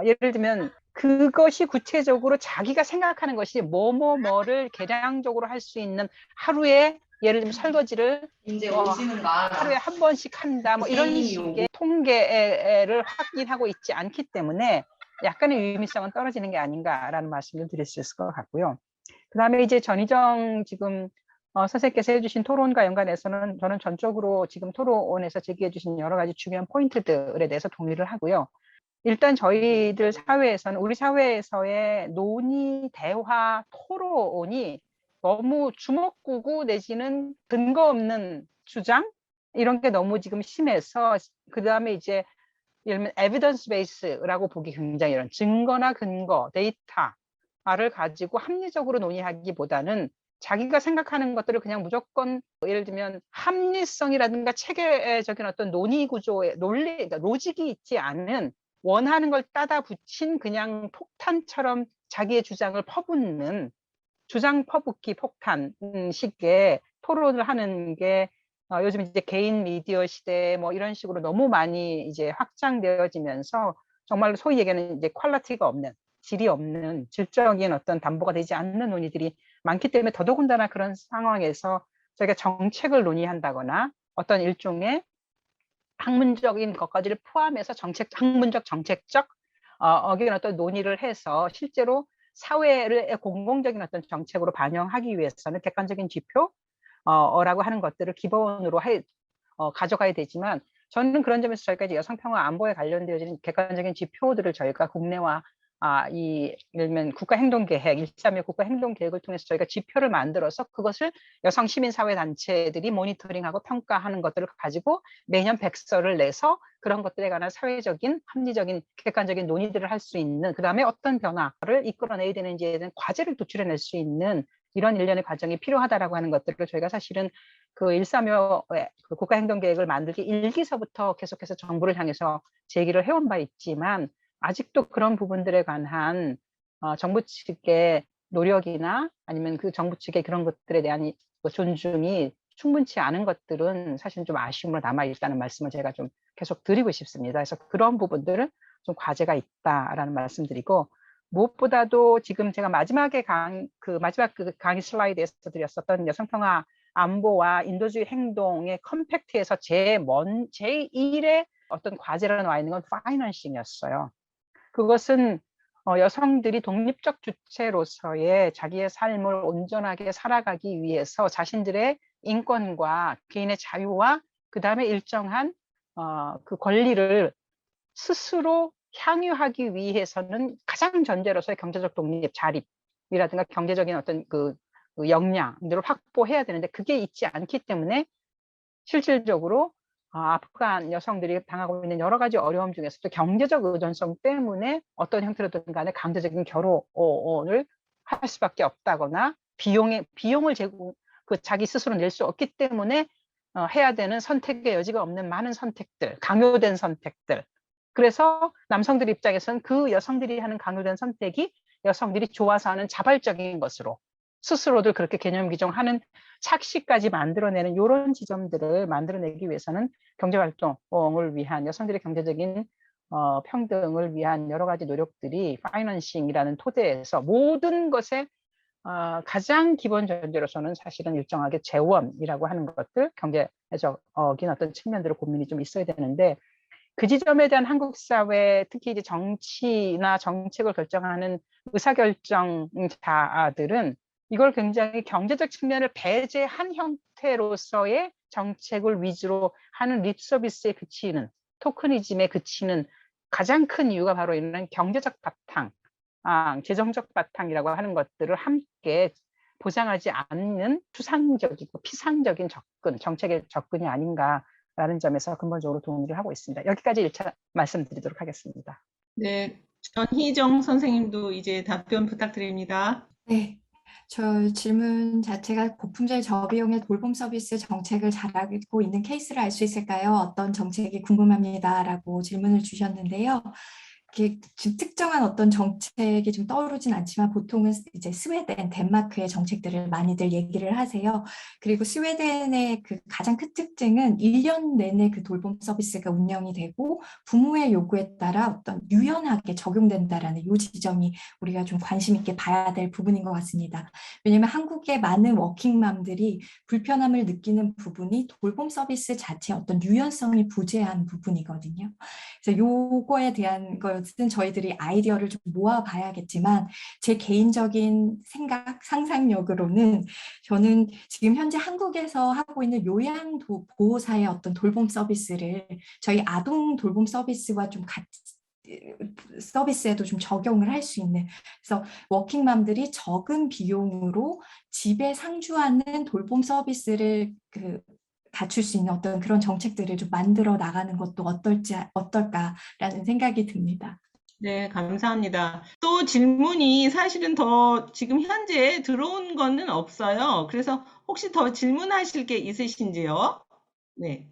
예를 들면 그것이 구체적으로 자기가 생각하는 것이 뭐를 계량적으로 할 수 있는 하루에 예를 들면 설거지를 이제 오시는 하루에 한 번씩 한다 뭐 이런 식의 통계를 확인하고 있지 않기 때문에 약간의 유의미성은 떨어지는 게 아닌가라는 말씀을 드릴 수 있을 것 같고요. 그 다음에 이제 전희정 지금 선생님께서 해주신 토론과 연관해서는 저는 전적으로 지금 토론에서 제기해 주신 여러 가지 중요한 포인트들에 대해서 동의를 하고요. 일단 저희들 사회에서는, 우리 사회에서의 논의, 대화, 토론이 너무 주먹구구 내지는 근거 없는 주장? 이런 게 너무 지금 심해서, 그 다음에 이제 예를 들면 에비던스 베이스라고 보기 굉장히 이런 증거나 근거, 데이터를 가지고 합리적으로 논의하기보다는 자기가 생각하는 것들을 그냥 무조건 예를 들면 합리성이라든가 체계적인 어떤 논의 구조의 그러니까 로직이 있지 않은 원하는 걸 따다 붙인 그냥 폭탄처럼 자기의 주장을 퍼붓는 주장 퍼붓기 폭탄식의 토론을 하는 게 요즘 이제 개인 미디어 시대 뭐 이런 식으로 너무 많이 이제 확장되어지면서 정말로 소위 얘기하는 이제 퀄리티가 없는, 질이 없는, 질적인 어떤 담보가 되지 않는 논의들이 많기 때문에 더더군다나 그런 상황에서 저희가 정책을 논의한다거나 어떤 일종의 학문적인 것까지를 포함해서 학문적, 정책적 어긴 어떤 논의를 해서 실제로 사회를 공공적인 어떤 정책으로 반영하기 위해서는 객관적인 지표라고 하는 것들을 기본으로 가져가야 되지만 저는 그런 점에서 저희가 이제 여성평화 안보에 관련되어진 객관적인 지표들을 저희가 국내와 예를 들면 국가행동계획, 1.3의 국가행동계획을 통해서 저희가 지표를 만들어서 그것을 여성 시민사회단체들이 모니터링하고 평가하는 것들을 가지고 매년 백서를 내서 그런 것들에 관한 사회적인, 합리적인, 객관적인 논의들을 할 수 있는, 그 다음에 어떤 변화를 이끌어내야 되는지에 대한 과제를 도출해낼 수 있는 이런 일련의 과정이 필요하다라고 하는 것들을 저희가 사실은 그 1.3의 그 국가행동계획을 만들기 1기서부터 계속해서 정부를 향해서 제기를 해온 바 있지만 아직도 그런 부분들에 관한 정부 측의 노력이나 아니면 그 정부 측의 그런 것들에 대한 존중이 충분치 않은 것들은 사실 좀 아쉬움으로 남아있다는 말씀을 제가 좀 계속 드리고 싶습니다. 그래서 그런 부분들은 좀 과제가 있다라는 말씀드리고, 무엇보다도 지금 제가 마지막 그 강의 슬라이드에서 드렸었던 여성평화 안보와 인도주의 행동의 컴팩트에서 제1의 어떤 과제로 나와 있는 건 파이낸싱이었어요. 그것은 여성들이 독립적 주체로서의 자기의 삶을 온전하게 살아가기 위해서 자신들의 인권과 개인의 자유와 그 다음에 일정한 그 권리를 스스로 향유하기 위해서는 가장 전제로서의 경제적 독립, 자립이라든가 경제적인 어떤 그 역량들을 확보해야 되는데 그게 있지 않기 때문에 실질적으로 아프간 여성들이 당하고 있는 여러 가지 어려움 중에서도 경제적 의존성 때문에 어떤 형태로든 간에 강제적인 결혼을 할 수밖에 없다거나 비용을 자기 스스로 낼 수 없기 때문에 해야 되는 선택의 여지가 없는 많은 선택들, 강요된 선택들. 그래서 남성들 입장에서는 그 여성들이 하는 강요된 선택이 여성들이 좋아서 하는 자발적인 것으로 스스로들 그렇게 개념 규정하는 착시까지 만들어내는 이런 지점들을 만들어내기 위해서는 경제활동을 위한 여성들의 경제적인 평등을 위한 여러 가지 노력들이 파이낸싱이라는 토대에서 모든 것에 가장 기본 전제로서는 사실은 일정하게 재원이라고 하는 것들, 경제적인 어떤 측면들의 고민이 좀 있어야 되는데 그 지점에 대한 한국 사회, 특히 이제 정치나 정책을 결정하는 의사결정자들은 이걸 굉장히 경제적 측면을 배제한 형태로서의 정책을 위주로 하는 립 서비스에 그치는, 토크니즘에 그치는 가장 큰 이유가 바로 이런 경제적 바탕, 재정적 바탕이라고 하는 것들을 함께 보장하지 않는 추상적이고 피상적인 정책의 접근이 아닌가라는 점에서 근본적으로 동의를 하고 있습니다. 여기까지 1차 말씀드리도록 하겠습니다. 네, 전희정 선생님도 이제 답변 부탁드립니다. 네, 저 질문 자체가 고품질 저비용의 돌봄 서비스 정책을 잘 알고 있는 케이스를 알 수 있을까요? 어떤 정책이 궁금합니다라고 질문을 주셨는데요. 지금 특정한 어떤 정책이 좀 떠오르진 않지만 보통은 이제 스웨덴, 덴마크의 정책들을 많이들 얘기를 하세요. 그리고 스웨덴의 그 가장 큰 특징은 1년 내내 그 돌봄 서비스가 운영이 되고 부모의 요구에 따라 어떤 유연하게 적용된다라는 이 지점이 우리가 좀 관심 있게 봐야 될 부분인 것 같습니다. 왜냐하면 한국의 많은 워킹맘들이 불편함을 느끼는 부분이 돌봄 서비스 자체의 어떤 유연성이 부재한 부분이거든요. 그래서 요거에 대한 것은 저희들이 아이디어를 좀 모아봐야겠지만 제 개인적인 생각, 상상력으로는 저는 지금 현재 한국에서 하고 있는 요양보호사의 어떤 돌봄 서비스를 저희 아동 돌봄 서비스와 좀 같이 서비스에도 좀 적용을 할 수 있는, 그래서 워킹맘들이 적은 비용으로 집에 상주하는 돌봄 서비스를 갖출 수 있는 어떤 그런 정책들을 좀 만들어 나가는 것도 어떨까라는 생각이 듭니다. 네, 감사합니다. 또 질문이 사실은 더 지금 현재 들어온 거는 없어요. 그래서 혹시 더 질문하실 게 있으신지요? 네.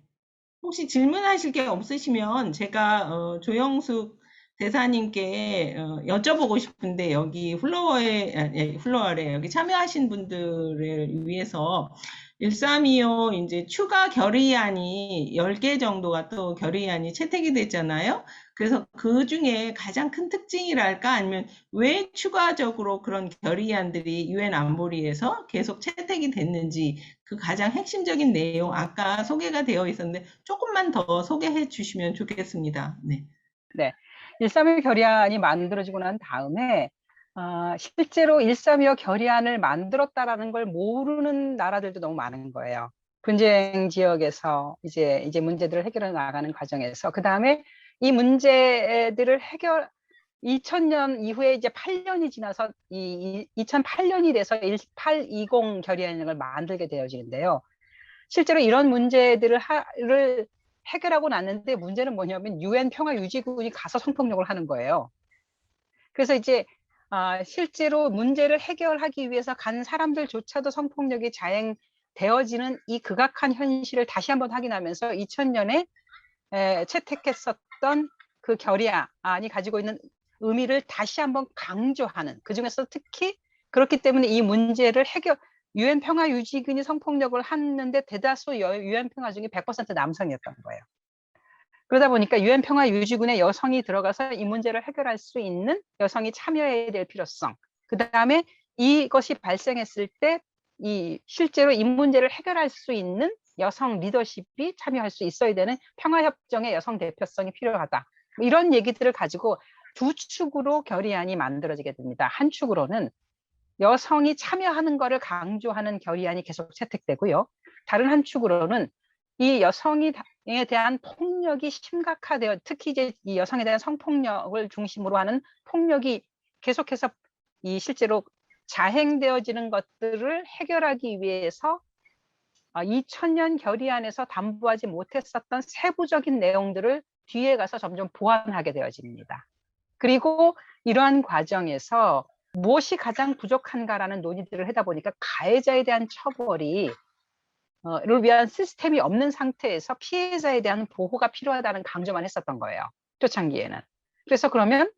혹시 질문하실 게 없으시면 제가 조영숙 대사님께 여쭤보고 싶은데 여기 플로어에 여기 참여하신 분들을 위해서 1325 이제 추가 결의안이 10개 정도가 또 결의안이 채택이 됐잖아요. 그래서 그 중에 가장 큰 특징이랄까 아니면 왜 추가적으로 그런 결의안들이 유엔 안보리에서 계속 채택이 됐는지 그 가장 핵심적인 내용 아까 소개가 되어 있었는데 조금만 더 소개해 주시면 좋겠습니다. 네. 네. 131 결의안이 만들어지고 난 다음에 실제로 132 결의안을 만들었다라는 걸 모르는 나라들도 너무 많은 거예요. 분쟁 지역에서 이제 문제들을 해결해 나가는 과정에서 그 다음에 이 문제들을 2000년 이후에 이제 8년이 지나서 2008년이 돼서 1820 결의안을 만들게 되어지는데요. 실제로 이런 문제들을 해결하고 났는데 문제는 뭐냐면 유엔 평화유지군이 가서 성폭력을 하는 거예요. 그래서 이제 실제로 문제를 해결하기 위해서 간 사람들조차도 성폭력이 자행되어지는 이 극악한 현실을 다시 한번 확인하면서 2000년에 채택했었던 그 결의안이 가지고 있는 의미를 다시 한번 강조하는, 그중에서 특히 그렇기 때문에 이 문제를 유엔 평화유지군이 성폭력을 하는데 대다수 유엔 평화 중에 100% 남성이었던 거예요. 그러다 보니까 유엔 평화유지군에 여성이 들어가서 이 문제를 해결할 수 있는 여성이 참여해야 될 필요성, 그 다음에 이것이 발생했을 때 실제로 이 문제를 해결할 수 있는 여성 리더십이 참여할 수 있어야 되는 평화협정의 여성 대표성이 필요하다. 이런 얘기들을 가지고 두 축으로 결의안이 만들어지게 됩니다. 한 축으로는 여성이 참여하는 것을 강조하는 결의안이 계속 채택되고요. 다른 한 축으로는 이 여성에 대한 폭력이 심각화되어, 특히 이제 이 여성에 대한 성폭력을 중심으로 하는 폭력이 계속해서 실제로 자행되어지는 것들을 해결하기 위해서 2000년 결의안에서 담보하지 못했었던 세부적인 내용들을 뒤에 가서 점점 보완하게 되어집니다. 그리고 이러한 과정에서 무엇이 가장 부족한가라는 논의들을 하다 보니까 가해자에 대한 처벌이 를 위한 시스템이 없는 상태에서 피해자에 대한 보호가 필요하다는 강조만 했었던 거예요. 초창기에는. 그래서 그러면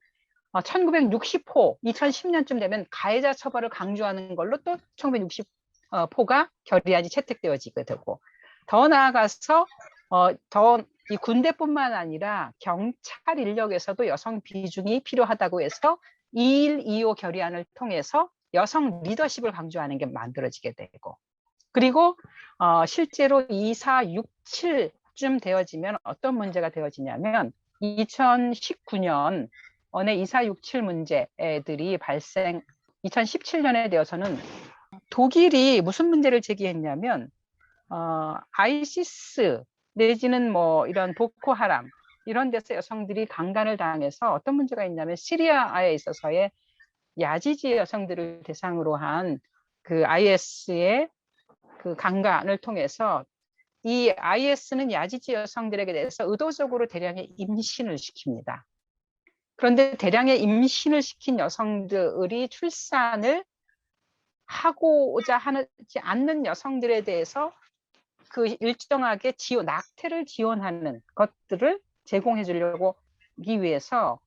1960호, 2010년쯤 되면 가해자 처벌을 강조하는 걸로 또 1960호가 결의안이 채택되어지게 되고, 더 나아가서 이 군대뿐만 아니라 경찰 인력에서도 여성 비중이 필요하다고 해서 2125 결의안을 통해서 여성 리더십을 강조하는 게 만들어지게 되고, 그리고 실제로 2467쯤 되어지면 어떤 문제가 되어지냐면 2019년에 2467 문제들이 2017년에 되어서는 독일이 무슨 문제를 제기했냐면 아이시스 내지는 뭐 이런 보코하람 이런 데서 여성들이 강간을 당해서 어떤 문제가 있냐면 시리아에 있어서의 야지지 여성들을 대상으로 한 그 IS의 그 강간을 통해서 이 IS는 야지지 여성들에게 대해서 의도적으로 대량의 임신을 시킵니다. 그런데 대량의 임신을 시킨 여성들이 출산을 하고자 하지 않는 여성들에 대해서 그 일정하게 낙태를 지원하는 것들을 제공해 주려고 하기 위해서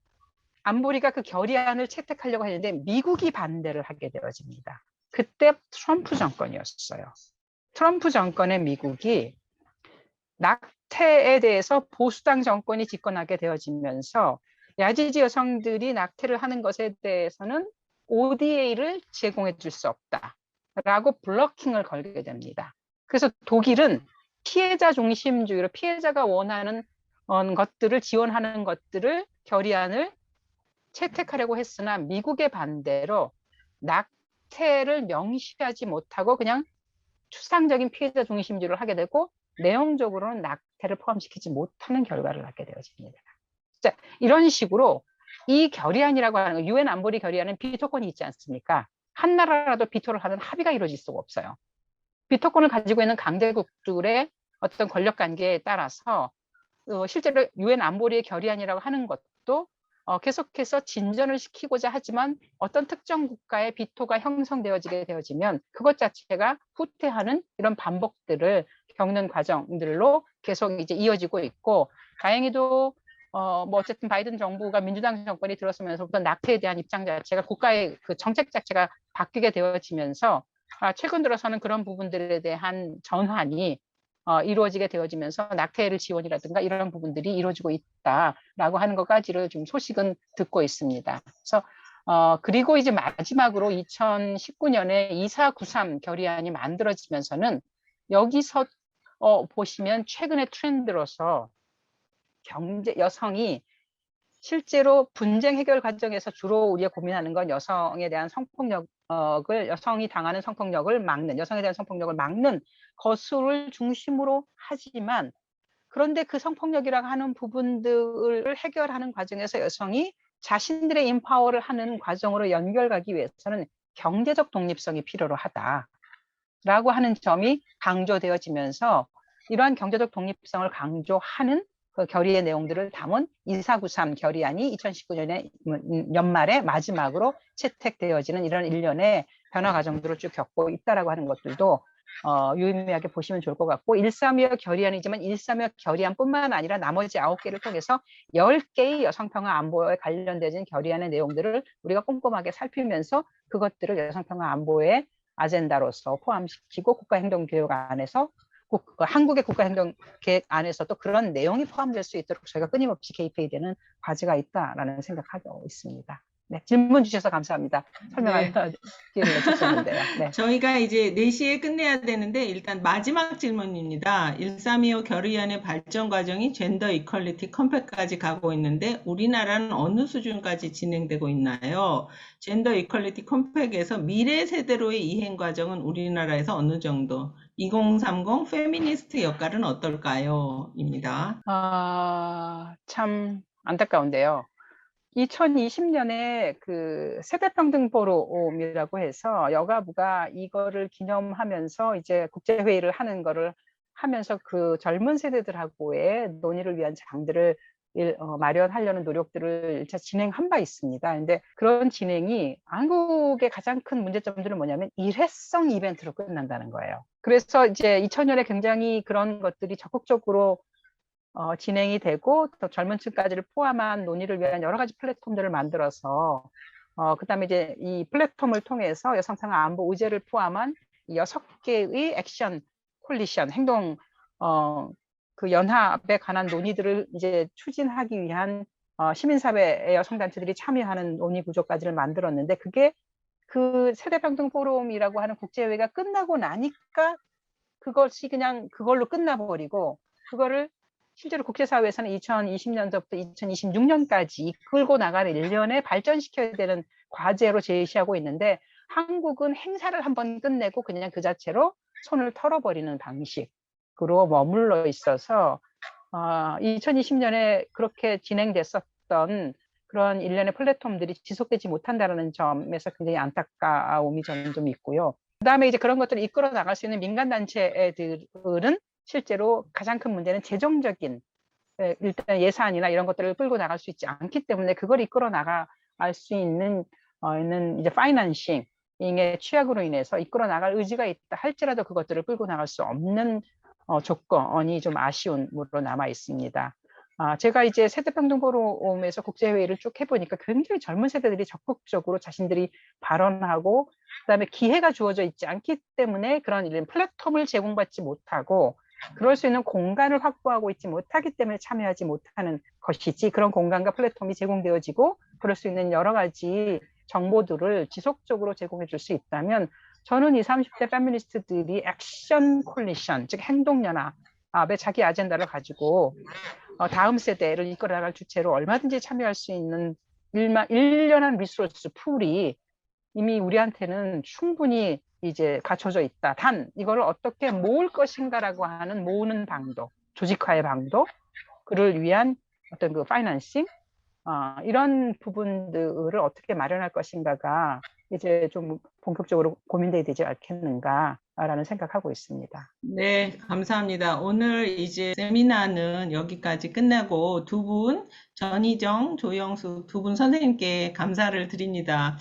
안보리가 그 결의안을 채택하려고 했는데 미국이 반대를 하게 되어집니다. 그때 트럼프 정권이었어요. 트럼프 정권의 미국이 낙태에 대해서 보수당 정권이 집권하게 되어지면서 야지지 여성들이 낙태를 하는 것에 대해서는 ODA를 제공해 줄 수 없다라고 블러킹을 걸게 됩니다. 그래서 독일은 피해자 중심주의로 피해자가 원하는 것들을 지원하는 것들을 결의안을 채택하려고 했으나 미국의 반대로 낙태를 명시하지 못하고 그냥 추상적인 피해자 중심주의를 하게 되고 내용적으로는 낙태를 포함시키지 못하는 결과를 낳게 되어집니다. 자, 이런 식으로 이 결의안이라고 하는 거, 유엔 안보리 결의안은 비토권이 있지 않습니까? 한 나라라도 비토를 하는 합의가 이루어질 수가 없어요. 비토권을 가지고 있는 강대국들의 어떤 권력 관계에 따라서 실제로 유엔 안보리의 결의안이라고 하는 것도 계속해서 진전을 시키고자 하지만 어떤 특정 국가의 비토가 형성되어지게 되어지면 그것 자체가 후퇴하는 이런 반복들을 겪는 과정들로 계속 이제 이어지고 있고, 다행히도 뭐 어쨌든 바이든 정부가 민주당 정권이 들어서면서부터 낙태에 대한 입장 자체가 국가의 그 정책 자체가 바뀌게 되어지면서 최근 들어서는 그런 부분들에 대한 전환이 이루어지게 되어지면서 낙태를 지원이라든가 이런 부분들이 이루어지고 있다라고 하는 것까지를 좀 소식은 듣고 있습니다. 그래서 그리고 이제 마지막으로 2019년에 2493 결의안이 만들어지면서는 여기서 보시면 최근의 트렌드로서 여성이 실제로 분쟁 해결 과정에서 주로 우리가 고민하는 건 여성에 대한 여성이 당하는 성폭력을 막는, 여성에 대한 성폭력을 막는 것을 중심으로 하지만, 그런데 그 성폭력이라고 하는 부분들을 해결하는 과정에서 여성이 자신들의 인파워를 하는 과정으로 연결가기 위해서는 경제적 독립성이 필요로 하다라고 하는 점이 강조되어지면서, 이러한 경제적 독립성을 강조하는 그 결의의 내용들을 담은 2493 결의안이 2019년에 연말에 마지막으로 채택되어지는 이런 일련의 변화 과정들을 쭉 겪고 있다라고 하는 것들도 유의미하게 보시면 좋을 것 같고, 132호 결의안이지만 132호 결의안뿐만 아니라 나머지 9개를 통해서 10개의 여성평화 안보에 관련된 결의안의 내용들을 우리가 꼼꼼하게 살피면서 그것들을 여성평화 안보의 아젠다로서 포함시키고 국가행동계획 안에서 한국의 국가행동계획 안에서도 그런 내용이 포함될 수 있도록 저희가 끊임없이 개입해야 되는 과제가 있다라는 생각하고 있습니다. 네, 질문 주셔서 감사합니다. 설명할 기회를 주셨는데요. 네. 저희가 이제 4시에 끝내야 되는데 일단 마지막 질문입니다. 1325 결의안의 발전 과정이 젠더 이퀄리티 컴팩까지 가고 있는데 우리나라는 어느 수준까지 진행되고 있나요? 젠더 이퀄리티 컴팩에서 미래 세대로의 이행 과정은 우리나라에서 어느 정도? 2030 페미니스트 역할은 어떨까요? 입니다. 참 안타까운데요. 2020년에 그 세대평등 포럼이라고 해서 여가부가 이거를 기념하면서 이제 국제회의를 하는 거를 하면서 그 젊은 세대들하고의 논의를 위한 장들을 마련하려는 노력들을 1차 진행한 바 있습니다. 근데 그런 진행이 한국의 가장 큰 문제점들은 뭐냐면 일회성 이벤트로 끝난다는 거예요. 그래서 이제 2000년에 굉장히 그런 것들이 적극적으로 진행이 되고 또 젊은 층까지를 포함한 논의를 위한 여러 가지 플랫폼들을 만들어서 그다음에 이제 이 플랫폼을 통해서 여성평화 안보 의제를 포함한 6개의 액션 콜리션 행동 그 연합에 관한 논의들을 이제 추진하기 위한 시민사회의 여성단체들이 참여하는 논의 구조까지를 만들었는데, 그게 그 세대평등 포럼이라고 하는 국제회의가 끝나고 나니까 그것이 그냥 그걸로 끝나버리고, 그거를 실제로 국제사회에서는 2020년부터 2026년까지 이끌고 나가는 일련에 발전시켜야 되는 과제로 제시하고 있는데, 한국은 행사를 한번 끝내고 그냥 그 자체로 손을 털어버리는 방식으로 머물러 있어서 2020년에 그렇게 진행됐었던 그런 일련의 플랫폼들이 지속되지 못한다는 점에서 굉장히 안타까움이 저는 좀 있고요. 그다음에 이제 그런 것들을 이끌어 나갈 수 있는 민간단체들은 실제로 가장 큰 문제는 재정적인 일단 예산이나 이런 것들을 끌고 나갈 수 있지 않기 때문에, 그걸 이끌어 나갈 수 있는 이제 파이낸싱의 취약으로 인해서 이끌어 나갈 의지가 있다 할지라도 그것들을 끌고 나갈 수 없는 조건이 좀 아쉬움으로 남아 있습니다. 제가 이제 세대평등 포럼에서 국제회의를 쭉 해보니까 굉장히 젊은 세대들이 적극적으로 자신들이 발언하고, 그다음에 기회가 주어져 있지 않기 때문에 그런 이런 플랫폼을 제공받지 못하고 그럴 수 있는 공간을 확보하고 있지 못하기 때문에 참여하지 못하는 것이지, 그런 공간과 플랫폼이 제공되어지고 그럴 수 있는 여러 가지 정보들을 지속적으로 제공해 줄 수 있다면, 저는 20, 30대 페미니스트들이 액션 콜리션, 즉 행동연합의 자기 아젠다를 가지고 다음 세대를 이끌어나갈 주체로 얼마든지 참여할 수 있는 일련한 리소스 풀이 이미 우리한테는 충분히 이제 갖춰져 있다. 단 이거를 어떻게 모을 것인가라고 하는 모으는 방도, 조직화의 방도, 그를 위한 어떤 그 파이낸싱 이런 부분들을 어떻게 마련할 것인가가 이제 좀 본격적으로 고민돼야 되지 않겠는가라는 생각하고 있습니다. 네, 감사합니다. 오늘 이제 세미나는 여기까지 끝나고 두 분, 전희정, 조영숙 두 분 선생님께 감사를 드립니다.